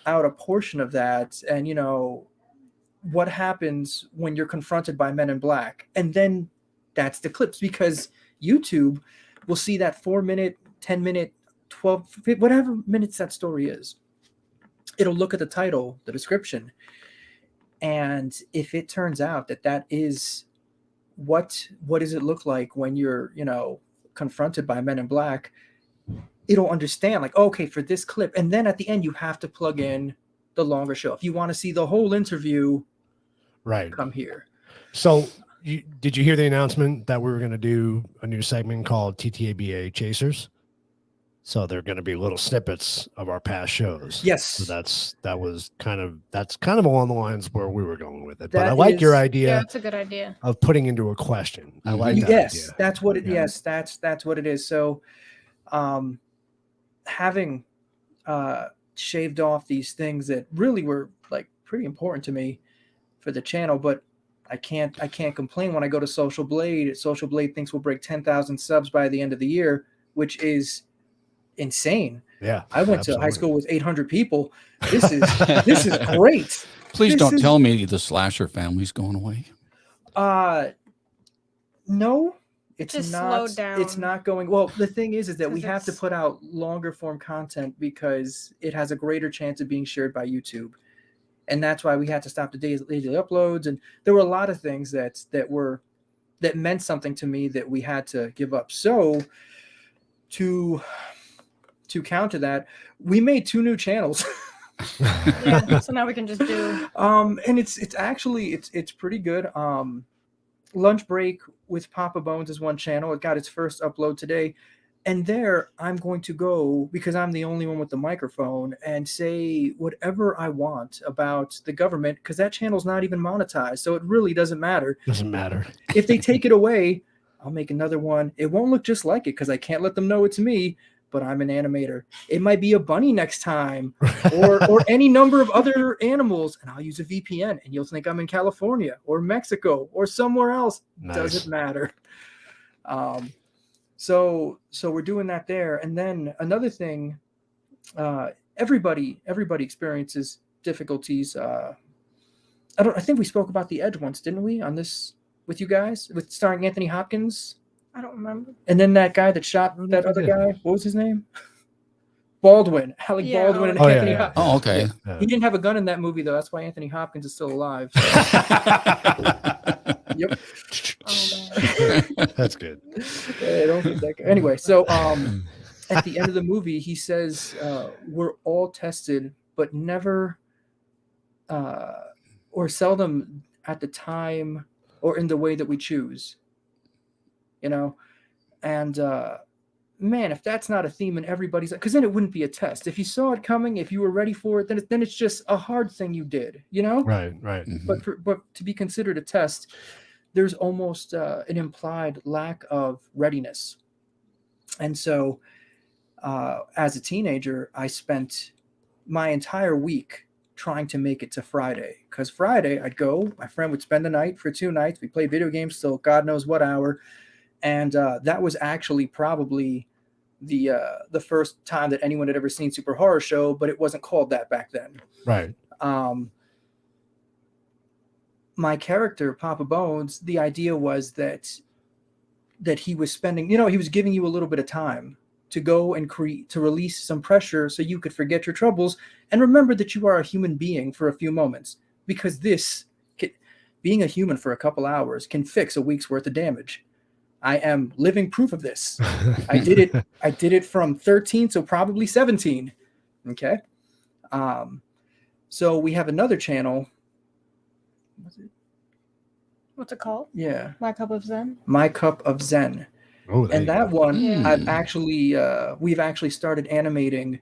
Speaker 6: out a portion of that, and what happens when you're confronted by Men in Black, and then that's the clips, because YouTube will see that 4-minute, 10-minute, 12, whatever minutes that story is. It'll look at the title, the description, and if it turns out that is what does it look like when you're confronted by Men in Black, it'll understand like, okay, for this clip, and then at the end you have to plug in the longer show. If you want to see the whole interview,
Speaker 4: Right.
Speaker 6: come here.
Speaker 4: So did you hear the announcement that we were going to do a new segment called TTABA Chasers? So they're going to be little snippets of our past shows.
Speaker 6: Yes.
Speaker 4: So that's kind of along the lines where we were going with it. But
Speaker 6: That
Speaker 4: I like your
Speaker 7: Yeah,
Speaker 4: idea
Speaker 7: that's a good idea.
Speaker 4: of putting into a question. I like that
Speaker 6: Yes,
Speaker 4: idea.
Speaker 6: that's what it.
Speaker 4: Yeah.
Speaker 6: Yes, that's what it is. So, having shaved off these things that really were like pretty important to me for the channel, but I can't complain when I go to Social Blade. Social Blade thinks we'll break 10,000 subs by the end of the year, which is insane.
Speaker 4: Yeah.
Speaker 6: I went to high school with 800 people. This is great.
Speaker 3: Please
Speaker 6: This
Speaker 3: don't
Speaker 6: is-
Speaker 3: tell me the slasher family's going away.
Speaker 6: No, it's
Speaker 7: Just
Speaker 6: not.
Speaker 7: slow down.
Speaker 6: It's not going well. The thing is that we
Speaker 7: 'Cause
Speaker 6: have to
Speaker 7: it's-
Speaker 6: put out longer form content because it has a greater chance of being shared by YouTube, and that's why we had to stop the daily uploads. And there were a lot of things that meant something to me that we had to give up. So to counter that, we made 2 new channels.
Speaker 7: Yeah. So now we can just do.
Speaker 6: And it's actually pretty good. Lunch Break with Papa Bones is one channel. It got its first upload today, and there I'm going to go, because I'm the only one with the microphone, and say whatever I want about the government, because that channel's not even monetized, so it really doesn't matter.
Speaker 4: Doesn't matter.
Speaker 6: If they take it away, I'll make another one. It won't look just like it because I can't let them know it's me, but I'm an animator. It might be a bunny next time, or any number of other animals, and I'll use a VPN, and you'll think I'm in California or Mexico or somewhere else.
Speaker 4: Nice.
Speaker 6: Doesn't matter. So we're doing that there, and then another thing. Everybody experiences difficulties. I think we spoke about The Edge once, didn't we? On this with you guys, with starring Anthony Hopkins.
Speaker 7: I don't remember.
Speaker 6: And then that guy that shot that other guy, what was his name? Baldwin, Alec
Speaker 7: Yeah,
Speaker 6: Baldwin, and
Speaker 7: Alec
Speaker 6: Anthony.
Speaker 4: yeah.
Speaker 6: Hopkins.
Speaker 3: Oh, okay.
Speaker 4: Yeah.
Speaker 6: He didn't have a gun in that movie though. That's why Anthony Hopkins is still alive. Yep.
Speaker 7: Oh, man.
Speaker 4: That's good.
Speaker 6: I don't think that guy. Anyway, so at the end of the movie, he says, "We're all tested, but never, or seldom at the time or in the way that we choose." And man, if that's not a theme in everybody's, because then it wouldn't be a test. If you saw it coming, if you were ready for it, then it's just a hard thing you did,
Speaker 4: Right.
Speaker 6: But to be considered a test, there's almost an implied lack of readiness. And so, as a teenager, I spent my entire week trying to make it to Friday, because Friday I'd go, my friend would spend the night for 2 nights. We played video games till God knows what hour. And that was actually probably the first time that anyone had ever seen Super Horror Show, but it wasn't called that back then.
Speaker 4: Right.
Speaker 6: My character, Papa Bones, the idea was that he was spending, he was giving you a little bit of time to go and to release some pressure so you could forget your troubles and remember that you are a human being for a few moments, because being a human for a couple hours can fix a week's worth of damage. I am living proof of this. I did it from 13, so probably 17. Okay. So we have another channel.
Speaker 7: What's it called?
Speaker 6: Yeah.
Speaker 7: My Cup of Zen.
Speaker 6: My Cup of Zen.
Speaker 4: Oh,
Speaker 6: And that one,
Speaker 7: Yeah.
Speaker 6: we've actually started animating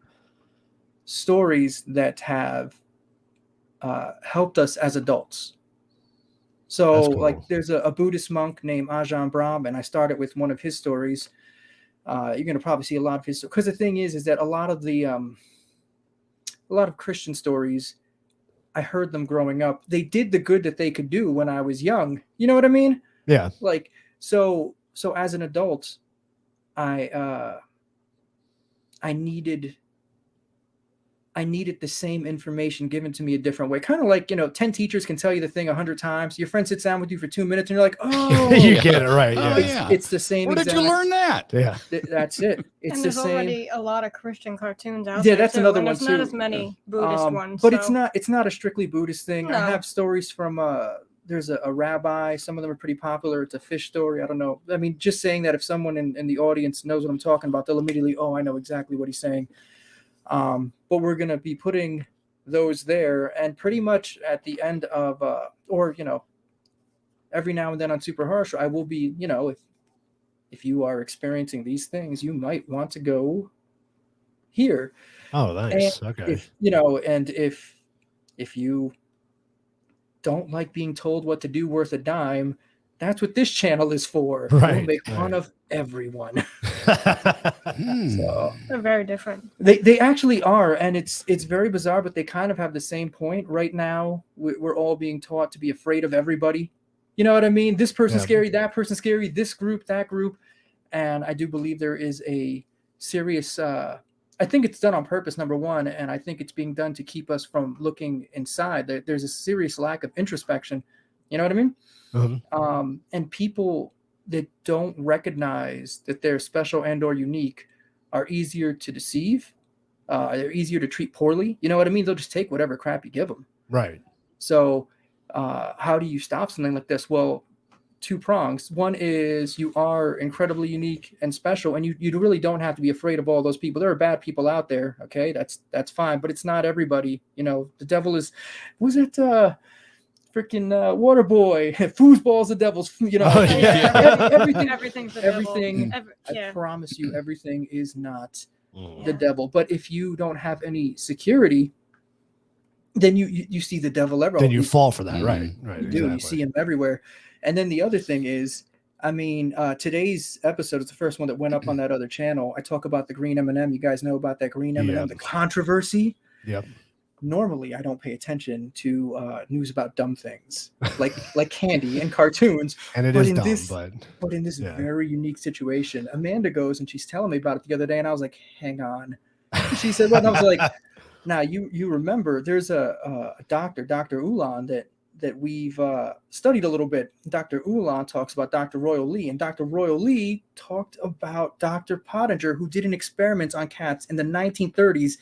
Speaker 6: stories that have helped us as adults. So,
Speaker 4: That's cool.
Speaker 6: like, there's a Buddhist monk named Ajahn Brahm, and I started with one of his stories. You're going to probably see a lot of his, because the thing is that a lot of Christian stories, I heard them growing up. They did the good that they could do when I was young. You know what I mean?
Speaker 4: Yeah.
Speaker 6: Like, so as an adult, I needed the same information given to me a different way. Kind of like, 10 teachers can tell you the thing 100 times. Your friend sits down with you for 2 minutes and you're like, oh,
Speaker 4: You get it right.
Speaker 3: Oh,
Speaker 4: Yeah.
Speaker 3: yeah.
Speaker 6: it's the same.
Speaker 3: Where did you learn that?
Speaker 4: Yeah.
Speaker 6: That's it. It's
Speaker 7: And
Speaker 6: the
Speaker 7: there's
Speaker 6: same.
Speaker 7: already a lot of Christian cartoons out
Speaker 6: Yeah,
Speaker 7: there.
Speaker 6: that's
Speaker 7: too,
Speaker 6: another
Speaker 7: and
Speaker 6: one
Speaker 7: there's not
Speaker 6: too.
Speaker 7: as many Buddhist ones.
Speaker 6: But
Speaker 7: so-
Speaker 6: it's not a strictly Buddhist thing. I
Speaker 7: No.
Speaker 6: have stories from there's a rabbi. Some of them are pretty popular. It's a fish story. I don't know. I mean, just saying that if someone in the audience knows what I'm talking about, they'll immediately, oh, I know exactly what he's saying. But we're going to be putting those there, and pretty much at the end of every now and then on Super Horror Show, I will be, if you are experiencing these things, you might want to go here.
Speaker 4: Oh, nice. Okay.
Speaker 6: If you don't like being told what to do worth a dime, that's what this channel is for.
Speaker 4: Right,
Speaker 6: We'll make fun
Speaker 4: right.
Speaker 6: of everyone.
Speaker 3: Hmm.
Speaker 6: So
Speaker 7: They're very different.
Speaker 6: they actually are, and it's very bizarre, but they kind of have the same point. Right now, we're all being taught to be afraid of everybody. You know what I mean? This person's
Speaker 4: Yeah.
Speaker 6: scary, that person's scary, this group, that group. And I do believe there is a serious I think it's done on purpose, number one, and I think it's being done to keep us from looking inside. There's a serious lack of introspection. You know what I mean?
Speaker 4: Mhm.
Speaker 6: And people that don't recognize that they're special and or unique are easier to deceive. They're easier to treat poorly. You know what I mean? They'll just take whatever crap you give them.
Speaker 4: Right.
Speaker 6: So how do you stop something like this? Well, 2 prongs. One is you are incredibly unique and special, and you really don't have to be afraid of all those people. There are bad people out there. Okay. That's fine, but it's not everybody. The devil is, was it freaking Waterboy, foosball's the devil's,
Speaker 4: Oh, yeah.
Speaker 7: Everything's the devil.
Speaker 6: everything. I
Speaker 7: Yeah.
Speaker 6: promise you, everything is not
Speaker 4: Mm.
Speaker 6: the devil. But if you don't have any security, then you see the devil everywhere.
Speaker 4: Then you fall for that.
Speaker 3: Mhm.
Speaker 4: Right. Right.
Speaker 6: You do. You
Speaker 4: exactly.
Speaker 6: see him everywhere. And then the other thing is, I mean, today's episode is the first one that went up on that other channel. I talk about the green M&M. You guys know about that green M&M,
Speaker 4: Yeah.
Speaker 6: the controversy.
Speaker 4: Yep.
Speaker 6: Normally, I don't pay attention to news about dumb things like candy and cartoons.
Speaker 4: And it
Speaker 6: But
Speaker 4: is
Speaker 6: in
Speaker 4: dumb,
Speaker 6: this-
Speaker 4: but
Speaker 6: But in this
Speaker 4: Yeah.
Speaker 6: very unique situation, Amanda goes and she's telling me about it the other day, and I was like, "Hang on." She said, "What?" And I was like, "Now you remember there's a doctor, Dr. Ulan, that we've studied a little bit. Dr. Ulan talks about Dr. Royal Lee, and Dr. Royal Lee talked about Dr. Pottinger, who did an experiment on cats in the 1930s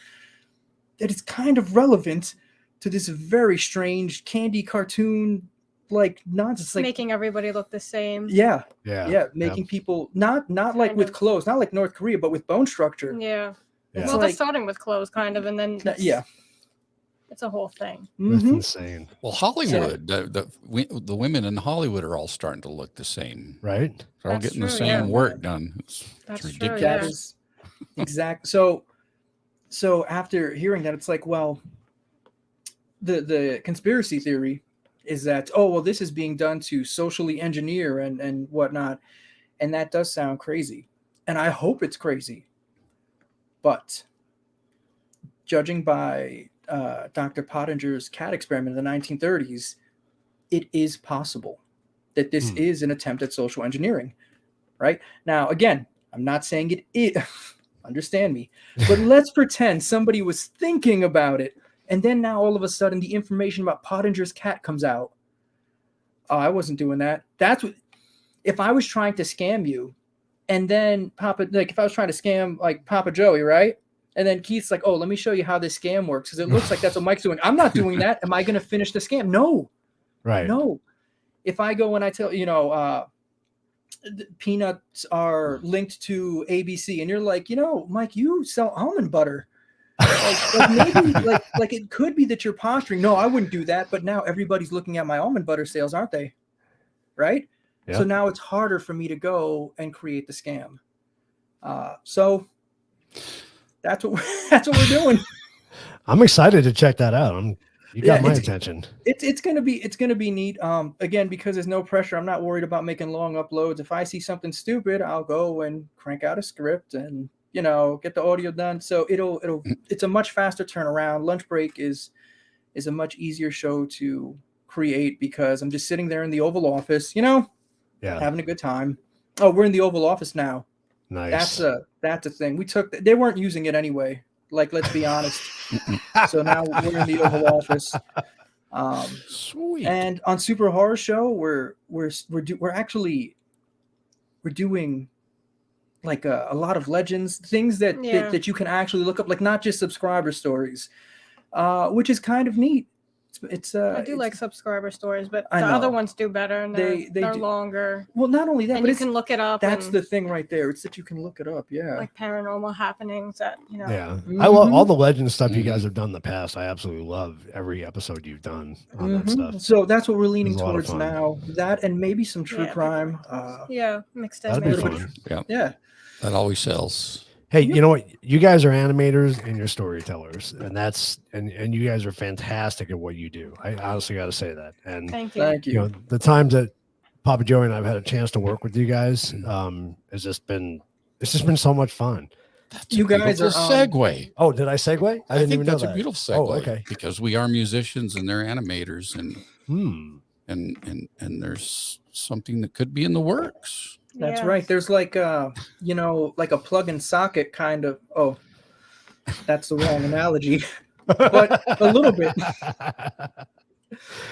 Speaker 6: that is kind of relevant to this very strange candy cartoon like nonsense. Like,
Speaker 7: Making everybody look the same.
Speaker 6: yeah,
Speaker 4: yeah.
Speaker 6: making people not like
Speaker 7: Kind
Speaker 6: with
Speaker 7: of.
Speaker 6: clothes, not like North Korea, but with bone structure.
Speaker 7: Yeah.
Speaker 4: Yeah.
Speaker 7: Well,
Speaker 6: like-
Speaker 7: they're starting with clothes, kind of, and then
Speaker 6: Yeah.
Speaker 7: it's a whole thing.
Speaker 4: That's
Speaker 6: Mhm.
Speaker 4: insane.
Speaker 3: Well, Hollywood, the women in Hollywood are all starting to look the same.
Speaker 4: Right.
Speaker 3: They're all
Speaker 7: That's
Speaker 3: getting the
Speaker 7: true,
Speaker 3: same
Speaker 7: yeah.
Speaker 3: work done. It's
Speaker 7: That's true,
Speaker 3: ridiculous.
Speaker 6: That
Speaker 7: yeah.
Speaker 6: is exact. So after hearing that, it's like, well, the conspiracy theory is that, oh, well, this is being done to socially engineer and whatnot. And that does sound crazy. And I hope it's crazy. But judging by Dr. Pottinger's cat experiment in the 1930s, it is possible that this is an attempt at social engineering, right? Now, again, I'm not saying it is, understand me, but let's pretend somebody was thinking about it, and then now all of a sudden the information about Pottinger's cat comes out. Oh, I wasn't doing that. That's what, if I was trying to scam you, and then if I was trying to scam like Papa Joey, right? And then Keith's like, oh, let me show you how this scam works, because it looks like that's what Mike's doing. I'm not doing that. Am I going to finish the scam? No.
Speaker 4: Right.
Speaker 6: No. If I go and I tell, the peanuts are linked to ABC, and you're like, Mike, you sell almond butter. like maybe like it could be that you're posturing. No, I wouldn't do that. But now everybody's looking at my almond butter sales, aren't they? Right. Yep. So now it's harder for me to go and create the scam. So that's what we're doing.
Speaker 4: I'm excited to check that out. You got my attention.
Speaker 6: It's gonna be neat. Again, because there's no pressure. I'm not worried about making long uploads. If I see something stupid, I'll go and crank out a script and get the audio done. So it's a much faster turnaround. Lunch Break is a much easier show to create because I'm just sitting there in the Oval Office, having a good time. Oh, we're in the Oval Office now.
Speaker 4: Nice.
Speaker 6: That's a thing. They weren't using it anyway. Like, let's be honest. So now we're in the Oval Office.
Speaker 3: Sweet.
Speaker 6: And on Super Horror Show, we're doing like a lot of legends, things that you can actually look up, like not just subscriber stories, which is kind of neat.
Speaker 7: I do like subscriber stories, but the other ones do better, and they're longer.
Speaker 6: Well, not only that,
Speaker 7: and
Speaker 6: but
Speaker 7: you can look it up.
Speaker 6: That's the thing right there. It's that you can look it up. Yeah,
Speaker 7: like paranormal happenings. That
Speaker 4: Yeah,
Speaker 6: Mm-hmm.
Speaker 4: I love all the legend stuff you guys have done in the past. I absolutely love every episode you've done on that stuff.
Speaker 6: So that's what we're leaning towards now. That and maybe some true crime.
Speaker 7: Mixed in.
Speaker 4: That'd be fun.
Speaker 6: Yeah,
Speaker 3: that always sells.
Speaker 4: Hey, you know what? You guys are animators and you're storytellers, and you guys are fantastic at what you do. I honestly got to say that. And
Speaker 7: thank you.
Speaker 4: You know, the times that Papa Joey and I've had a chance to work with you guys, it's just been so much fun.
Speaker 6: You guys are
Speaker 3: a segue.
Speaker 4: Oh, did I segue? I didn't even know
Speaker 3: that's
Speaker 4: that.
Speaker 3: a beautiful segue.
Speaker 4: Oh, okay.
Speaker 3: Because we are musicians and they're animators, and there's something that could be in the works.
Speaker 6: That's right. There's like like a plug and socket kind of. Oh, that's the wrong analogy, but a little bit.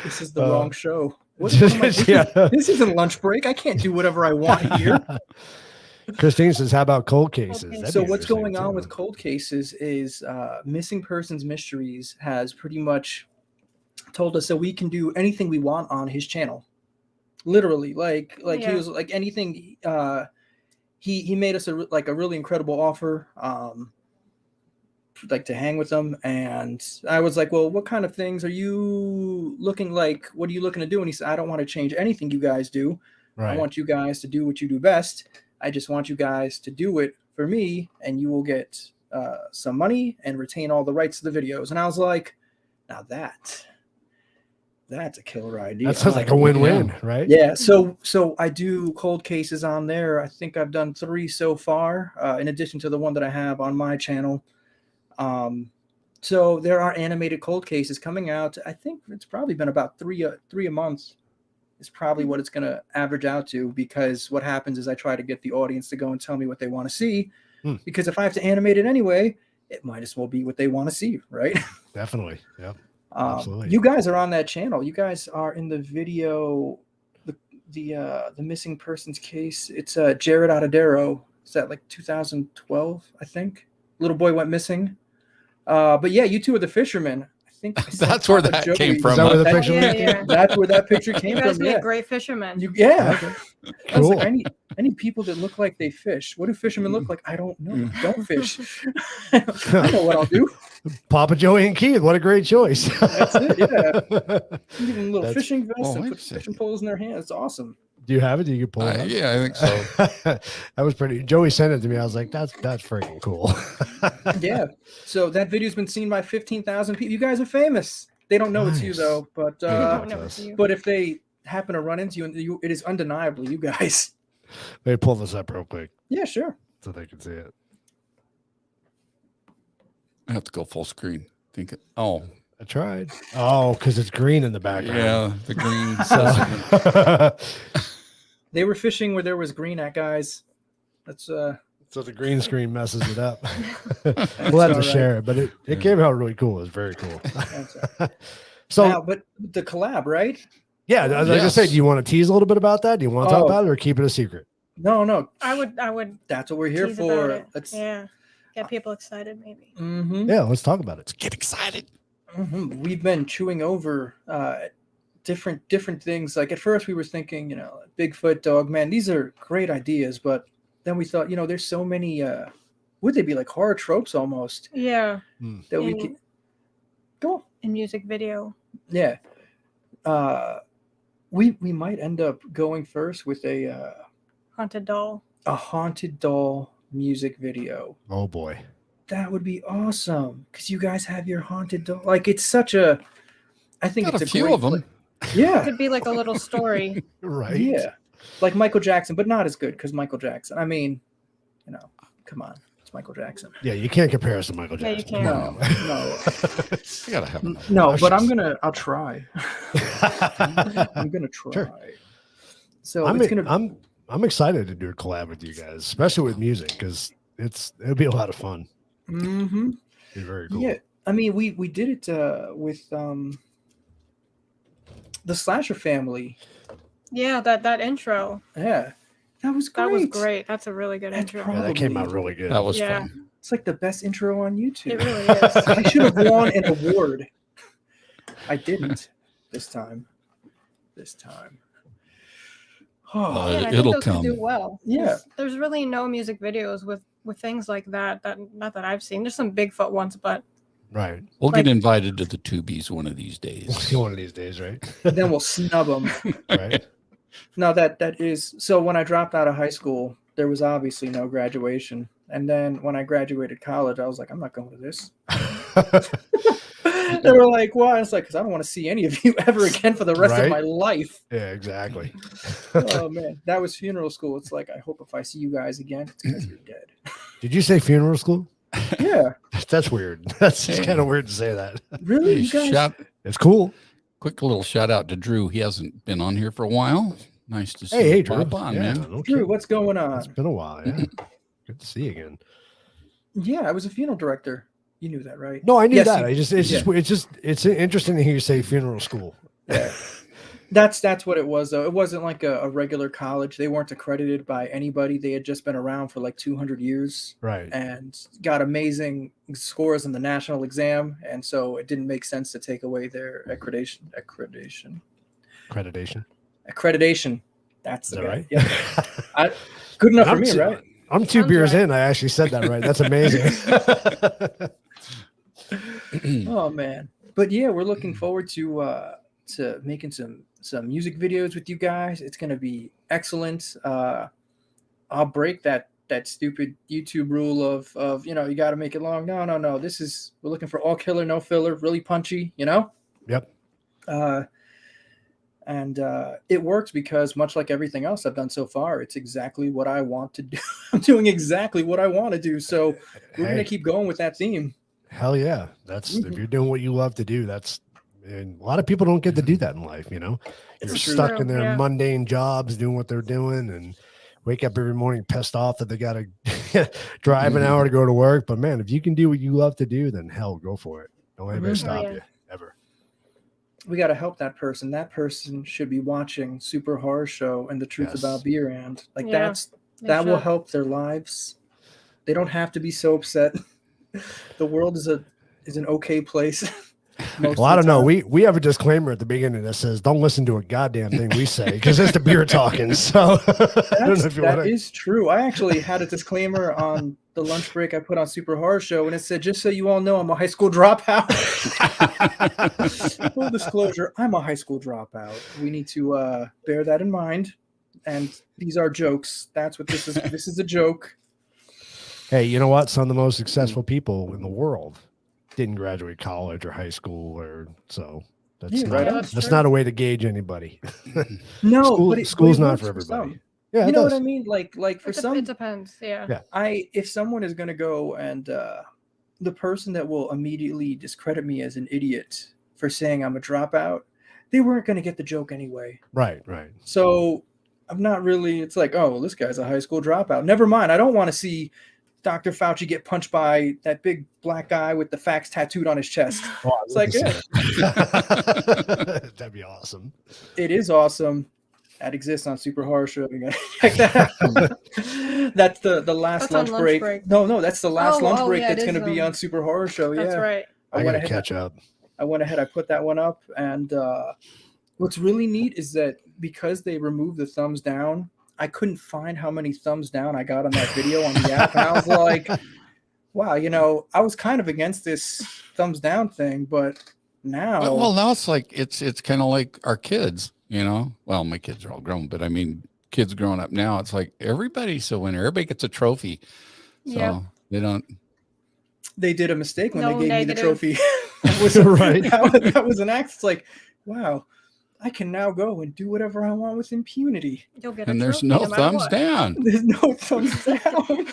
Speaker 6: This is the wrong show. This isn't Lunch Break. I can't do whatever I want here.
Speaker 4: Christine says, "How about cold cases?"
Speaker 6: So what's going on with cold cases is Missing Persons Mysteries has pretty much told us that we can do anything we want on his channel. Literally, he was like anything. He made us a really incredible offer, like to hang with them. And I was like, well, what kind of things are you looking like? What are you looking to do? And he said, I don't want to change anything you guys do. Right. I want you guys to do what you do best. I just want you guys to do it for me, and you will get some money and retain all the rights to the videos. And I was like, now that's a killer idea.
Speaker 4: That sounds like a win-win, right?
Speaker 6: Yeah. So I do cold cases on there. I think I've done 3 so far, in addition to the one that I have on my channel. So there are animated cold cases coming out. I think it's probably been about 3 a month is probably what it's going to average out to, because what happens is I try to get the audience to go and tell me what they want to see, because if I have to animate it anyway, it might as well be what they want to see, right?
Speaker 4: Definitely. Yep. Absolutely.
Speaker 6: You guys are on that channel. You guys are in the video, the missing persons case. It's Jared Ottadero. Is that like 2012? I think little boy went missing. But yeah, you two are the fishermen. I think
Speaker 3: that's where that came from.
Speaker 4: Is that where the picture?
Speaker 6: That's where that picture came from.
Speaker 7: You guys make great fishermen.
Speaker 6: Okay. I was
Speaker 4: Cool.
Speaker 6: like, I need people that look like they fish. What do fishermen look like? I don't know. Don't fish. I know what I'll do.
Speaker 4: Papa Joey and Keith, what a great choice.
Speaker 6: That's it. Yeah. Give them little fishing vests and put fishing poles in their hands. It's awesome.
Speaker 4: Do you have it? Do you can pull it up?
Speaker 3: Yeah, I think so.
Speaker 4: That was pretty. Joey sent it to me. I was like, that's freaking cool.
Speaker 6: Yeah. So that video's been seen by 15,000 people. You guys are famous. They don't know it's you though, but but if they happen to run into you, it is undeniably you guys.
Speaker 4: Let me pull this up real quick.
Speaker 6: Yeah, sure.
Speaker 4: So they can see it.
Speaker 3: I have to go full screen. think. Oh,
Speaker 4: I tried. Oh, because it's green in the background.
Speaker 3: yeah, the green.
Speaker 6: They were fishing where there was green at, guys. That's
Speaker 4: So the green screen messes it up. We'll have to share it, but it came out really cool. It was very cool. So,
Speaker 6: now, but the collab, right?
Speaker 4: Yeah, as I just said, do you want to tease a little bit about that? Do you want to talk about it or keep it a secret?
Speaker 6: No.
Speaker 7: I would.
Speaker 6: That's what we're here for.
Speaker 7: Get people excited, maybe.
Speaker 6: Mm-hmm.
Speaker 4: Yeah, let's talk about it.
Speaker 3: Let's get excited.
Speaker 6: Mm-hmm. We've been chewing over different things. Like at first we were thinking, Bigfoot, Dogman, these are great ideas, but then we thought, there's so many would they be like horror tropes almost?
Speaker 7: Yeah.
Speaker 6: That we can go
Speaker 7: in music video.
Speaker 6: Yeah. We might end up going first with a
Speaker 7: haunted doll.
Speaker 6: A haunted doll music video.
Speaker 4: Oh boy.
Speaker 6: That would be awesome because you guys have your haunted doll. Like it's such a. I think it's a
Speaker 3: few
Speaker 6: great
Speaker 3: of them.
Speaker 6: Yeah,
Speaker 7: it could be like a little story.
Speaker 4: Right.
Speaker 6: Yeah, like Michael Jackson, but not as good because Michael Jackson. I mean, come on, it's Michael Jackson.
Speaker 4: Yeah, you can't compare us to Michael Jackson.
Speaker 7: Yeah, you can't.
Speaker 6: No.
Speaker 3: You gotta have
Speaker 6: no, but I'll try. I'm gonna try.
Speaker 4: Sure.
Speaker 6: So
Speaker 4: I'm excited to do a collab with you guys, especially with music, because it'll be a lot of fun.
Speaker 6: Mm-hmm.
Speaker 4: It's very cool.
Speaker 6: Yeah, I mean, we did it with the Slasher Family.
Speaker 7: Yeah, that intro.
Speaker 6: Yeah, that was great.
Speaker 7: That was great. That's a really good intro.
Speaker 4: Yeah, that came out really good.
Speaker 3: That was fun.
Speaker 6: It's like the best intro on YouTube.
Speaker 7: It really is.
Speaker 6: I should have won an award. I didn't this time. Oh,
Speaker 7: yeah,
Speaker 3: it'll come.
Speaker 7: Do well.
Speaker 6: Yeah.
Speaker 7: There's really no music videos with things like that. Not that I've seen. There's some Bigfoot ones, but
Speaker 4: right.
Speaker 3: We'll get invited to the Tubies one of these days.
Speaker 4: One of these days, right?
Speaker 6: Then we'll snub them.
Speaker 4: Right.
Speaker 6: No, that is so. When I dropped out of high school, there was obviously no graduation, and then when I graduated college, I was like, I'm not going to this. They were like, "Why?" It's like, because I don't want to see any of you ever again for the rest of my life.
Speaker 4: Yeah, exactly.
Speaker 6: Oh man, that was funeral school. It's like, I hope if I see you guys again, it's because you're dead.
Speaker 4: Did you say funeral school?
Speaker 6: Yeah,
Speaker 4: that's weird. That's kind of weird to say that.
Speaker 6: Really, you guys?
Speaker 4: It's cool.
Speaker 3: Quick little shout out to Drew. He hasn't been on here for a while. Nice to see
Speaker 4: hey,
Speaker 3: you
Speaker 4: Drew.
Speaker 3: pop on,
Speaker 4: Yeah,
Speaker 3: man.
Speaker 6: Drew, what's going on?
Speaker 4: It's been a while. Yeah, good to see you again.
Speaker 6: Yeah, I was a funeral director. You knew that, right?
Speaker 4: No, I knew that. It's interesting to hear you say funeral school.
Speaker 6: Yeah. That's what it was, though. It wasn't like a regular college. They weren't accredited by anybody. They had just been around for like 200 years.
Speaker 4: Right.
Speaker 6: And got amazing scores in the national exam. And so it didn't make sense to take away their accreditation. That's the guy.
Speaker 4: right?
Speaker 6: Yeah. Good enough for me, right?
Speaker 4: I'm 2 beers in. I actually said that right. That's amazing.
Speaker 6: Oh man. But yeah, we're looking forward to making some music videos with you guys. It's going to be excellent. I'll break that stupid YouTube rule of you got to make it long. No. We're looking for all killer, no filler, really punchy,
Speaker 4: Yep.
Speaker 6: And it works because much like everything else I've done so far, it's exactly what I want to do. I'm doing exactly what I want to do. So we're going to keep going with that theme.
Speaker 4: Hell yeah. That's if you're doing what you love to do, and a lot of people don't get to do that in life, You're stuck in their mundane jobs doing what they're doing and wake up every morning pissed off that they got to drive an hour to go to work. But man, if you can do what you love to do, then hell, go for it. Don't let anybody stop you ever.
Speaker 6: We got to help that person. That person should be watching Super Horror Show and The Truth About Beer. And that will help their lives. They don't have to be so upset. The world is an okay place.
Speaker 4: Well, I don't know. We have a disclaimer at the beginning that says, don't listen to a goddamn thing we say because it's the beer talking. So
Speaker 6: that is true. I actually had a disclaimer on the lunch break I put on Super Horror Show, and it said, just so you all know, I'm a high school dropout. Full disclosure, I'm a high school dropout. We need to bear that in mind. And these are jokes. That's what this is. This is a joke.
Speaker 4: Hey, you know what? Some of the most successful people in the world didn't graduate college or high school, that's not a way to gauge anybody.
Speaker 6: No,
Speaker 4: school's not for everybody. Yeah,
Speaker 6: you know what I mean? Like for some,
Speaker 7: it depends. Yeah.
Speaker 6: if someone is going to go and the person that will immediately discredit me as an idiot for saying I'm a dropout, they weren't going to get the joke anyway.
Speaker 4: Right.
Speaker 6: So I'm not really, it's like, oh, well, this guy's a high school dropout. Never mind. I don't want to see Dr. Fauci get punched by that big black guy with the facts tattooed on his chest.
Speaker 4: Oh,
Speaker 6: it's like, yeah.
Speaker 4: That'd be awesome.
Speaker 6: It is awesome. That exists on Super Horror Show. You gotta check that out. That's the last lunch break. No, that's the last lunch break that's going to be on Super Horror Show.
Speaker 7: That's right.
Speaker 4: I got to catch up.
Speaker 6: I went ahead. I put that one up. And what's really neat is that because they removed the thumbs down, I couldn't find how many thumbs down I got on that video on the app. And I was like, wow, I was kind of against this thumbs down thing, but now.
Speaker 3: Well, now it's like, it's kind of like our kids. Well, my kids are all grown, but I mean, kids growing up now, it's like everybody's a winner. Everybody gets a trophy. So
Speaker 6: they did a mistake when they gave me the trophy. That was
Speaker 4: right.
Speaker 6: That was an act. It's like, wow, I can now go and do whatever I want with impunity.
Speaker 7: You'll get
Speaker 3: and there's no thumbs down.
Speaker 6: There's no thumbs down.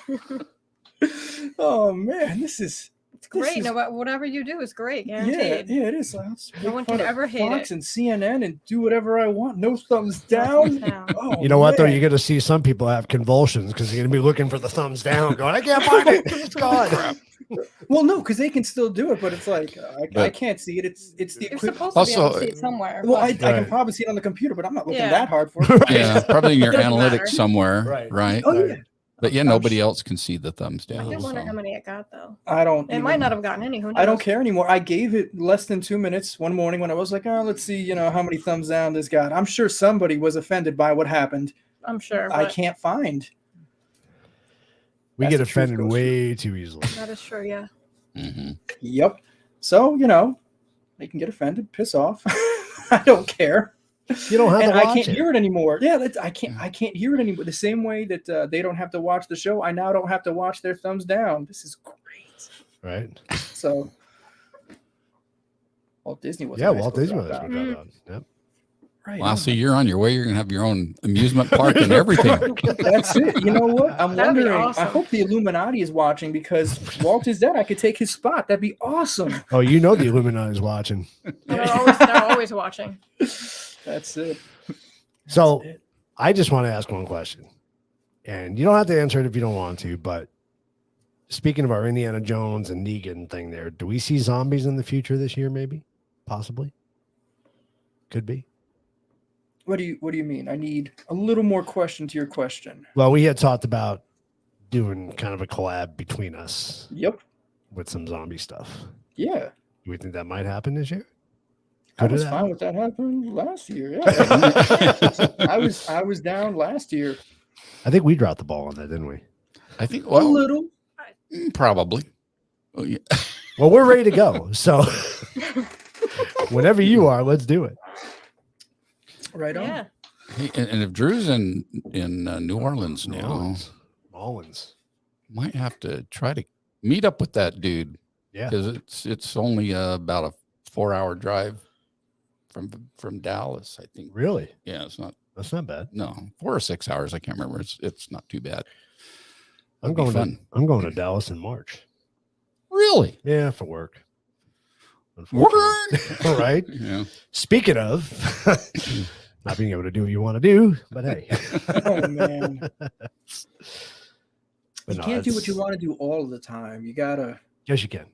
Speaker 6: Oh man, it's
Speaker 7: great. Whatever you do is great. Guaranteed.
Speaker 6: Yeah, it is.
Speaker 7: No one can ever hate
Speaker 6: Fox
Speaker 7: it.
Speaker 6: and CNN and do whatever I want. No thumbs down. Oh,
Speaker 4: you know what though? You're gonna see some people have convulsions because you're gonna be looking for the thumbs down, going, I can't find it. It's gone.
Speaker 6: Well, no, because they can still do it, but it's like I can't see it. It's the
Speaker 7: You're supposed to be able to see it somewhere.
Speaker 6: Well, I can probably see it on the computer, but I'm not looking that hard for it.
Speaker 3: Yeah, probably in your analytics somewhere, right?
Speaker 6: Oh yeah.
Speaker 3: But nobody else can see the thumbs down.
Speaker 7: I do wonder how many it got though.
Speaker 6: It
Speaker 7: might not have gotten any. Who knows?
Speaker 6: I don't care anymore. I gave it less than 2 minutes one morning when I was like, oh, let's see, how many thumbs down this got. I'm sure somebody was offended by what happened.
Speaker 7: I'm sure.
Speaker 6: I can't find.
Speaker 4: We get offended way too easily.
Speaker 7: That is true. Yeah.
Speaker 3: Mm-hmm.
Speaker 6: Yep. So they can get offended, piss off. I don't care.
Speaker 4: You don't have to watch
Speaker 6: I can't hear it anymore. Yeah, I can't hear it anymore. The same way that they don't have to watch the show, I now don't have to watch their thumbs down. This is great.
Speaker 4: Right.
Speaker 6: So Walt Disney was.
Speaker 4: Yeah, Walt Disney was. Yep.
Speaker 6: Right.
Speaker 3: Wow. So you're on your way. You're gonna have your own amusement park and everything.
Speaker 6: That's it. You know what? I'm
Speaker 7: That'd be
Speaker 6: wondering.
Speaker 7: awesome.
Speaker 6: I hope the Illuminati is watching because Walt is dead. I could take his spot. That'd be awesome.
Speaker 4: Oh, the Illuminati is watching.
Speaker 7: They're always watching.
Speaker 6: That's it.
Speaker 4: So I just want to ask one question, and you don't have to answer it if you don't want to, but speaking of our Indiana Jones and Negan thing there, do we see zombies in the future this year? Maybe, possibly, could be.
Speaker 6: What do you mean? I need a little more question to your question.
Speaker 4: Well, we had talked about doing kind of a collab between us.
Speaker 6: Yep.
Speaker 4: With some zombie stuff.
Speaker 6: Yeah.
Speaker 4: Do we think that might happen this year?
Speaker 6: I was fine with that happening last year. Yeah. I was down last year.
Speaker 4: I think we dropped the ball on that, didn't we?
Speaker 3: I think
Speaker 6: a little.
Speaker 3: Probably. Oh, yeah.
Speaker 4: Well, we're ready to go. So whenever you are, let's do it.
Speaker 6: Right on.
Speaker 7: Yeah.
Speaker 3: Hey, and if Drew's in New Orleans now, might have to try to meet up with that dude.
Speaker 4: Yeah,
Speaker 3: because it's only about a 4-hour drive from Dallas, I think.
Speaker 4: Really?
Speaker 3: Yeah,
Speaker 4: that's not bad.
Speaker 3: No, 4 or 6 hours. I can't remember. It's not too bad.
Speaker 4: I'm going to Dallas in March.
Speaker 3: Really?
Speaker 4: Yeah, for work.
Speaker 3: Work.
Speaker 4: Right.
Speaker 3: Yeah.
Speaker 4: Speaking of not being able to do what you want to do, but hey.
Speaker 6: Oh man. You can't do what you want to do all the time. You gotta.
Speaker 4: Yes, you can.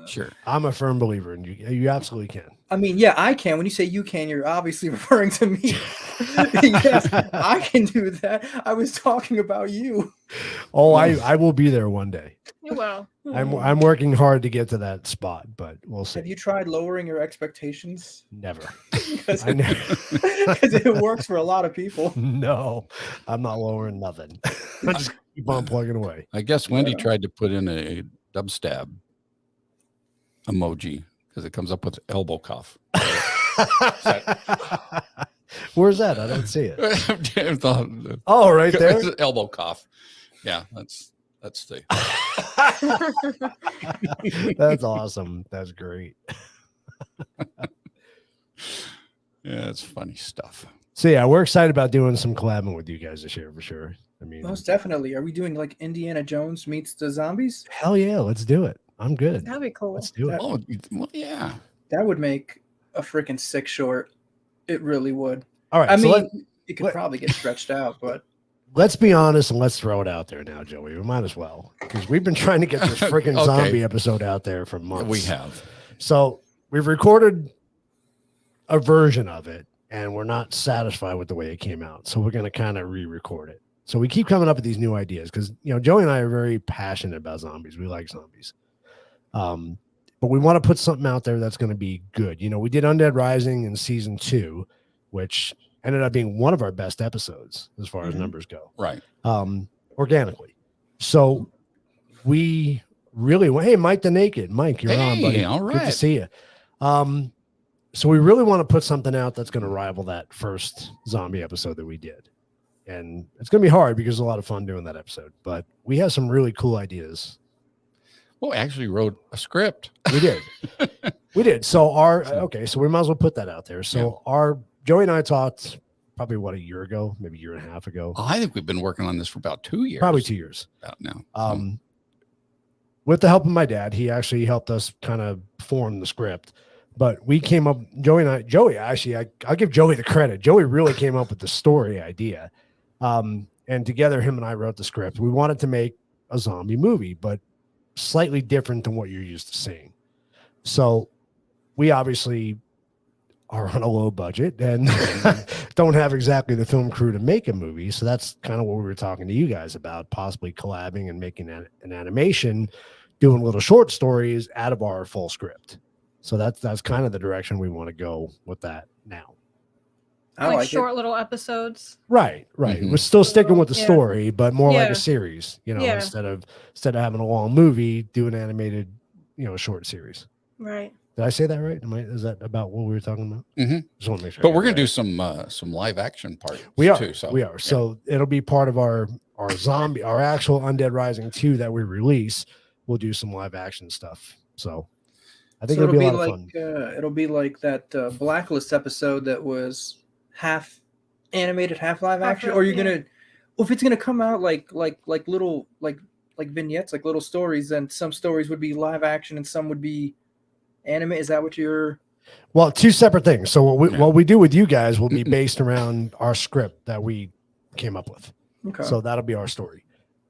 Speaker 3: Sure.
Speaker 4: I'm a firm believer in you. You absolutely can.
Speaker 6: I mean, yeah, I can. When you say you can, you're obviously referring to me. Yes, I can do that. I was talking about you.
Speaker 4: Oh, I will be there one day.
Speaker 7: You will.
Speaker 4: I'm working hard to get to that spot, but we'll see.
Speaker 6: Have you tried lowering your expectations?
Speaker 4: Never.
Speaker 6: Because it works for a lot of people.
Speaker 4: No, I'm not lowering nothing. I just keep on plugging away.
Speaker 3: I guess Wendy tried to put in a dub stab emoji because it comes up with elbow cuff.
Speaker 4: Where's that? I don't see it.
Speaker 3: Oh,
Speaker 4: right there.
Speaker 3: Elbow cuff. Yeah, that's the.
Speaker 4: That's awesome. That's great.
Speaker 3: Yeah, it's funny stuff.
Speaker 4: So yeah, we're excited about doing some collabing with you guys this year for sure. I mean,
Speaker 6: most definitely. Are we doing like Indiana Jones meets the zombies?
Speaker 4: Hell yeah, let's do it. I'm good.
Speaker 7: That'd be cool.
Speaker 4: Let's do it.
Speaker 3: Oh, well, yeah.
Speaker 6: That would make a freaking sick short. It really would.
Speaker 4: All right.
Speaker 6: I
Speaker 4: so
Speaker 6: mean, it could probably get stretched out, but
Speaker 4: let's be honest and let's throw it out there now, Joey. We might as well, because we've been trying to get this freaking zombie episode out there for months.
Speaker 3: We have.
Speaker 4: So we've recorded a version of it, and we're not satisfied with the way it came out. So we're going to kind of re-record it. So we keep coming up with these new ideas because, Joey and I are very passionate about zombies. We like zombies. But we want to put something out there that's going to be good. We did Undead Rising in season 2, which ended up being one of our best episodes as far as numbers go.
Speaker 3: Right.
Speaker 4: Organically. So we really went, hey, Mike the Naked. Mike, you're on, buddy.
Speaker 3: All right.
Speaker 4: Good to see you. So we really want to put something out that's going to rival that first zombie episode that we did. And it's going to be hard because it's a lot of fun doing that episode. But we have some really cool ideas.
Speaker 3: Well, we actually wrote a script.
Speaker 4: We did. We did. So so we might as well put that out there. So Joey and I talked probably a year ago, maybe a year and a half ago.
Speaker 3: I think we've been working on this for about 2 years.
Speaker 4: Probably 2 years.
Speaker 3: About now.
Speaker 4: With the help of my dad, he actually helped us kind of form the script. But we came up, Joey, actually, I'll give Joey the credit. Joey really came up with the story idea. And together, him and I wrote the script. We wanted to make a zombie movie, but slightly different than what you're used to seeing. So we obviously are on a low budget and don't have exactly the film crew to make a movie. So that's kind of what we were talking to you guys about, possibly collabing and making an animation, doing little short stories out of our full script. So that's kind of the direction we want to go with that now.
Speaker 7: Like short little episodes.
Speaker 4: Right.
Speaker 3: Mm-hmm.
Speaker 4: We're still sticking with the story, but more like a series, instead of having a long movie, do an animated, short series.
Speaker 7: Right.
Speaker 4: Did I say that right? Is that about what we were talking about?
Speaker 3: Mm-hmm.
Speaker 4: Just want to make sure.
Speaker 3: But we're going to do some live action parts too. So
Speaker 4: we are. So it'll be part of our actual Undead Rising 2 that we release. We'll do some live action stuff. So I think it'll be a lot of fun.
Speaker 6: It'll be like that Blacklist episode that was half animated, half live action. Or you're gonna, if it's gonna come out like little like vignettes, like little stories, then some stories would be live action and some would be anime. Is that what you're?
Speaker 4: Well, two separate things. So what we do with you guys will be based around our script that we came up with.
Speaker 6: Okay.
Speaker 4: So that'll be our story.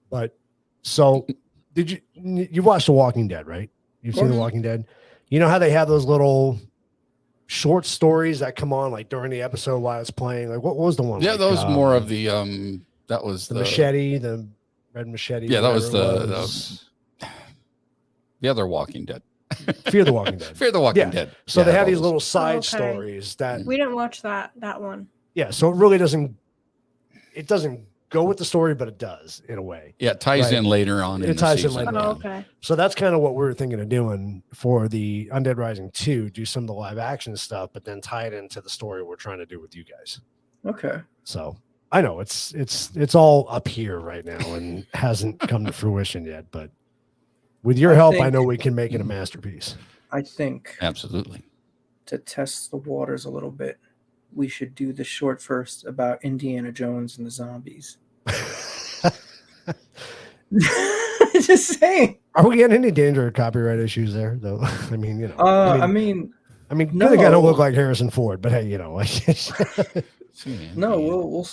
Speaker 4: But so you watched The Walking Dead, right? You've seen The Walking Dead. You know how they have those little short stories that come on like during the episode while it's playing? Like what was the one?
Speaker 3: Yeah,
Speaker 4: like,
Speaker 3: those more of the that was
Speaker 4: the machete, the red machete.
Speaker 3: Yeah, that was the other Walking Dead.
Speaker 4: Fear the Walking Dead.
Speaker 3: Fear the Walking Dead.
Speaker 4: So they have these little side stories that
Speaker 7: we didn't watch that one.
Speaker 4: Yeah, so it really doesn't go with the story, but it does in a way.
Speaker 3: Yeah, it ties in later on.
Speaker 4: It ties in later.
Speaker 7: Oh, okay.
Speaker 4: So that's kind of what we were thinking of doing for the Undead Rising 2, do some of the live action stuff, but then tie it into the story we're trying to do with you guys.
Speaker 6: Okay.
Speaker 4: So I know it's all up here right now and hasn't come to fruition yet, but with your help, I know we can make it a masterpiece.
Speaker 6: I think
Speaker 3: absolutely. To
Speaker 6: test the waters a little bit, we should do the short first about Indiana Jones and the zombies. Just saying.
Speaker 4: Are we getting any danger of copyright issues there, though? I mean, you know.
Speaker 6: I mean,
Speaker 4: no. The guy don't look like Harrison Ford, but hey, you know.
Speaker 6: No, we'll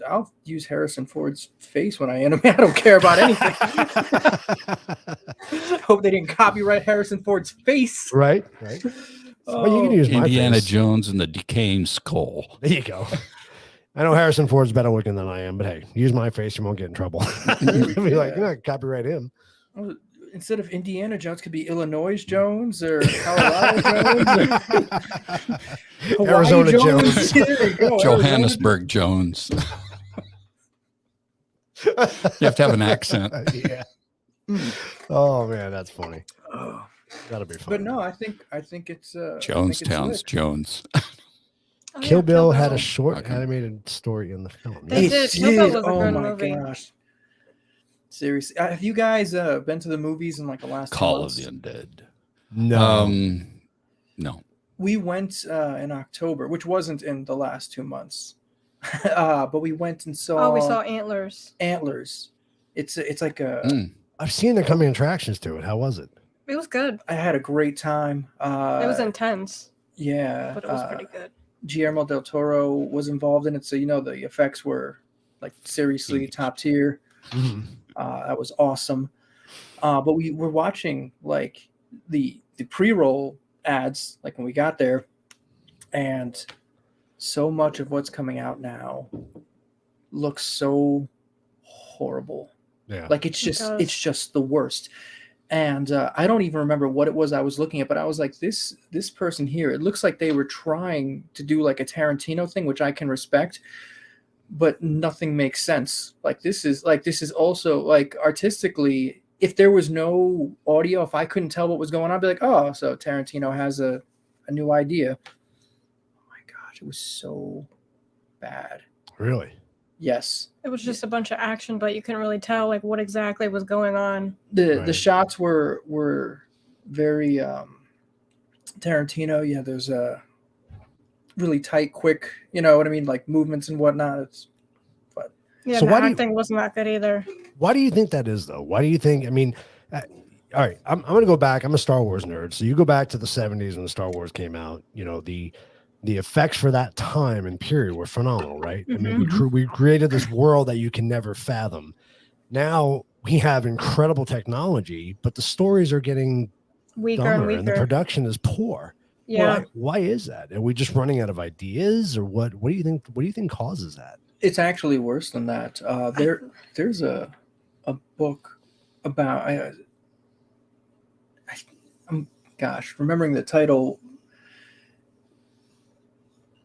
Speaker 6: I'll use Harrison Ford's face when I animate. I don't care about anything. Hope they didn't copyright Harrison Ford's face.
Speaker 4: Right. Well, you can use my
Speaker 3: Indiana
Speaker 4: face.
Speaker 3: Jones and the Decaying Skull.
Speaker 4: There you go. I know Harrison Ford's better looking than I am, but hey, use my face, you won't get in trouble. You'll be like, you're not copyright him.
Speaker 6: Well, instead of Indiana Jones, could be Illinois Jones or Colorado Jones, or
Speaker 4: Arizona Jones.
Speaker 3: Johannesburg Jones. You have to have an accent.
Speaker 4: Yeah. Oh man, that's funny.
Speaker 6: Oh.
Speaker 4: That'll be fun.
Speaker 6: But no, I think it's
Speaker 3: Jonestown's Jones.
Speaker 4: Kill Bill had a short animated story in the film.
Speaker 7: They did. Kill Bill was a good movie.
Speaker 6: Gosh. Seriously, have you guys been to the movies in like the last
Speaker 3: Call of the Undead?
Speaker 4: No.
Speaker 3: No.
Speaker 6: We went in October, which wasn't in the last 2 months. But we went and saw.
Speaker 7: Oh, we saw Antlers.
Speaker 6: It's like a
Speaker 4: I've seen the coming attractions to it. How was it?
Speaker 7: It was good.
Speaker 6: I had a great time.
Speaker 7: It was intense.
Speaker 6: Yeah.
Speaker 7: But it was pretty good.
Speaker 6: Guillermo del Toro was involved in it. So, the effects were like seriously top tier.
Speaker 4: Mm-hmm.
Speaker 6: That was awesome. But we were watching like the pre-roll ads, like when we got there, and so much of what's coming out now looks so horrible.
Speaker 4: Yeah.
Speaker 6: Like it's just the worst. And I don't even remember what it was I was looking at, but I was like, this person here, it looks like they were trying to do like a Tarantino thing, which I can respect, but nothing makes sense. Like this is also like artistically, if there was no audio, if I couldn't tell what was going on, I'd be like, oh, so Tarantino has a new idea. Oh my gosh, it was so bad.
Speaker 4: Really?
Speaker 6: Yes.
Speaker 7: It was just a bunch of action, but you couldn't really tell like what exactly was going on.
Speaker 6: The shots were very Tarantino. Yeah, there's a really tight, quick, you know what I mean, like movements and whatnot.
Speaker 7: So the acting wasn't that good either.
Speaker 4: Why do you think that is, though? Why do you think? I mean, all right, I'm going to go back. I'm a Star Wars nerd, so you go back to the 70s when Star Wars came out. The effects for that time and period were phenomenal, right?
Speaker 7: Mm-hmm.
Speaker 4: I mean, we created this world that you can never fathom. Now we have incredible technology, but the stories are getting
Speaker 7: weaker
Speaker 4: dumber,
Speaker 7: and weaker,
Speaker 4: and the production is poor.
Speaker 7: Yeah.
Speaker 4: Why is that? Are we just running out of ideas, or what? What do you think? What do you think causes that?
Speaker 6: It's actually worse than that. There's a book about I'm remembering the title.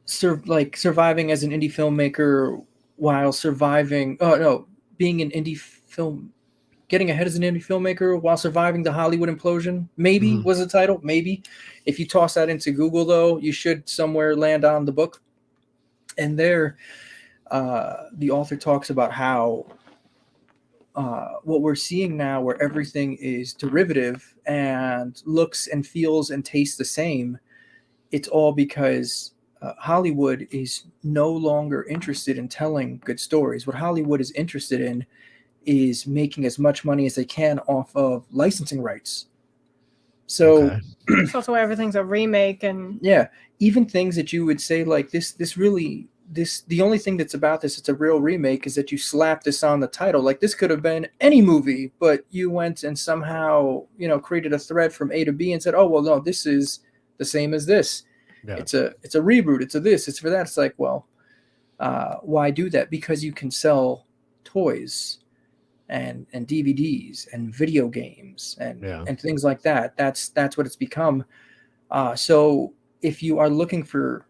Speaker 6: Surviving as an indie filmmaker while surviving. Oh no, being an indie film, getting ahead as an indie filmmaker while surviving the Hollywood implosion. Maybe was the title. Maybe if you toss that into Google, though, you should somewhere land on the book. And there, the author talks about how what we're seeing now, where everything is derivative and looks and feels and tastes the same, it's all because Hollywood is no longer interested in telling good stories. What Hollywood is interested in is making as much money as they can off of licensing rights. So
Speaker 7: it's also everything's a remake, and
Speaker 6: even things that you would say like the only thing that's about this, it's a real remake, is that you slap this on the title. Like this could have been any movie, but you went and somehow, created a thread from A to B and said, oh, well, no, this is the same as this. Yeah. It's a reboot. It's a this. It's for that. It's like, well, why do that? Because you can sell toys and DVDs and video games and things like that. That's what it's become. So if you are looking for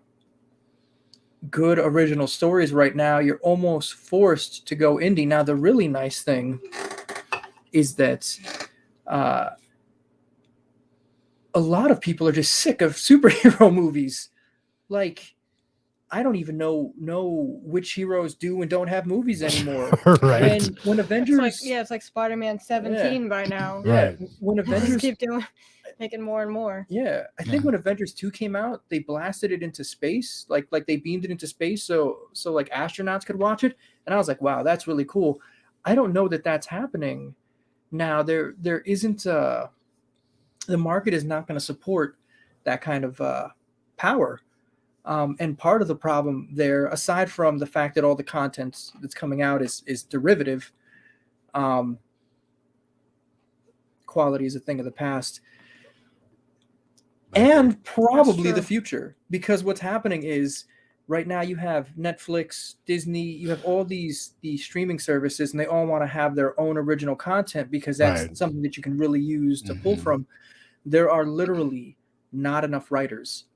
Speaker 6: good original stories right now, you're almost forced to go indie. Now, the really nice thing is that a lot of people are just sick of superhero movies. Like, I don't even know which heroes do and don't have movies anymore.
Speaker 4: Right.
Speaker 6: And when Avengers,
Speaker 7: it's like Spider-Man 17 by now.
Speaker 6: Right. When Avengers
Speaker 7: keep making more and more.
Speaker 6: Yeah, I think when Avengers 2 came out, they blasted it into space, like they beamed it into space, so like astronauts could watch it, and I was like, wow, that's really cool. I don't know that that's happening now. There isn't the market is not going to support that kind of power. And part of the problem there, aside from the fact that all the content that's coming out is derivative, quality is a thing of the past, and probably the future. Because what's happening is right now you have Netflix, Disney, you have all these streaming services, and they all want to have their own original content because that's something that you can really use to pull from. There are literally not enough writers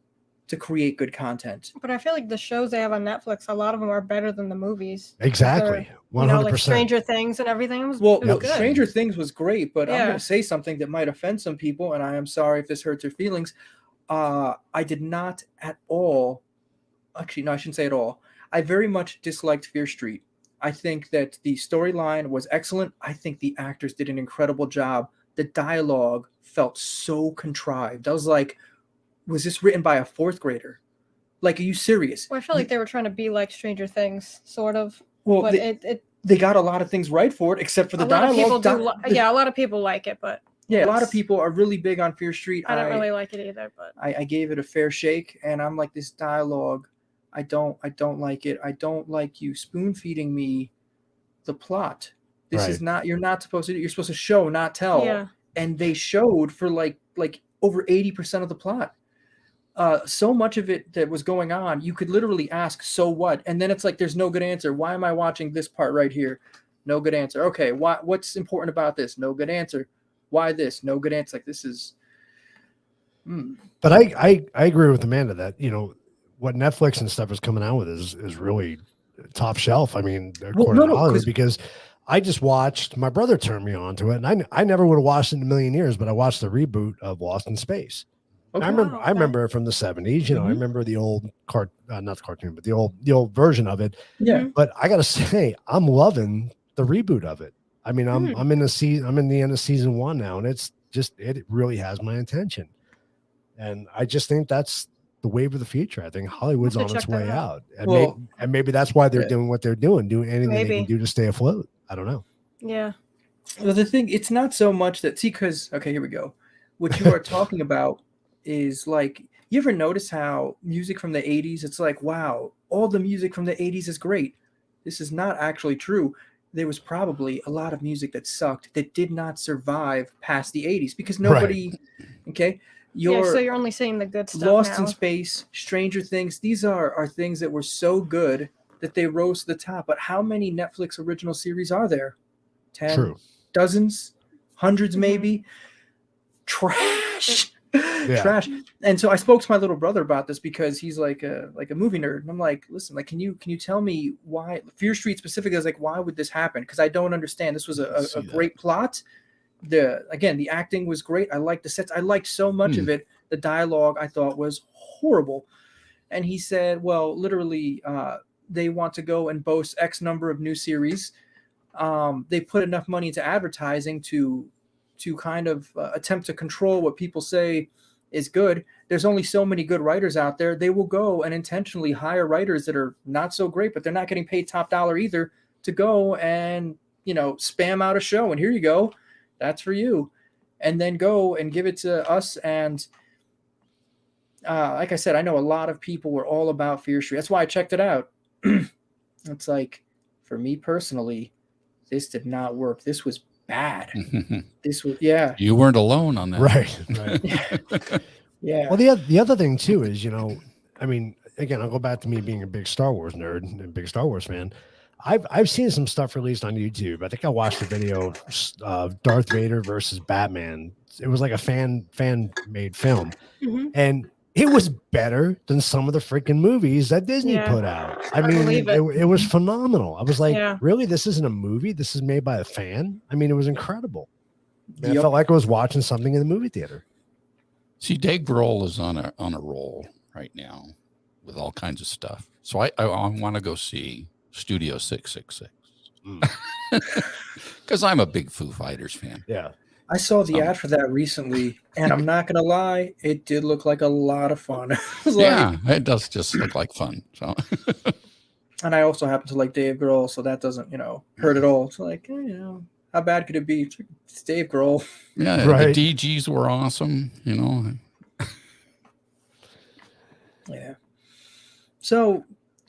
Speaker 6: to create good content.
Speaker 7: But I feel like the shows they have on Netflix, a lot of them are better than the movies.
Speaker 4: Exactly. 100%.
Speaker 7: Like Stranger Things and everything. It was good.
Speaker 6: Stranger Things was great, but I'm going to say something that might offend some people, and I am sorry if this hurts your feelings. I did not at all, actually, no, I shouldn't say at all. I very much disliked Fear Street. I think that the storyline was excellent. I think the actors did an incredible job. The dialogue felt so contrived. I was like, was this written by a fourth grader? Like, are you serious?
Speaker 7: Well, I felt like they were trying to be like Stranger Things, sort of.
Speaker 6: Well,
Speaker 7: but it
Speaker 6: they got a lot of things right for it, except for the dialogue.
Speaker 7: A lot of people like it, but
Speaker 6: yeah, a lot of people are really big on Fear Street.
Speaker 7: I don't really like it either, but
Speaker 6: I gave it a fair shake, and I'm like, this dialogue, I don't like it. I don't like you spoon feeding me the plot. This is not. You're not supposed to do. You're supposed to show, not tell.
Speaker 7: Yeah.
Speaker 6: And they showed for like over 80% of the plot. So much of it that was going on, you could literally ask, so what? And then it's like, there's no good answer. Why am I watching this part right here? No good answer. Okay, what's important about this? No good answer. Why this? No good answer. Like, this is.
Speaker 4: But I agree with Amanda that, you know, what Netflix and stuff is coming out with is really top shelf. I mean, according to Hollywood, because I just watched, my brother turned me on to it, and I never would have watched it in a million years, but I watched the reboot of Lost in Space. Okay. I remember it from the 70s. You know, I remember the old not the cartoon, but the old version of it.
Speaker 6: Yeah.
Speaker 4: But I gotta say, I'm loving the reboot of it. I mean, I'm in the end of season 1 now, and it's just, it really has my attention. And I just think that's the wave of the future. I think Hollywood's on its way out. And, maybe that's why they're doing what they're doing anything they can do to stay afloat. I don't know.
Speaker 7: Yeah.
Speaker 6: Well, the thing, it's not so much that, because, okay, here we go. What you are talking about is like, you ever notice how music from the 80s, it's like, wow, all the music from the 80s is great. This is not actually true. There was probably a lot of music that sucked that did not survive past the 80s because nobody, okay?
Speaker 7: So you're only seeing the good stuff.
Speaker 6: Lost in Space, Stranger Things, these are things that were so good that they rose to the top. But how many Netflix original series are there? 10? True. Dozens? Hundreds maybe? Trash. Trash. And so I spoke to my little brother about this because he's like a movie nerd. And I'm like, listen, like, can you tell me why Fear Street specifically? I was like, why would this happen? Because I don't understand. This was a great plot. The acting was great. I liked the sets. I liked so much of it. The dialogue I thought was horrible. And he said, well, literally, they want to go and boast X number of new series. They put enough money into advertising to kind of attempt to control what people say is good. There's only so many good writers out there. They will go and intentionally hire writers that are not so great, but they're not getting paid top dollar either, to go and, spam out a show. And here you go. That's for you. And then go and give it to us. And like I said, I know a lot of people were all about Fear Street. That's why I checked it out. It's like, for me personally, this did not work. This was bad. This was,
Speaker 3: You weren't alone on that.
Speaker 4: Right. Yeah. Well, the other thing too is, I mean, again, I'll go back to me being a big Star Wars nerd and a big Star Wars fan. I've seen some stuff released on YouTube. I think I watched a video of Darth Vader versus Batman. It was like a fan made film, and it was better than some of the freaking movies that Disney put out. I mean, it was phenomenal. I was like, really? This isn't a movie? This is made by a fan? I mean, it was incredible. I felt like I was watching something in the movie theater.
Speaker 3: See, Dave Grohl is on a roll right now with all kinds of stuff. So I want to go see Studio 666 because I'm a big Foo Fighters fan.
Speaker 4: Yeah.
Speaker 6: I saw the ad for that recently, and I'm not gonna lie, it did look like a lot of fun.
Speaker 3: It does just look like fun. So,
Speaker 6: and I also happen to like Dave Grohl, so that doesn't hurt at all. It's like, how bad could it be? It's Dave Grohl.
Speaker 3: Yeah, right. The DGs were awesome.
Speaker 6: Yeah. So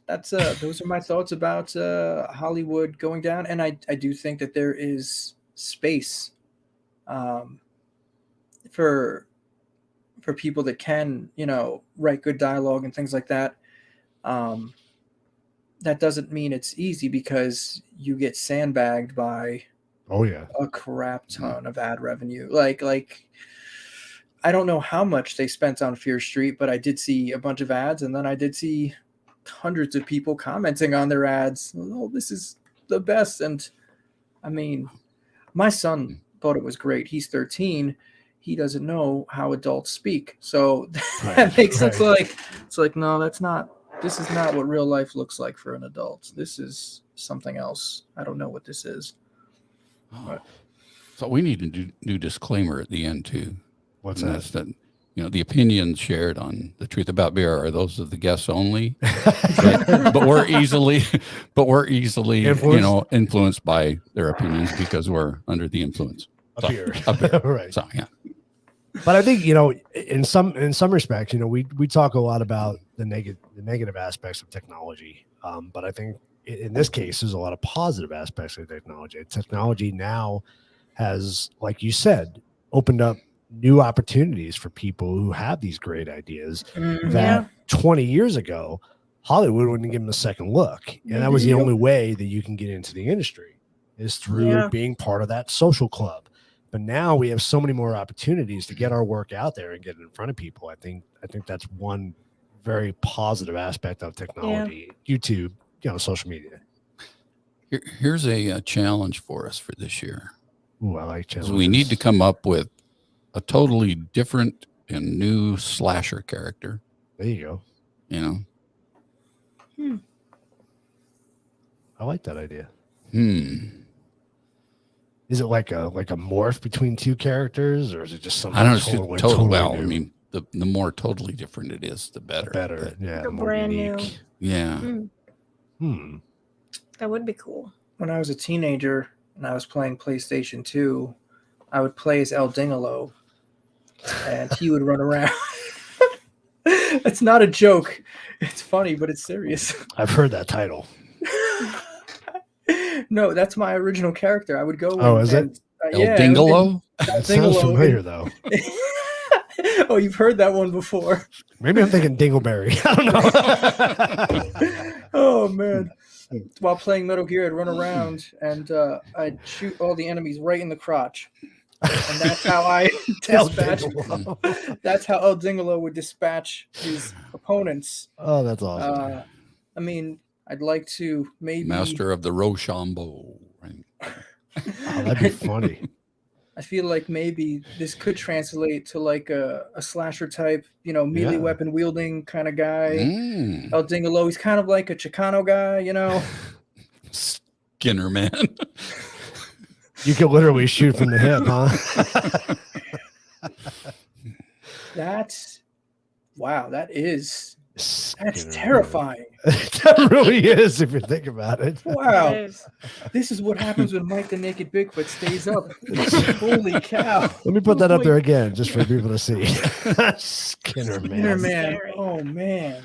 Speaker 6: that's those are my thoughts about Hollywood going down, and I do think that there is space. For people that can, write good dialogue and things like that. That doesn't mean it's easy because you get sandbagged by a crap ton of ad revenue. Like I don't know how much they spent on Fear Street, but I did see a bunch of ads, and then I did see hundreds of people commenting on their ads. Oh, this is the best. And I mean, my son thought it was great. He's 13. He doesn't know how adults speak. So that makes it like, it's like, no, this is not what real life looks like for an adult. This is something else. I don't know what this is.
Speaker 3: So we need to do disclaimer at the end too.
Speaker 4: What's that?
Speaker 3: That the opinions shared on The Truth About Beer are those of the guests only. but we're easily, influenced by their opinions because we're under the influence.
Speaker 4: Up here. Right.
Speaker 3: So, yeah.
Speaker 4: But I think, in some respects, we talk a lot about the negative aspects of technology. But I think in this case, there's a lot of positive aspects of technology. Technology now has, like you said, opened up new opportunities for people who have these great ideas that 20 years ago, Hollywood wouldn't give them a second look. And that was the only way that you can get into the industry is through being part of that social club. But now we have so many more opportunities to get our work out there and get it in front of people. I think that's one very positive aspect of technology, YouTube, social media.
Speaker 3: Here's a challenge for us for this year.
Speaker 4: Ooh, I like challenges.
Speaker 3: We need to come up with a totally different and new slasher character.
Speaker 4: There you go. I like that idea. Is it like a morph between two characters, or is it just something?
Speaker 3: I don't know. Totally well, new? I mean, the more totally different it is, the better.
Speaker 4: Yeah, more
Speaker 7: brand
Speaker 4: unique.
Speaker 7: New.
Speaker 3: Yeah.
Speaker 7: That would be cool.
Speaker 6: When I was a teenager and I was playing PlayStation 2, I would play as El Dingalo, and he would run around. It's not a joke. It's funny, but it's serious.
Speaker 4: I've heard that title.
Speaker 6: No, that's my original character. I would go.
Speaker 4: Is it?
Speaker 3: El Dingalo?
Speaker 4: That sounds familiar, though.
Speaker 6: Oh, you've heard that one before.
Speaker 4: Maybe I'm thinking Dingleberry. I don't know.
Speaker 6: Oh, man. While playing Metal Gear, I'd run around and I'd shoot all the enemies right in the crotch. And that's how I dispatch. That's how El Dingalo would dispatch his opponents.
Speaker 4: Oh, that's awesome.
Speaker 6: I mean, I'd like to maybe
Speaker 3: Master of the Rochambeau. Right?
Speaker 4: Oh, that'd be funny.
Speaker 6: I feel like maybe this could translate to like a slasher type, melee weapon wielding kind of guy. El Dingalo, he's kind of like a Chicano guy,
Speaker 3: Skinner man.
Speaker 4: You could literally shoot from the hip, huh?
Speaker 6: That's terrifying.
Speaker 4: That really is, if you think about it.
Speaker 6: Wow. This is what happens when Mike the Naked Bigfoot stays up. Holy cow.
Speaker 4: Let me put that up there again, just for people to see. Skinner man.
Speaker 6: Oh, man.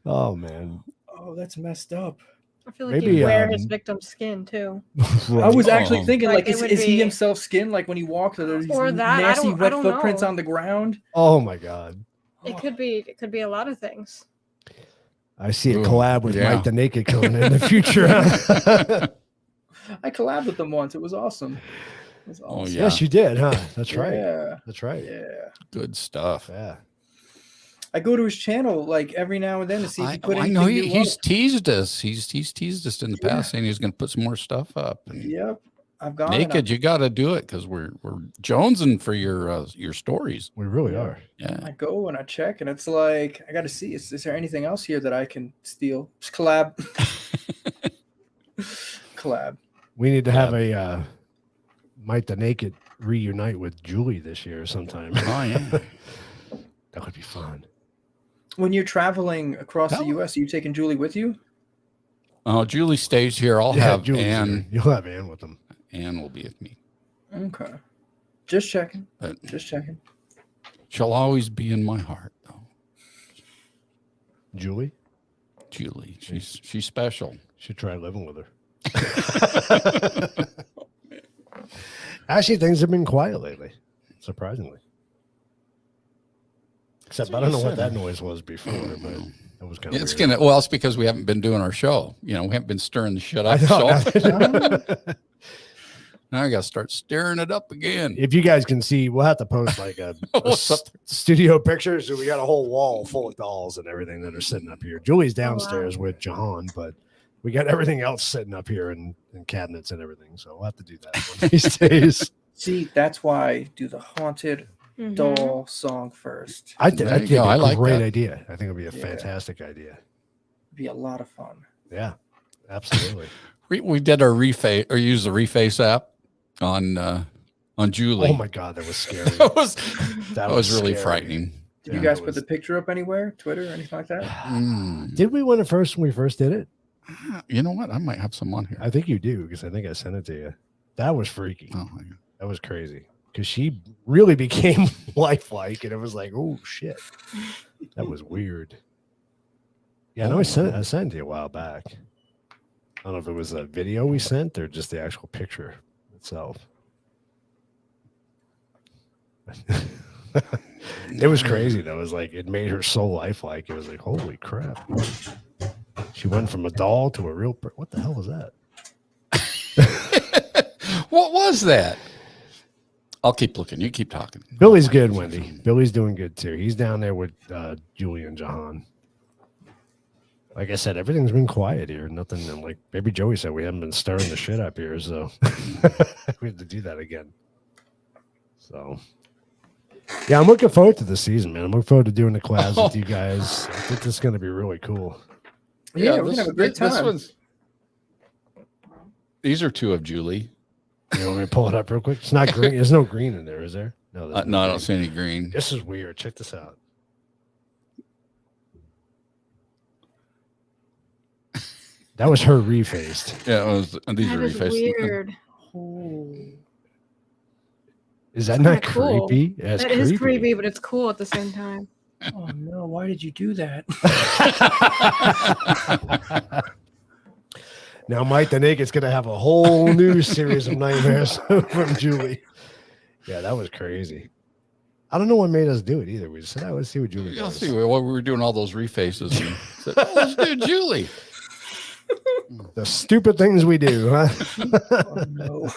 Speaker 4: Oh, man.
Speaker 6: Oh, that's messed up.
Speaker 7: I feel like he'd wear his victim's skin, too.
Speaker 4: Right.
Speaker 6: I was actually thinking, is he himself skinned? Like when he walks, are there these nasty wet footprints on the ground?
Speaker 4: Oh, my God.
Speaker 7: It could be a lot of things.
Speaker 4: I see a collab with Mike the Naked coming in the future.
Speaker 6: I collabed with them once. It was awesome.
Speaker 3: Oh, yeah.
Speaker 4: Yes, you did, huh? That's right.
Speaker 6: Yeah.
Speaker 4: That's right.
Speaker 6: Yeah.
Speaker 3: Good stuff.
Speaker 4: Yeah.
Speaker 6: I go to his channel like every now and then to see if he put anything
Speaker 3: I know
Speaker 6: new
Speaker 3: he's
Speaker 6: up.
Speaker 3: Teased us. He's teased us in the past saying he's going to put some more stuff up. And
Speaker 6: Yep. I've gone
Speaker 3: Naked, you got to do it because we're jonesing for your stories.
Speaker 4: We really are.
Speaker 3: Yeah.
Speaker 6: I go and I check, and it's like I got to see. Is there anything else here that I can steal? Just collab. Collab.
Speaker 4: We need to have a Mike the Naked reunite with Julie this year sometime.
Speaker 3: Oh yeah.
Speaker 4: That would be fun.
Speaker 6: When you're traveling across the U.S., are you taking Julie with you?
Speaker 3: Oh, Julie stays here. I'll have
Speaker 4: Julie's
Speaker 3: Ann.
Speaker 4: Here. You'll have Ann with them.
Speaker 3: Ann will be with me.
Speaker 6: Okay. Just checking.
Speaker 3: But
Speaker 6: Just checking.
Speaker 3: she'll always be in my heart, though.
Speaker 4: Julie?
Speaker 3: Julie. She's special.
Speaker 4: Should try living with her. Actually, things have been quiet lately, surprisingly. Except I don't know what that noise was before, but it was kind of weird.
Speaker 3: It's because we haven't been doing our show. We haven't been stirring the shit up. So now I got to start stirring it up again.
Speaker 4: If you guys can see, we'll have to post like a studio picture. So we got a whole wall full of dolls and everything that are sitting up here. Julie's downstairs with Jahan, but we got everything else sitting up here and cabinets and everything. So we'll have to do that one of these days.
Speaker 6: See, that's why I do the haunted doll song first.
Speaker 4: I think
Speaker 3: I
Speaker 4: a
Speaker 3: like
Speaker 4: great
Speaker 3: that.
Speaker 4: idea. I think it'll be a fantastic idea.
Speaker 6: It'd be a lot of fun.
Speaker 4: Yeah, absolutely.
Speaker 3: We did our reface or use the reface app on on Julie.
Speaker 4: Oh my God, that was scary.
Speaker 3: that was really
Speaker 4: scary.
Speaker 3: frightening.
Speaker 6: Did you guys put the picture up anywhere? Twitter or anything like that?
Speaker 4: Did we win it first when we first did it?
Speaker 3: You know what? I might have some on here.
Speaker 4: I think you do, because I think I sent it to you. That was freaky.
Speaker 3: Oh my God.
Speaker 4: That was crazy. Because she really became lifelike, and it was like, oh shit. That was weird. Yeah, I know I sent it to you a while back. I don't know if it was a video we sent or just the actual picture itself. It was crazy though. It was like it made her so lifelike. It was like, holy crap. She went from a doll to a real what the hell was that?
Speaker 3: What was that? I'll keep looking. You keep talking.
Speaker 4: Billy's good, Wendy. Billy's doing good too. He's down there with Julie and Jahan. Like I said, everything's been quiet here. Nothing. And like Baby Joey said, we haven't been stirring the shit up here, so we have to do that again. So, yeah, I'm looking forward to the season, man. I'm looking forward to doing the collabs with you guys. I think this is going to be really cool.
Speaker 6: Yeah, we're gonna have a great time.
Speaker 3: These are two of Julie.
Speaker 4: You want me to pull it up real quick? It's not green. There's no green in there, is there? No,
Speaker 3: no, I don't see any green.
Speaker 4: This is weird. Check this out. That was her refaced.
Speaker 3: Yeah, it was. These
Speaker 7: That
Speaker 3: are
Speaker 7: is
Speaker 3: refaced.
Speaker 7: weird.
Speaker 4: Is that not
Speaker 7: cool.
Speaker 4: creepy? Yeah,
Speaker 7: That is creepy, but it's cool at the same time.
Speaker 6: Oh no! Why did you do that?
Speaker 4: Now, Mike the Naked's going to have a whole new series of nightmares from Julie. Yeah, that was crazy. I don't know what made us do it either. We just said, let's see what Julie does.
Speaker 3: You'll see while we were doing all those refaces. And said, let's do Julie.
Speaker 4: The stupid things we do, huh?
Speaker 6: Oh, no.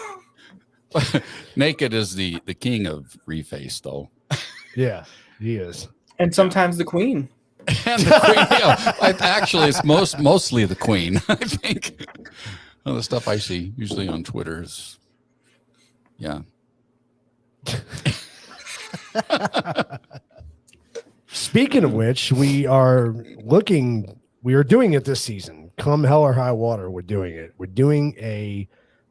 Speaker 3: Naked is the king of reface, though.
Speaker 4: Yeah, he is.
Speaker 6: And sometimes the queen.
Speaker 3: And the queen, actually, it's mostly the queen, I think. Well, the stuff I see usually on Twitter is, yeah.
Speaker 4: Speaking of which, we are doing it this season. Come hell or high water, we're doing it. We're doing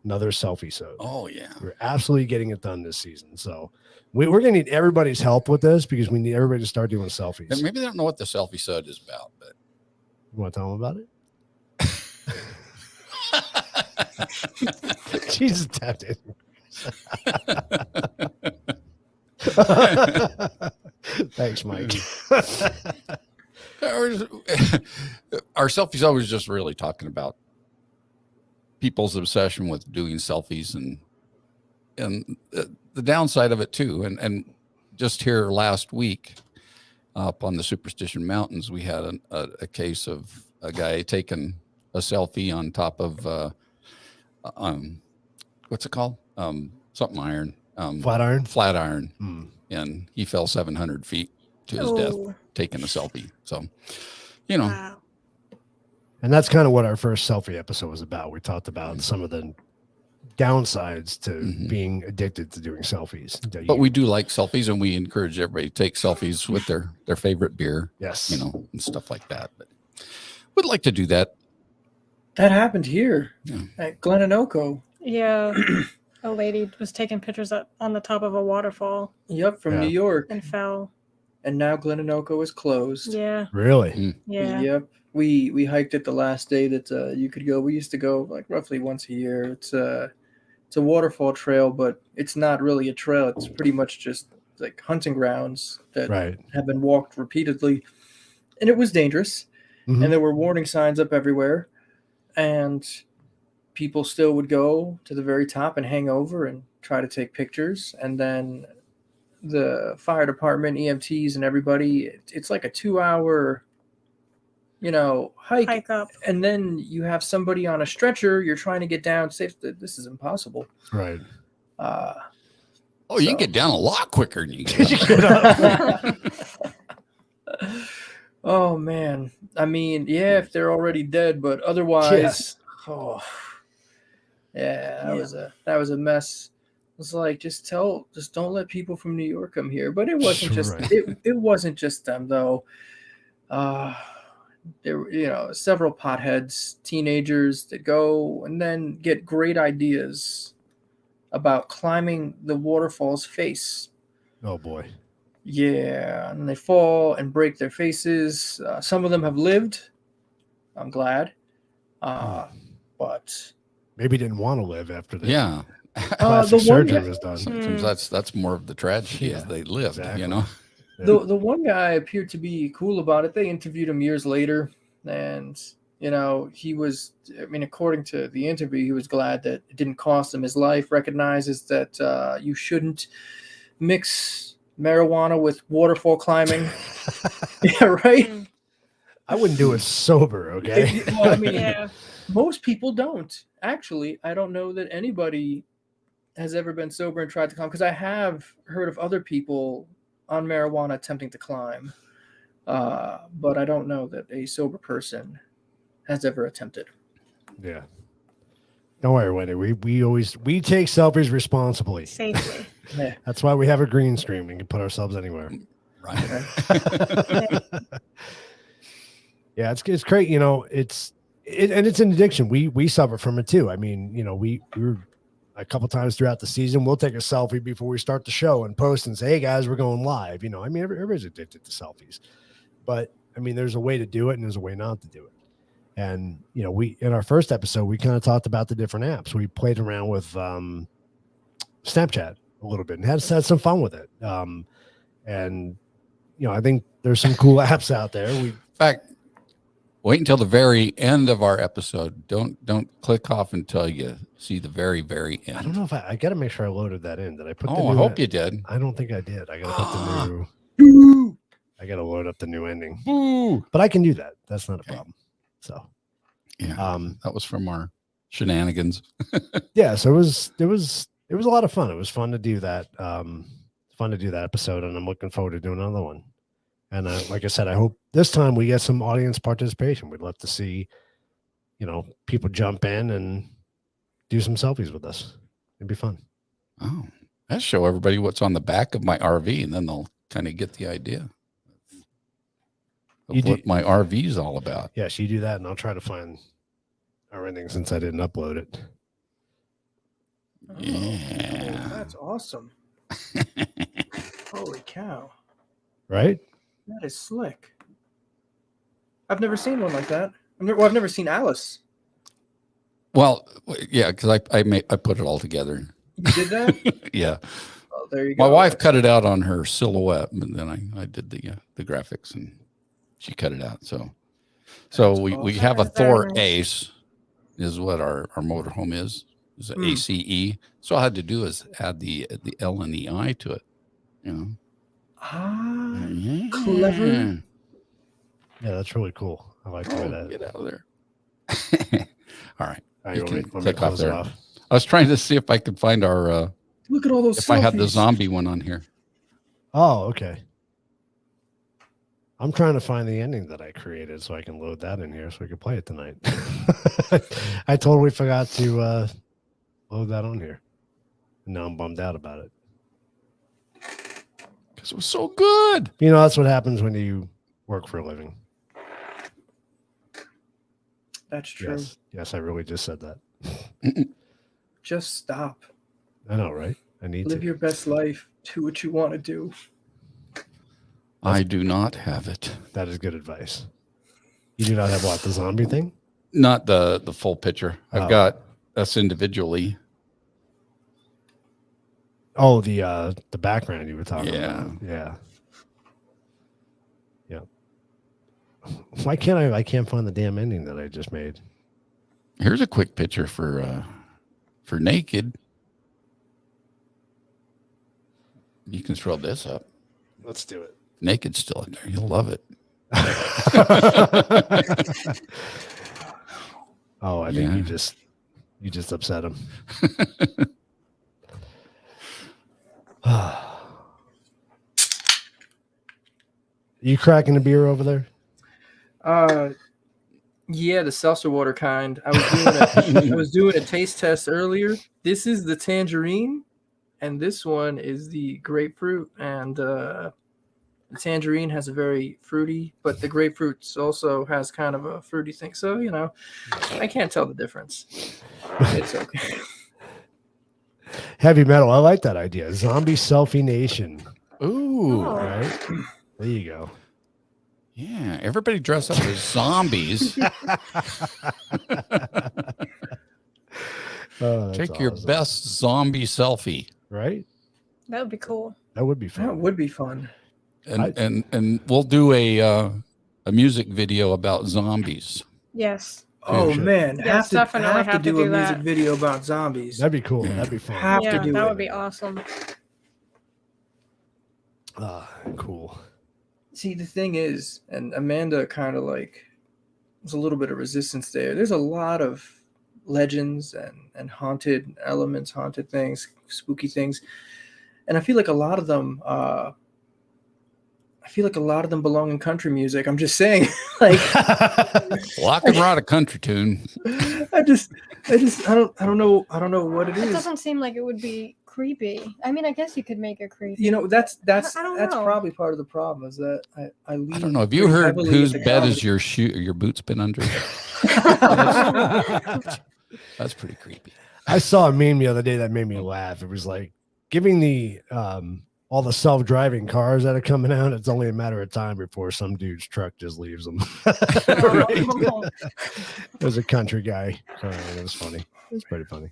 Speaker 4: another selfie show.
Speaker 3: Oh, yeah.
Speaker 4: We're absolutely getting it done this season. So we're going to need everybody's help with this because we need everybody to start doing selfies.
Speaker 3: And maybe they don't know what the selfie SUD is about, but
Speaker 4: you want to tell them about it? Jesus, tapped in. Thanks, Mike.
Speaker 3: Our selfies always just really talking about people's obsession with doing selfies and the downside of it too. And just here last week up on the Superstition Mountains, we had a case of a guy taking a selfie on top of what's it called? Something iron.
Speaker 4: Flat
Speaker 3: iron.
Speaker 4: Mm.
Speaker 3: And he fell 700 feet to his death taking a selfie. So, you know.
Speaker 7: Wow.
Speaker 4: And that's kind of what our first selfie episode was about. We talked about some of the downsides to being addicted to doing selfies.
Speaker 3: But we do like selfies, and we encourage everybody to take selfies with their favorite beer.
Speaker 4: Yes.
Speaker 3: You know, and stuff like that. But we'd like to do that.
Speaker 6: That happened here at Glenanoco.
Speaker 7: Yeah. A lady was taking pictures on the top of a waterfall.
Speaker 6: Yep, from New York.
Speaker 7: And fell.
Speaker 6: And now Glenanoco is closed.
Speaker 7: Yeah.
Speaker 4: Really?
Speaker 3: Mm.
Speaker 7: Yeah.
Speaker 6: Yep. We hiked it the last day that you could go. We used to go like roughly once a year. It's a waterfall trail, but it's not really a trail. It's pretty much just like hunting grounds that have been walked repeatedly. And it was dangerous. Mm-hmm. And there were warning signs up everywhere. And people still would go to the very top and hang over and try to take pictures. And then the fire department, EMTs, and everybody, it's like a 2-hour, hike
Speaker 7: up.
Speaker 6: And then you have somebody on a stretcher. You're trying to get down safe. This is impossible.
Speaker 4: Right.
Speaker 3: You can get down a lot quicker than you can up.
Speaker 6: Oh, man. I mean, if they're already dead, but otherwise, that was a mess. It's like just don't let people from New York come here. But it wasn't it wasn't just them though. There were several potheads, teenagers that go and then get great ideas about climbing the waterfall's face.
Speaker 4: Oh boy.
Speaker 6: Yeah, and they fall and break their faces. Some of them have lived. I'm glad. But
Speaker 4: maybe didn't want to live after that.
Speaker 3: Yeah.
Speaker 4: Plastic surgery was done.
Speaker 3: Sometimes that's more of the tragedy as they lived,
Speaker 4: exactly.
Speaker 3: you know.
Speaker 6: The one guy appeared to be cool about it. They interviewed him years later, and you know, he was, I mean, according to the interview, he was glad that it didn't cost him his life, recognizes that you shouldn't mix marijuana with waterfall climbing. Yeah, right?
Speaker 4: I wouldn't do it sober, okay?
Speaker 6: Well, I mean, most people don't. Actually, I don't know that anybody has ever been sober and tried to climb, because I have heard of other people on marijuana attempting to climb, but I don't know that a sober person has ever attempted.
Speaker 4: Yeah. Don't worry, Wendy. We take selfies responsibly.
Speaker 7: Safely.
Speaker 6: Yeah.
Speaker 4: That's why we have a green screen. We can put ourselves anywhere.
Speaker 3: Right.
Speaker 4: Yeah, it's great. You know, and it's an addiction. We suffer from it too. I mean, you know, we were a couple times throughout the season, we'll take a selfie before we start the show and post and say, hey guys, we're going live. You know, I mean, everybody's addicted to selfies, but I mean, there's a way to do it and there's a way not to do it. And, you know, in our first episode, we kind of talked about the different apps. We played around with Snapchat a little bit and had some fun with it. And, you know, I think there's some cool apps out there.
Speaker 3: In fact, wait until the very end of our episode. Don't click off until you see the very, very end.
Speaker 4: I don't know if I got to make sure I loaded that in. Did I put the
Speaker 3: I hope you did.
Speaker 4: I don't think I did. I got to put the new. I got to load up the new ending.
Speaker 3: Ooh.
Speaker 4: But I can do that. That's not a problem. So,
Speaker 3: yeah, that was from our shenanigans.
Speaker 4: Yeah, so it was a lot of fun. It was fun to do that. Fun to do that episode, and I'm looking forward to doing another one. And like I said, I hope this time we get some audience participation. We'd love to see, you know, people jump in and do some selfies with us. It'd be fun.
Speaker 3: Oh, I'll show everybody what's on the back of my RV, and then they'll kind of get the idea of what my RV is all about.
Speaker 4: Yes, you do that, and I'll try to find our ending since I didn't upload it.
Speaker 3: Yeah.
Speaker 6: Oh, that's awesome. Holy cow.
Speaker 4: Right?
Speaker 6: That is slick. I've never seen one like that. I've never seen Alice.
Speaker 3: Well, yeah, because I put it all together.
Speaker 6: You did that?
Speaker 3: Yeah.
Speaker 6: Oh, there you go.
Speaker 3: My wife cut it out on her silhouette, and then I did the graphics, and she cut it out. So we have a Thor Ace, is what our motorhome is an ACE. So all I had to do is add the L and the I to it, you know.
Speaker 6: Clever.
Speaker 4: Yeah, that's really cool. I like the way that.
Speaker 3: Get out of there. All right.
Speaker 4: You can
Speaker 3: click off there. I was trying to see if I could find our
Speaker 6: look at all those
Speaker 3: if
Speaker 6: selfies.
Speaker 3: I had the zombie one on here.
Speaker 4: Oh, okay. I'm trying to find the ending that I created so I can load that in here so we can play it tonight. I totally forgot to load that on here. And now I'm bummed out about it.
Speaker 3: Because it was so good.
Speaker 4: You know, that's what happens when you work for a living.
Speaker 6: That's true.
Speaker 4: Yes, I really just said that.
Speaker 6: Just stop.
Speaker 4: I know, right? I need to
Speaker 6: live your best life. Do what you want to do.
Speaker 3: I do not have it.
Speaker 4: That is good advice. You do not have what? The zombie thing?
Speaker 3: Not the full picture. I've got us individually.
Speaker 4: Oh, the background you were talking about. Yeah. Yeah. Why can't I can't find the damn ending that I just made.
Speaker 3: Here's a quick picture for naked. You can scroll this up.
Speaker 4: Let's do it.
Speaker 3: Naked's still in there. You'll love it.
Speaker 4: Oh, I think you just upset him. You cracking a beer over there?
Speaker 6: Yeah, the seltzer water kind. I was doing a taste test earlier. This is the tangerine, and this one is the grapefruit. And the tangerine has a very fruity, but the grapefruit also has kind of a fruity thing. So, you know, I can't tell the difference. It's okay.
Speaker 4: Heavy metal. I like that idea. Zombie Selfie Nation.
Speaker 3: Ooh.
Speaker 7: Oh.
Speaker 4: Right. There you go.
Speaker 3: Yeah. Everybody dress up as zombies. Take your
Speaker 4: awesome.
Speaker 3: best zombie selfie.
Speaker 4: Right.
Speaker 7: That would be cool.
Speaker 4: That would be fun.
Speaker 6: That would be fun.
Speaker 3: And we'll do a music video about zombies.
Speaker 7: Yes.
Speaker 6: Oh man,
Speaker 7: Yes, definitely
Speaker 6: have to do a music
Speaker 7: that.
Speaker 6: video about zombies.
Speaker 4: That'd be cool.
Speaker 3: Yeah.
Speaker 4: That'd be fun.
Speaker 6: Have to do
Speaker 7: that
Speaker 6: it.
Speaker 7: would be awesome.
Speaker 4: Cool.
Speaker 6: See, the thing is, and Amanda kind of like, there's a little bit of resistance there. There's a lot of legends and haunted elements, haunted things, spooky things, and I feel like a lot of them. Belong in country music. I'm just saying, like,
Speaker 3: Well, I can write a country tune.
Speaker 6: I don't know what it
Speaker 7: It
Speaker 6: is.
Speaker 7: doesn't seem like it would be creepy. I mean, I guess you could make it creepy.
Speaker 6: You know, that's
Speaker 7: I don't know.
Speaker 6: probably part of the problem is that I lean
Speaker 3: I don't know. Have you
Speaker 6: pretty
Speaker 3: heard
Speaker 6: heavily
Speaker 3: whose
Speaker 6: into
Speaker 3: bed
Speaker 6: comedy.
Speaker 3: is your boots been under? That's pretty creepy.
Speaker 4: I saw a meme the other day that made me laugh. It was like giving the all the self-driving cars that are coming out. It's only a matter of time before some dude's truck just leaves them.
Speaker 7: Oh.
Speaker 4: There's a country guy. It was funny. It was pretty funny.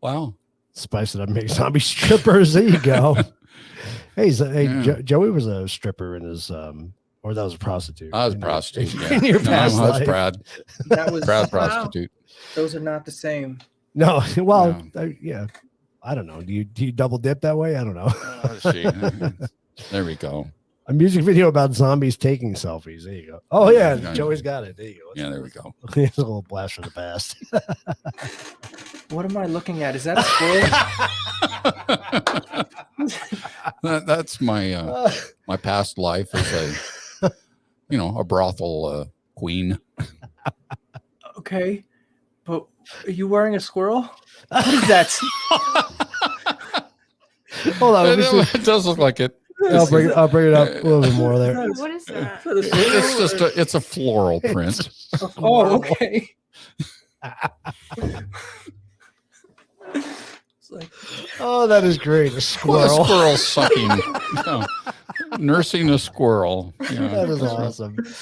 Speaker 3: Wow.
Speaker 4: Spice it up, make zombie strippers. There you go. Hey,
Speaker 3: Yeah.
Speaker 4: Joey was a stripper in his or that was a prostitute.
Speaker 3: I was a prostitute. Yeah.
Speaker 4: In your
Speaker 3: No,
Speaker 4: past
Speaker 3: I was
Speaker 4: life.
Speaker 3: proud.
Speaker 6: That was
Speaker 3: Proud prostitute.
Speaker 6: Those are not the same.
Speaker 4: No, well,
Speaker 3: No.
Speaker 4: yeah. I don't know. Do you double dip that way? I don't know.
Speaker 3: There we go.
Speaker 4: A music video about zombies taking selfies. There you go. Oh yeah,
Speaker 3: Yeah.
Speaker 4: Joey's got it. There you go.
Speaker 3: Yeah, there we go.
Speaker 4: It's a little blast from the past.
Speaker 6: What am I looking at? Is that a squirrel?
Speaker 3: That's my my past life as a brothel queen.
Speaker 6: Okay, but are you wearing a squirrel? What is that?
Speaker 4: Hold on. Let me see.
Speaker 3: It does look like it.
Speaker 4: I'll bring it up a little bit more there.
Speaker 7: What is that?
Speaker 3: It's a floral print.
Speaker 6: Oh, okay. It's like,
Speaker 4: Oh, that is great. A
Speaker 3: A
Speaker 4: squirrel.
Speaker 3: squirrel sucking, nursing a squirrel.
Speaker 4: That is awesome. That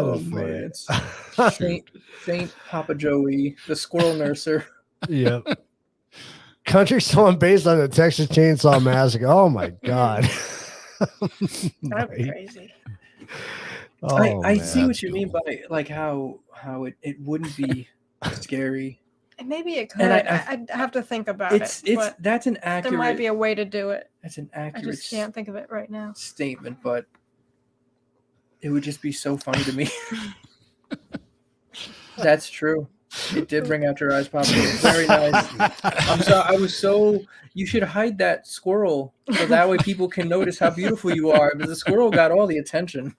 Speaker 6: oh
Speaker 4: is funny.
Speaker 6: man, it's Saint Papa Joey, the squirrel nurser.
Speaker 4: Yep. Country song based on the Texas Chainsaw Massacre. Oh my God.
Speaker 7: That'd be crazy.
Speaker 4: Oh,
Speaker 6: I
Speaker 4: man.
Speaker 6: see what you mean by like how it wouldn't be scary.
Speaker 7: And maybe it could.
Speaker 6: And
Speaker 7: I'd have to think about it. But
Speaker 6: that's an accurate.
Speaker 7: there might be a way to do it.
Speaker 6: That's an
Speaker 7: I
Speaker 6: accurate
Speaker 7: just can't think of it right now.
Speaker 6: statement, but it would just be so funny to me. That's true. It did bring out your eyes, Papa. Very nice. I'm sorry. I was so. You should hide that squirrel so that way people can notice how beautiful you are. Because the squirrel got all the attention.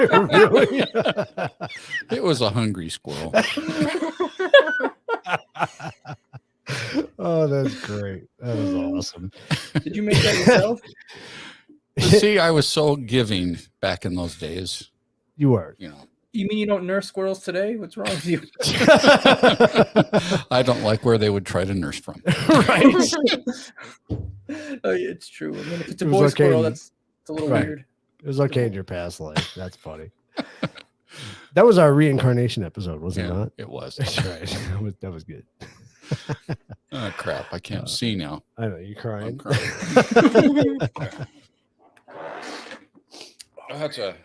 Speaker 4: Really?
Speaker 3: It was a hungry squirrel.
Speaker 4: Oh, that's great. That is awesome.
Speaker 6: Did you make that yourself?
Speaker 3: See, I was so giving back in those days.
Speaker 4: You were.
Speaker 6: You mean you don't nurse squirrels today? What's wrong with you?
Speaker 3: I don't like where they would try to nurse from.
Speaker 4: Right.
Speaker 6: Oh, yeah, it's true. I mean, if it's a
Speaker 4: It was
Speaker 6: boy
Speaker 4: okay.
Speaker 6: squirrel, it's a little
Speaker 4: Right.
Speaker 6: weird.
Speaker 4: It was okay in your past life. That's funny. That was our reincarnation episode, was it not?
Speaker 3: It was.
Speaker 4: That's right. That was good.
Speaker 3: Oh, crap. I can't see now.
Speaker 4: I know you're crying.
Speaker 3: I'm crying. That's a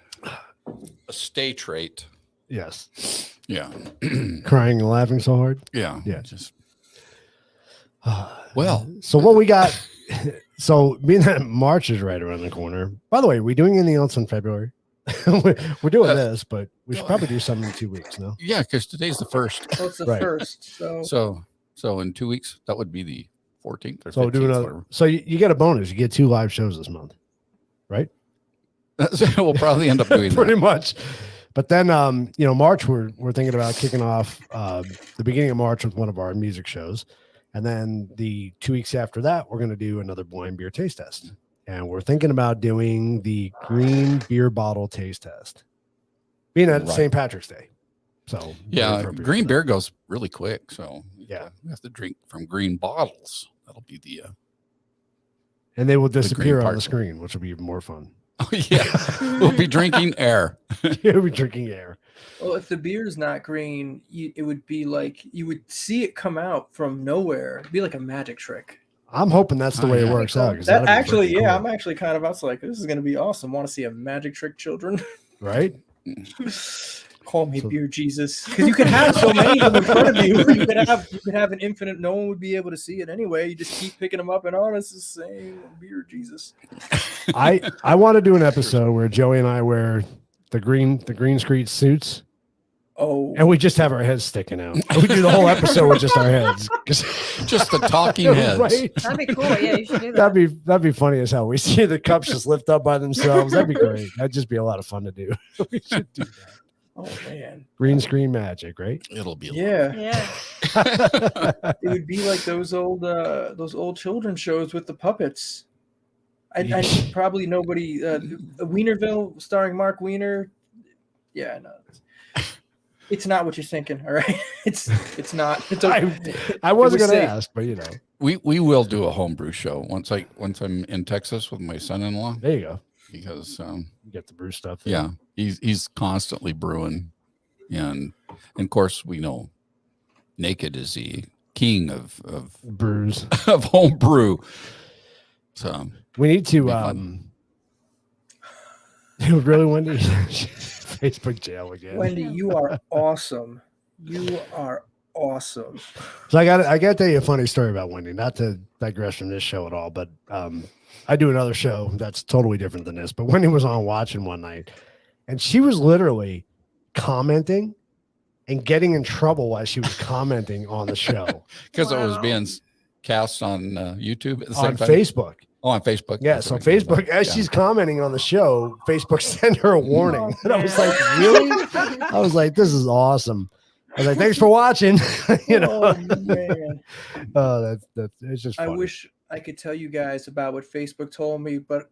Speaker 3: stay trait.
Speaker 4: Yes.
Speaker 3: Yeah.
Speaker 4: Crying and laughing so hard.
Speaker 3: Yeah.
Speaker 4: Yeah.
Speaker 3: Just well.
Speaker 4: So what we got? So being that March is right around the corner. By the way, are we doing anything else in February? We're doing this, but we should probably do something in 2 weeks. No.
Speaker 3: Yeah, because today's the 1st.
Speaker 6: Well, it's the
Speaker 4: Right.
Speaker 6: first.
Speaker 3: So in 2 weeks, that would be the 14th or 15th.
Speaker 4: So we'll do another.
Speaker 3: Whatever.
Speaker 4: So you get a bonus. You get 2 live shows this month, right?
Speaker 3: We'll probably end up doing
Speaker 4: Pretty
Speaker 3: that.
Speaker 4: much. But then, March we're thinking about kicking off the beginning of March with one of our music shows, and then the 2 weeks after that, we're going to do another blind beer taste test, and we're thinking about doing the green beer bottle taste test, being at
Speaker 3: Right.
Speaker 4: St. Patrick's Day. So
Speaker 3: yeah,
Speaker 4: very
Speaker 3: green beer goes really quick. So
Speaker 4: yeah,
Speaker 3: we have to drink from green bottles. That'll be the
Speaker 4: and they will disappear on
Speaker 3: part.
Speaker 4: the screen, which will be even more fun.
Speaker 3: Oh yeah, we'll be drinking air.
Speaker 4: We'll be drinking air.
Speaker 6: Well, if the beer is not green, it would be like you would see it come out from nowhere. It'd be like a magic trick.
Speaker 4: I'm hoping that's the way it works out.
Speaker 6: That actually, yeah, cool. I'm actually kind of. I was like, this is going to be awesome. Want to see a magic trick, children?
Speaker 4: Right.
Speaker 6: Call me Beer Jesus, because you could have so many of them in front of you. You could have an infinite. No one would be able to see it anyway. You just keep picking them up, and it's the same Beer Jesus.
Speaker 4: I want to do an episode where Joey and I wear the green screen suits.
Speaker 6: Oh,
Speaker 4: and we just have our heads sticking out. We do the whole episode with just our heads,
Speaker 3: just the talking heads.
Speaker 7: Right? That'd be cool. Yeah, you should do that.
Speaker 4: That'd be funny as hell. We see the cups just lift up by themselves. That'd be great. That'd just be a lot of fun to do. We should do that.
Speaker 6: Oh man,
Speaker 4: green screen magic, right?
Speaker 3: It'll be
Speaker 7: yeah.
Speaker 6: It would be like those old children's shows with the puppets. I probably nobody Wienerville starring Mark Wiener. Yeah, no. It's not what you're thinking, all right? It's not. It's
Speaker 4: I wasn't going to ask, but
Speaker 3: we will do a homebrew show once I'm in Texas with my son-in-law.
Speaker 4: There you go.
Speaker 3: Because
Speaker 4: you get the brew stuff.
Speaker 3: Yeah, he's constantly brewing, and of course we know Naked is the king of
Speaker 4: brews
Speaker 3: of home brew. So
Speaker 4: we need to really, Wendy. Facebook jail again.
Speaker 6: Wendy, you are awesome. You are awesome.
Speaker 4: So I got to tell you a funny story about Wendy. Not to digress from this show at all, but I do another show that's totally different than this. But Wendy was on watching one night, and she was literally commenting and getting in trouble while she was commenting on the show
Speaker 3: because it was being cast on YouTube at the same time?
Speaker 4: Facebook.
Speaker 3: Oh, on Facebook.
Speaker 4: Yeah, so Facebook, as she's commenting on the show, Facebook sent her a warning. And I was like, really? I was like, this is awesome. I was like, thanks for watching.
Speaker 6: Oh, man.
Speaker 4: That's it's just funny.
Speaker 6: I wish I could tell you guys about what Facebook told me, but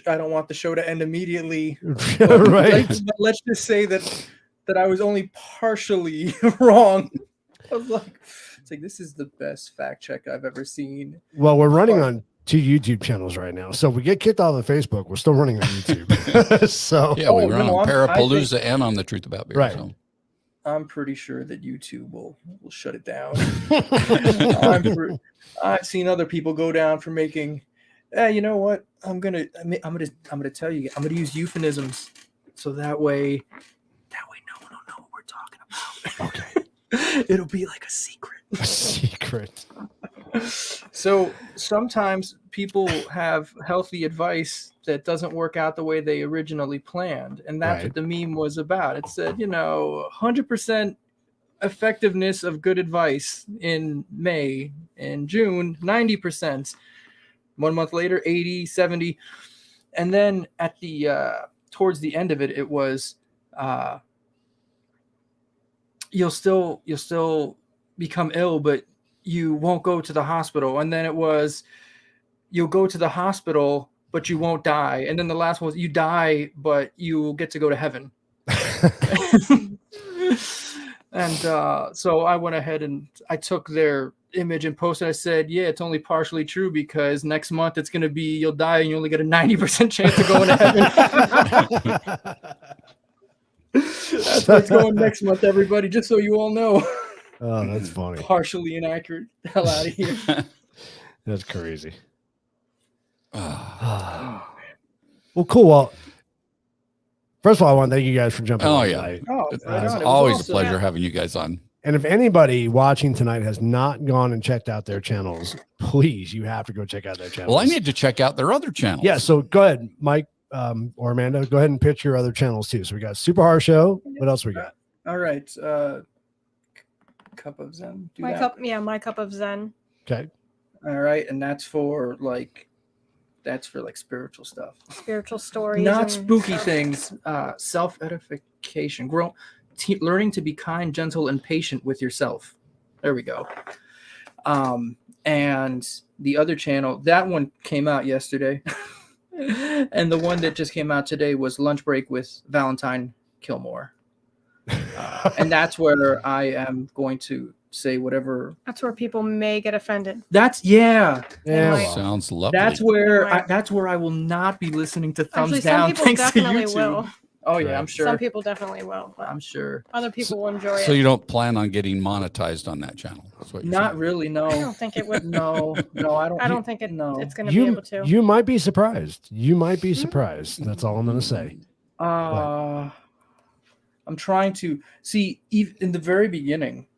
Speaker 6: I don't want the show to end immediately.
Speaker 4: Right.
Speaker 6: Let's just say that I was only partially wrong. I was like, it's like, this is the best fact check I've ever seen.
Speaker 4: Well, we're running on 2 YouTube channels right now. So if we get kicked off of Facebook, we're still running on YouTube. So
Speaker 3: yeah, we run on Parapalooza and on the Truth About Beer.
Speaker 4: Right.
Speaker 3: So.
Speaker 6: I'm pretty sure that YouTube will shut it down. I've seen other people go down for making. You know what? I'm gonna tell you. I'm gonna use euphemisms, so that way no one will know what we're talking about.
Speaker 4: Okay.
Speaker 6: It'll be like a secret.
Speaker 4: A secret.
Speaker 6: So sometimes people have healthy advice that doesn't work out the way they originally planned. And that's what the meme was about. It said, 100% effectiveness of good advice in May. In June, 90%. 1 month later, 80, 70. And then at the towards the end of it, it was you'll still become ill, but you won't go to the hospital. And then it was, you'll go to the hospital, but you won't die. And then the last one was, you die, but you get to go to heaven. And so I went ahead and I took their image and posted. I said, yeah, it's only partially true because next month it's going to be, you'll die and you only get a 90% chance of going to heaven. That's what's going next month, everybody, just so you all know.
Speaker 4: Oh, that's funny.
Speaker 6: Partially inaccurate. Hell out of here.
Speaker 4: That's crazy. Well, cool. Well, first of all, I want to thank you guys for jumping on tonight.
Speaker 3: It's always a pleasure having you guys on.
Speaker 4: And if anybody watching tonight has not gone and checked out their channels, please, you have to go check out their channels.
Speaker 3: Well, I need to check out their other channels.
Speaker 4: Yeah, so go ahead, Mike or Amanda, go ahead and pitch your other channels too. So we got Super Horror Show. What else we got?
Speaker 6: All right. Cup of Zen.
Speaker 7: My Cup of Zen.
Speaker 4: Okay.
Speaker 6: All right, and that's for like spiritual stuff.
Speaker 7: Spiritual stories.
Speaker 6: Not spooky things. Self-edification. Learning to be kind, gentle, and patient with yourself. There we go. And the other channel, that one came out yesterday. And the one that just came out today was Lunch Break with Valentine Kilmore. And that's where I am going to say whatever.
Speaker 7: That's where people may get offended.
Speaker 6: That's
Speaker 3: Sounds lovely.
Speaker 6: That's where I will not be listening to thumbs down.
Speaker 7: Some people definitely will.
Speaker 6: Oh yeah, I'm sure.
Speaker 7: Some people definitely will.
Speaker 6: I'm sure.
Speaker 7: Other people will enjoy it.
Speaker 3: So you don't plan on getting monetized on that channel? That's what you're
Speaker 6: Not
Speaker 3: saying.
Speaker 6: really. No.
Speaker 7: I don't think it would.
Speaker 6: No, I don't.
Speaker 7: I don't think it's going to be
Speaker 4: You
Speaker 7: able to.
Speaker 4: you might be surprised. You might be surprised. That's all I'm going to say.
Speaker 6: I'm trying to see. Even in the very beginning,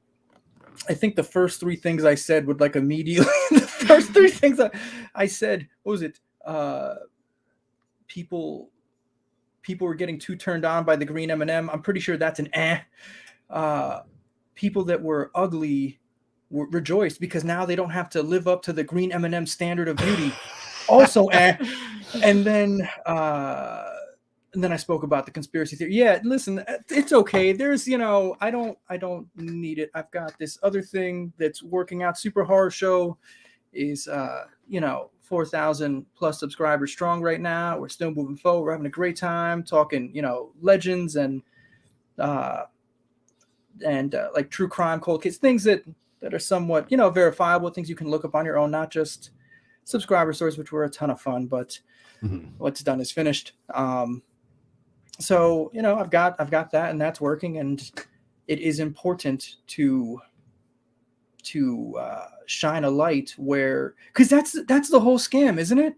Speaker 6: I think the first three things I said would like immediately. The first three things I said, what was it? People were getting too turned on by the green M&M. I'm pretty sure that's an people that were ugly were rejoiced because now they don't have to live up to the green M&M standard of beauty. Also and then I spoke about the conspiracy theory. Yeah, listen, it's okay. There's, I don't need it. I've got this other thing that's working out. Super Horror Show is 4,000 plus subscribers strong right now. We're still moving forward. We're having a great time talking, legends and like true crime, cold case, things that are somewhat, verifiable, things you can look up on your own, not just subscriber stories, which were a ton of fun, but what's done is finished. So, I've got that, and that's working, and it is important to shine a light where, because that's the whole scam, isn't it?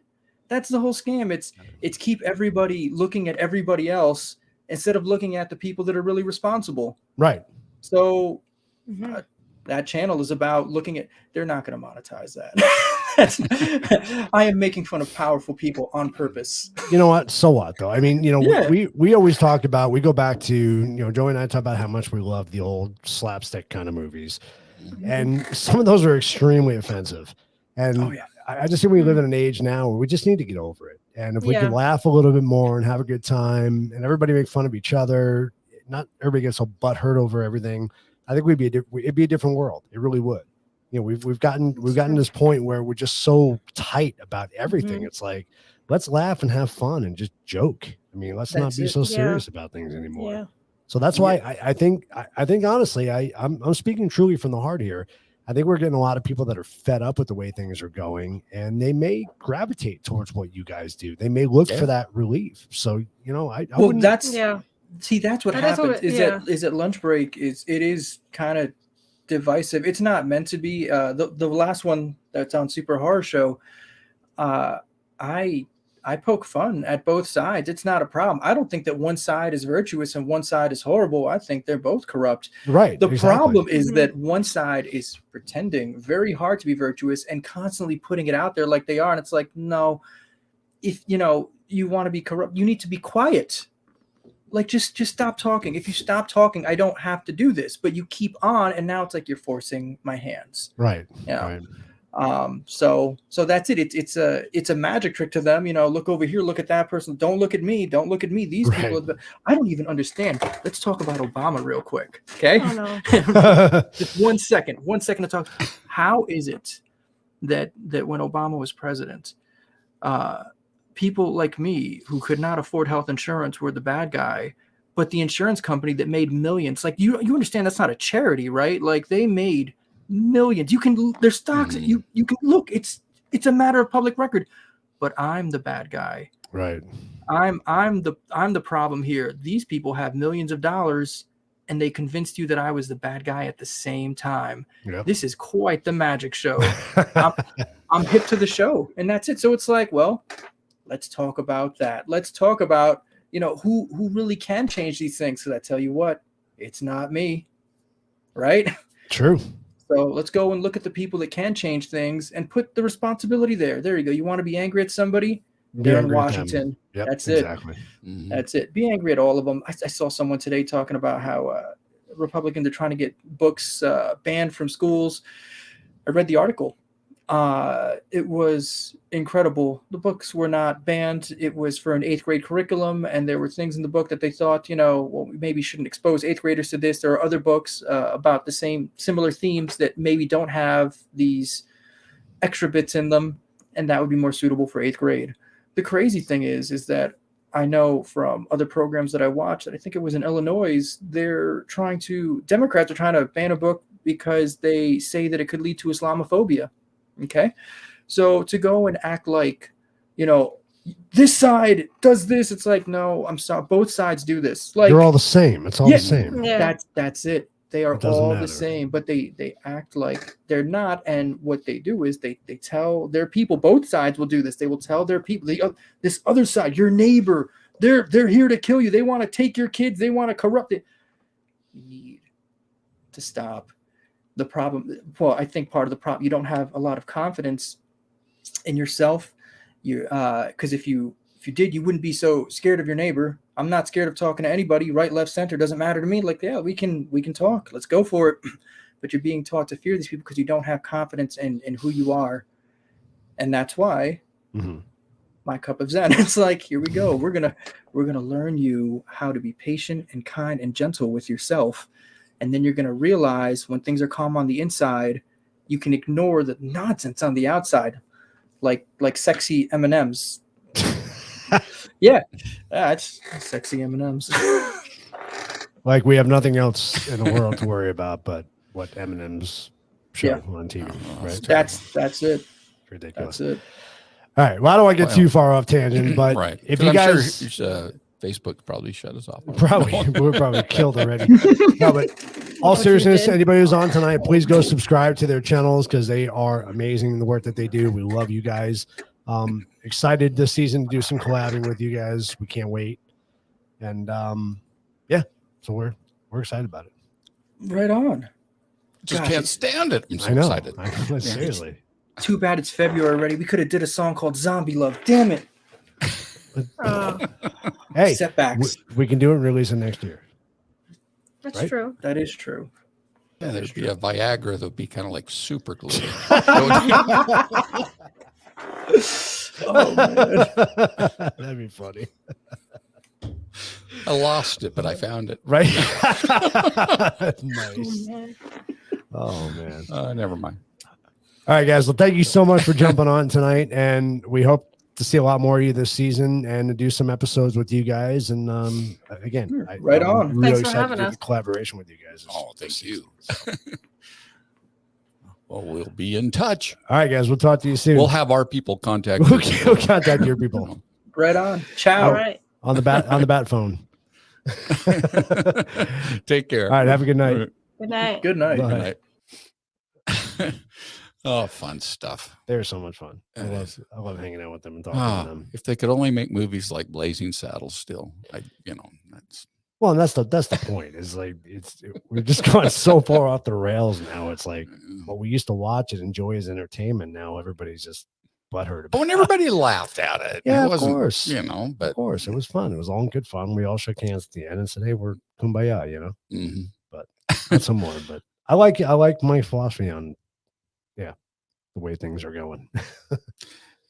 Speaker 6: That's the whole scam. It's keep everybody looking at everybody else instead of looking at the people that are really responsible.
Speaker 4: Right.
Speaker 6: So that channel is about looking at, they're not going to monetize that. I am making fun of powerful people on purpose.
Speaker 4: You know what? So what though? I mean, we always talked about, we go back to, Joey and I talk about how much we love the old slapstick kind of movies. And some of those are extremely offensive. And I just think we live in an age now where we just need to get over it. And if we can laugh a little bit more and have a good time and everybody make fun of each other, not everybody gets so butthurt over everything, I think it'd be a different world. It really would. We've gotten to this point where we're just so tight about everything. It's like, let's laugh and have fun and just joke. I mean, let's not be so serious about things anymore. Yeah. So that's why I think honestly, I'm speaking truly from the heart here. I think we're getting a lot of people that are fed up with the way things are going, and they may gravitate towards what you guys do. They may look for that relief. So,
Speaker 6: see, that's what happens. Is at lunch break it is kind of divisive. It's not meant to be. The last one that's on Super Horror Show, I poke fun at both sides. It's not a problem. I don't think that one side is virtuous and one side is horrible. I think they're both corrupt.
Speaker 4: Right.
Speaker 6: The problem is that one side is pretending very hard to be virtuous and constantly putting it out there like they are. And it's like, no, if you want to be corrupt, you need to be quiet. Like just stop talking. If you stop talking, I don't have to do this, but you keep on, and now it's like you're forcing my hands.
Speaker 4: Right.
Speaker 6: Yeah. Right. So that's it. It's a magic trick to them. Look over here, look at that person. Don't look at me. Don't look at me. These people. I don't even understand. Let's talk about Obama real quick. Okay. Oh, no. Just 1 second. 1 second to talk. How is it that when Obama was president, people like me who could not afford health insurance were the bad guy, but the insurance company that made millions, like you understand that's not a charity, right? Like they made millions. Their stocks, you can look, it's a matter of public record, but I'm the bad guy.
Speaker 4: Right.
Speaker 6: I'm the problem here. These people have millions of dollars and they convinced you that I was the bad guy at the same time. Yep. This is quite the magic show. I'm hip to the show, and that's it. So it's like, well, let's talk about that. Let's talk about, who really can change these things. Because I tell you what, it's not me, right?
Speaker 4: True.
Speaker 6: So let's go and look at the people that can change things and put the responsibility there. There you go. You want to be angry at somebody? They're in Washington.
Speaker 4: Yep,
Speaker 6: that's
Speaker 4: exactly.
Speaker 6: it. That's it. Be angry at all of them. I saw someone today talking about how Republicans are trying to get books banned from schools. I read the article. It was incredible. The books were not banned. It was for an 8th grade curriculum, and there were things in the book that they thought, we maybe shouldn't expose 8th graders to this. There are other books about the similar themes that maybe don't have these extra bits in them, and that would be more suitable for 8th grade. The crazy thing is that I know from other programs that I watched, I think it was in Illinois, Democrats are trying to ban a book because they say that it could lead to Islamophobia. Okay. So to go and act like, this side does this, it's like, no, I'm sorry, both sides do this. Like,
Speaker 4: they're all the same. It's all the same.
Speaker 6: Yeah. That's it. They are all the same, but they act like they're not. And what they do is they tell their people, both sides will do this. They will tell their people, this other side, your neighbor, they're here to kill you. They want to take your kids. They want to corrupt it. You need to stop. The problem, well, I think part of the problem, you don't have a lot of confidence in yourself. Because if you did, you wouldn't be so scared of your neighbor. I'm not scared of talking to anybody, right, left, center, doesn't matter to me. Like, yeah, we can talk. Let's go for it. But you're being taught to fear these people because you don't have confidence in who you are. And that's why my cup of Zen, it's like, here we go. We're gonna learn you how to be patient and kind and gentle with yourself. And then you're gonna realize when things are calm on the inside, you can ignore the nonsense on the outside, like sexy M&Ms. Yeah, it's sexy M&Ms.
Speaker 4: Like we have nothing else in the world to worry about but what M&M's show on TV. Right?
Speaker 6: That's it.
Speaker 4: Ridiculous.
Speaker 6: That's it.
Speaker 4: All right. Well, I don't want to get too far off tangent, but if you guys,
Speaker 3: sure, Facebook probably shut us off.
Speaker 4: We're probably killed already. No, but all seriousness, anybody who's on tonight, please go subscribe to their channels because they are amazing in the work that they do. We love you guys. Excited this season to do some collabing with you guys. We can't wait. And so we're excited about it.
Speaker 6: Right on.
Speaker 3: Just can't stand it. I'm so excited.
Speaker 4: Seriously.
Speaker 6: Too bad it's February already. We could have did a song called Zombie Love. Damn it.
Speaker 4: Hey,
Speaker 6: setbacks.
Speaker 4: We can do it and release it next year.
Speaker 7: That's true.
Speaker 6: That is true.
Speaker 3: Yeah, there'd be a Viagra that would be kind of like super glue.
Speaker 6: Oh, man.
Speaker 4: That'd be funny.
Speaker 3: I lost it, but I found it.
Speaker 4: Right? Nice. Oh, man.
Speaker 3: Never mind.
Speaker 4: All right, guys. Well, thank you so much for jumping on tonight. And we hope to see a lot more of you this season and to do some episodes with you guys. And again,
Speaker 6: on.
Speaker 4: I'm really
Speaker 7: Thanks for
Speaker 4: excited
Speaker 7: having
Speaker 4: to do
Speaker 7: us.
Speaker 4: the collaboration with you guys.
Speaker 3: Oh, thank you. Well, we'll be in touch.
Speaker 4: All right, guys. We'll talk to you soon.
Speaker 3: We'll have our people contact
Speaker 4: We'll
Speaker 3: you.
Speaker 4: contact your people.
Speaker 6: Right on. Ciao.
Speaker 7: All right.
Speaker 4: On the bat phone.
Speaker 3: Take care.
Speaker 4: All right. Have a good night.
Speaker 7: Good night.
Speaker 6: Good night.
Speaker 4: Bye.
Speaker 3: Good night. Oh, fun stuff.
Speaker 4: They're so much fun. I love hanging out with them and talking to them.
Speaker 3: If they could only make movies like Blazing Saddles still, that's
Speaker 4: Well, and that's the point. Is like we've just gone so far off the rails now. It's like what we used to watch and enjoy as entertainment. Now everybody's just butthurt about
Speaker 3: But when everybody laughed at it,
Speaker 4: Yeah,
Speaker 3: it
Speaker 4: of
Speaker 3: wasn't,
Speaker 4: course.
Speaker 3: but
Speaker 4: Of course, it was fun. It was all in good fun. We all shook hands at the end and said, "Hey, we're kumbaya," But not some more. But I like my philosophy on, the way things are going.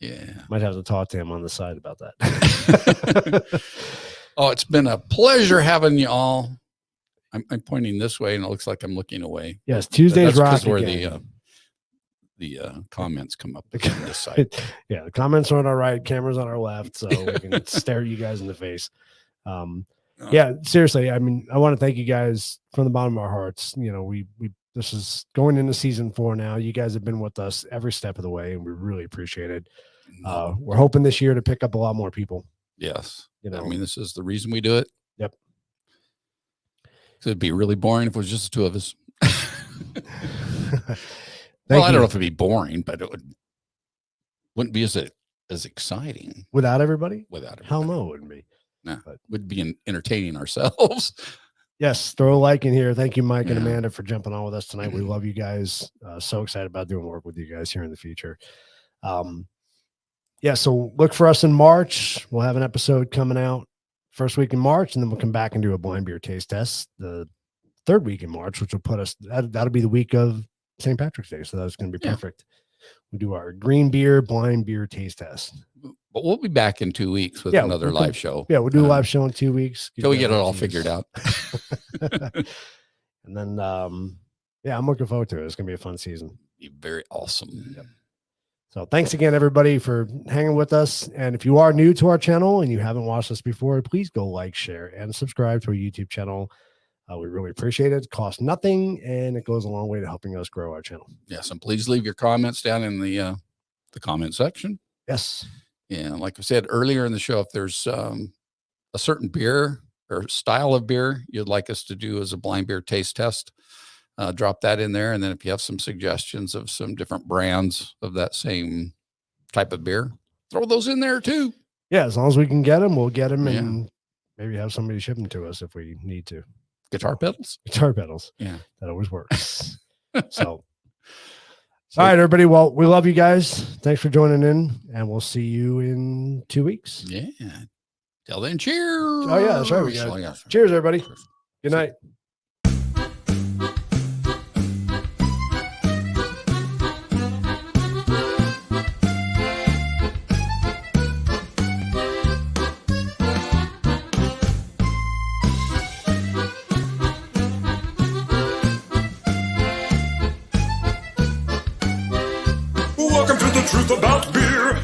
Speaker 3: yeah.
Speaker 4: Might have to talk to him on the side about that.
Speaker 3: Oh, it's been a pleasure having you all. I'm pointing this way, and it looks like I'm looking away.
Speaker 4: Yes, Tuesdays rock
Speaker 3: where
Speaker 4: again.
Speaker 3: the comments come up on this side.
Speaker 4: Yeah, the comments are on our right, cameras on our left, so we can stare you guys in the face. Yeah, seriously. I mean, I want to thank you guys from the bottom of our hearts. We this is going into season 4 now. You guys have been with us every step of the way, and we really appreciate it. We're hoping this year to pick up a lot more people.
Speaker 3: Yes. I mean, this is the reason we do it.
Speaker 4: Yep.
Speaker 3: So it'd be really boring if it was just the two of us.
Speaker 4: Well,
Speaker 3: I don't know if it'd be boring, but it wouldn't be as exciting
Speaker 4: without everybody. Hell no, it wouldn't be.
Speaker 3: No, but we'd be entertaining ourselves.
Speaker 4: Yes, throw a like in here. Thank you, Mike and Amanda, for jumping on with us tonight. We love you guys. So excited about doing work with you guys here in the future. So look for us in March. We'll have an episode coming out first week in March, and then we'll come back and do a blind beer taste test the third week in March, which will put us, that'll be the week of St. Patrick's Day. So that's going to be perfect. We do our green beer blind beer taste test.
Speaker 3: But we'll be back in 2 weeks with another live show.
Speaker 4: Yeah, we'll do a live show in 2 weeks.
Speaker 3: Till we get it all figured out.
Speaker 4: And then, I'm looking forward to it. It's going to be a fun season.
Speaker 3: Be very awesome.
Speaker 4: Yep. So thanks again, everybody, for hanging with us. And if you are new to our channel and you haven't watched us before, please go like, share, and subscribe to our YouTube channel. We really appreciate it. It costs nothing, and it goes a long way to helping us grow our channel.
Speaker 3: Yes, and please leave your comments down in the comment section.
Speaker 4: Yes.
Speaker 3: And like I said earlier in the show, if there's a certain beer or style of beer you'd like us to do as a blind beer taste test, drop that in there. And then if you have some suggestions of some different brands of that same type of beer, throw those in there too.
Speaker 4: Yeah, as long as we can get them, we'll get them, and maybe have somebody ship them to us if we need to.
Speaker 3: Guitar pedals.
Speaker 4: Yeah, that always works. So all right, everybody. Well, we love you guys. Thanks for joining in, and we'll see you in 2 weeks.
Speaker 3: Yeah. Till then, cheers.
Speaker 4: Oh yeah, that's right. We got cheers, everybody. Good night.
Speaker 2: Welcome to the truth about beer.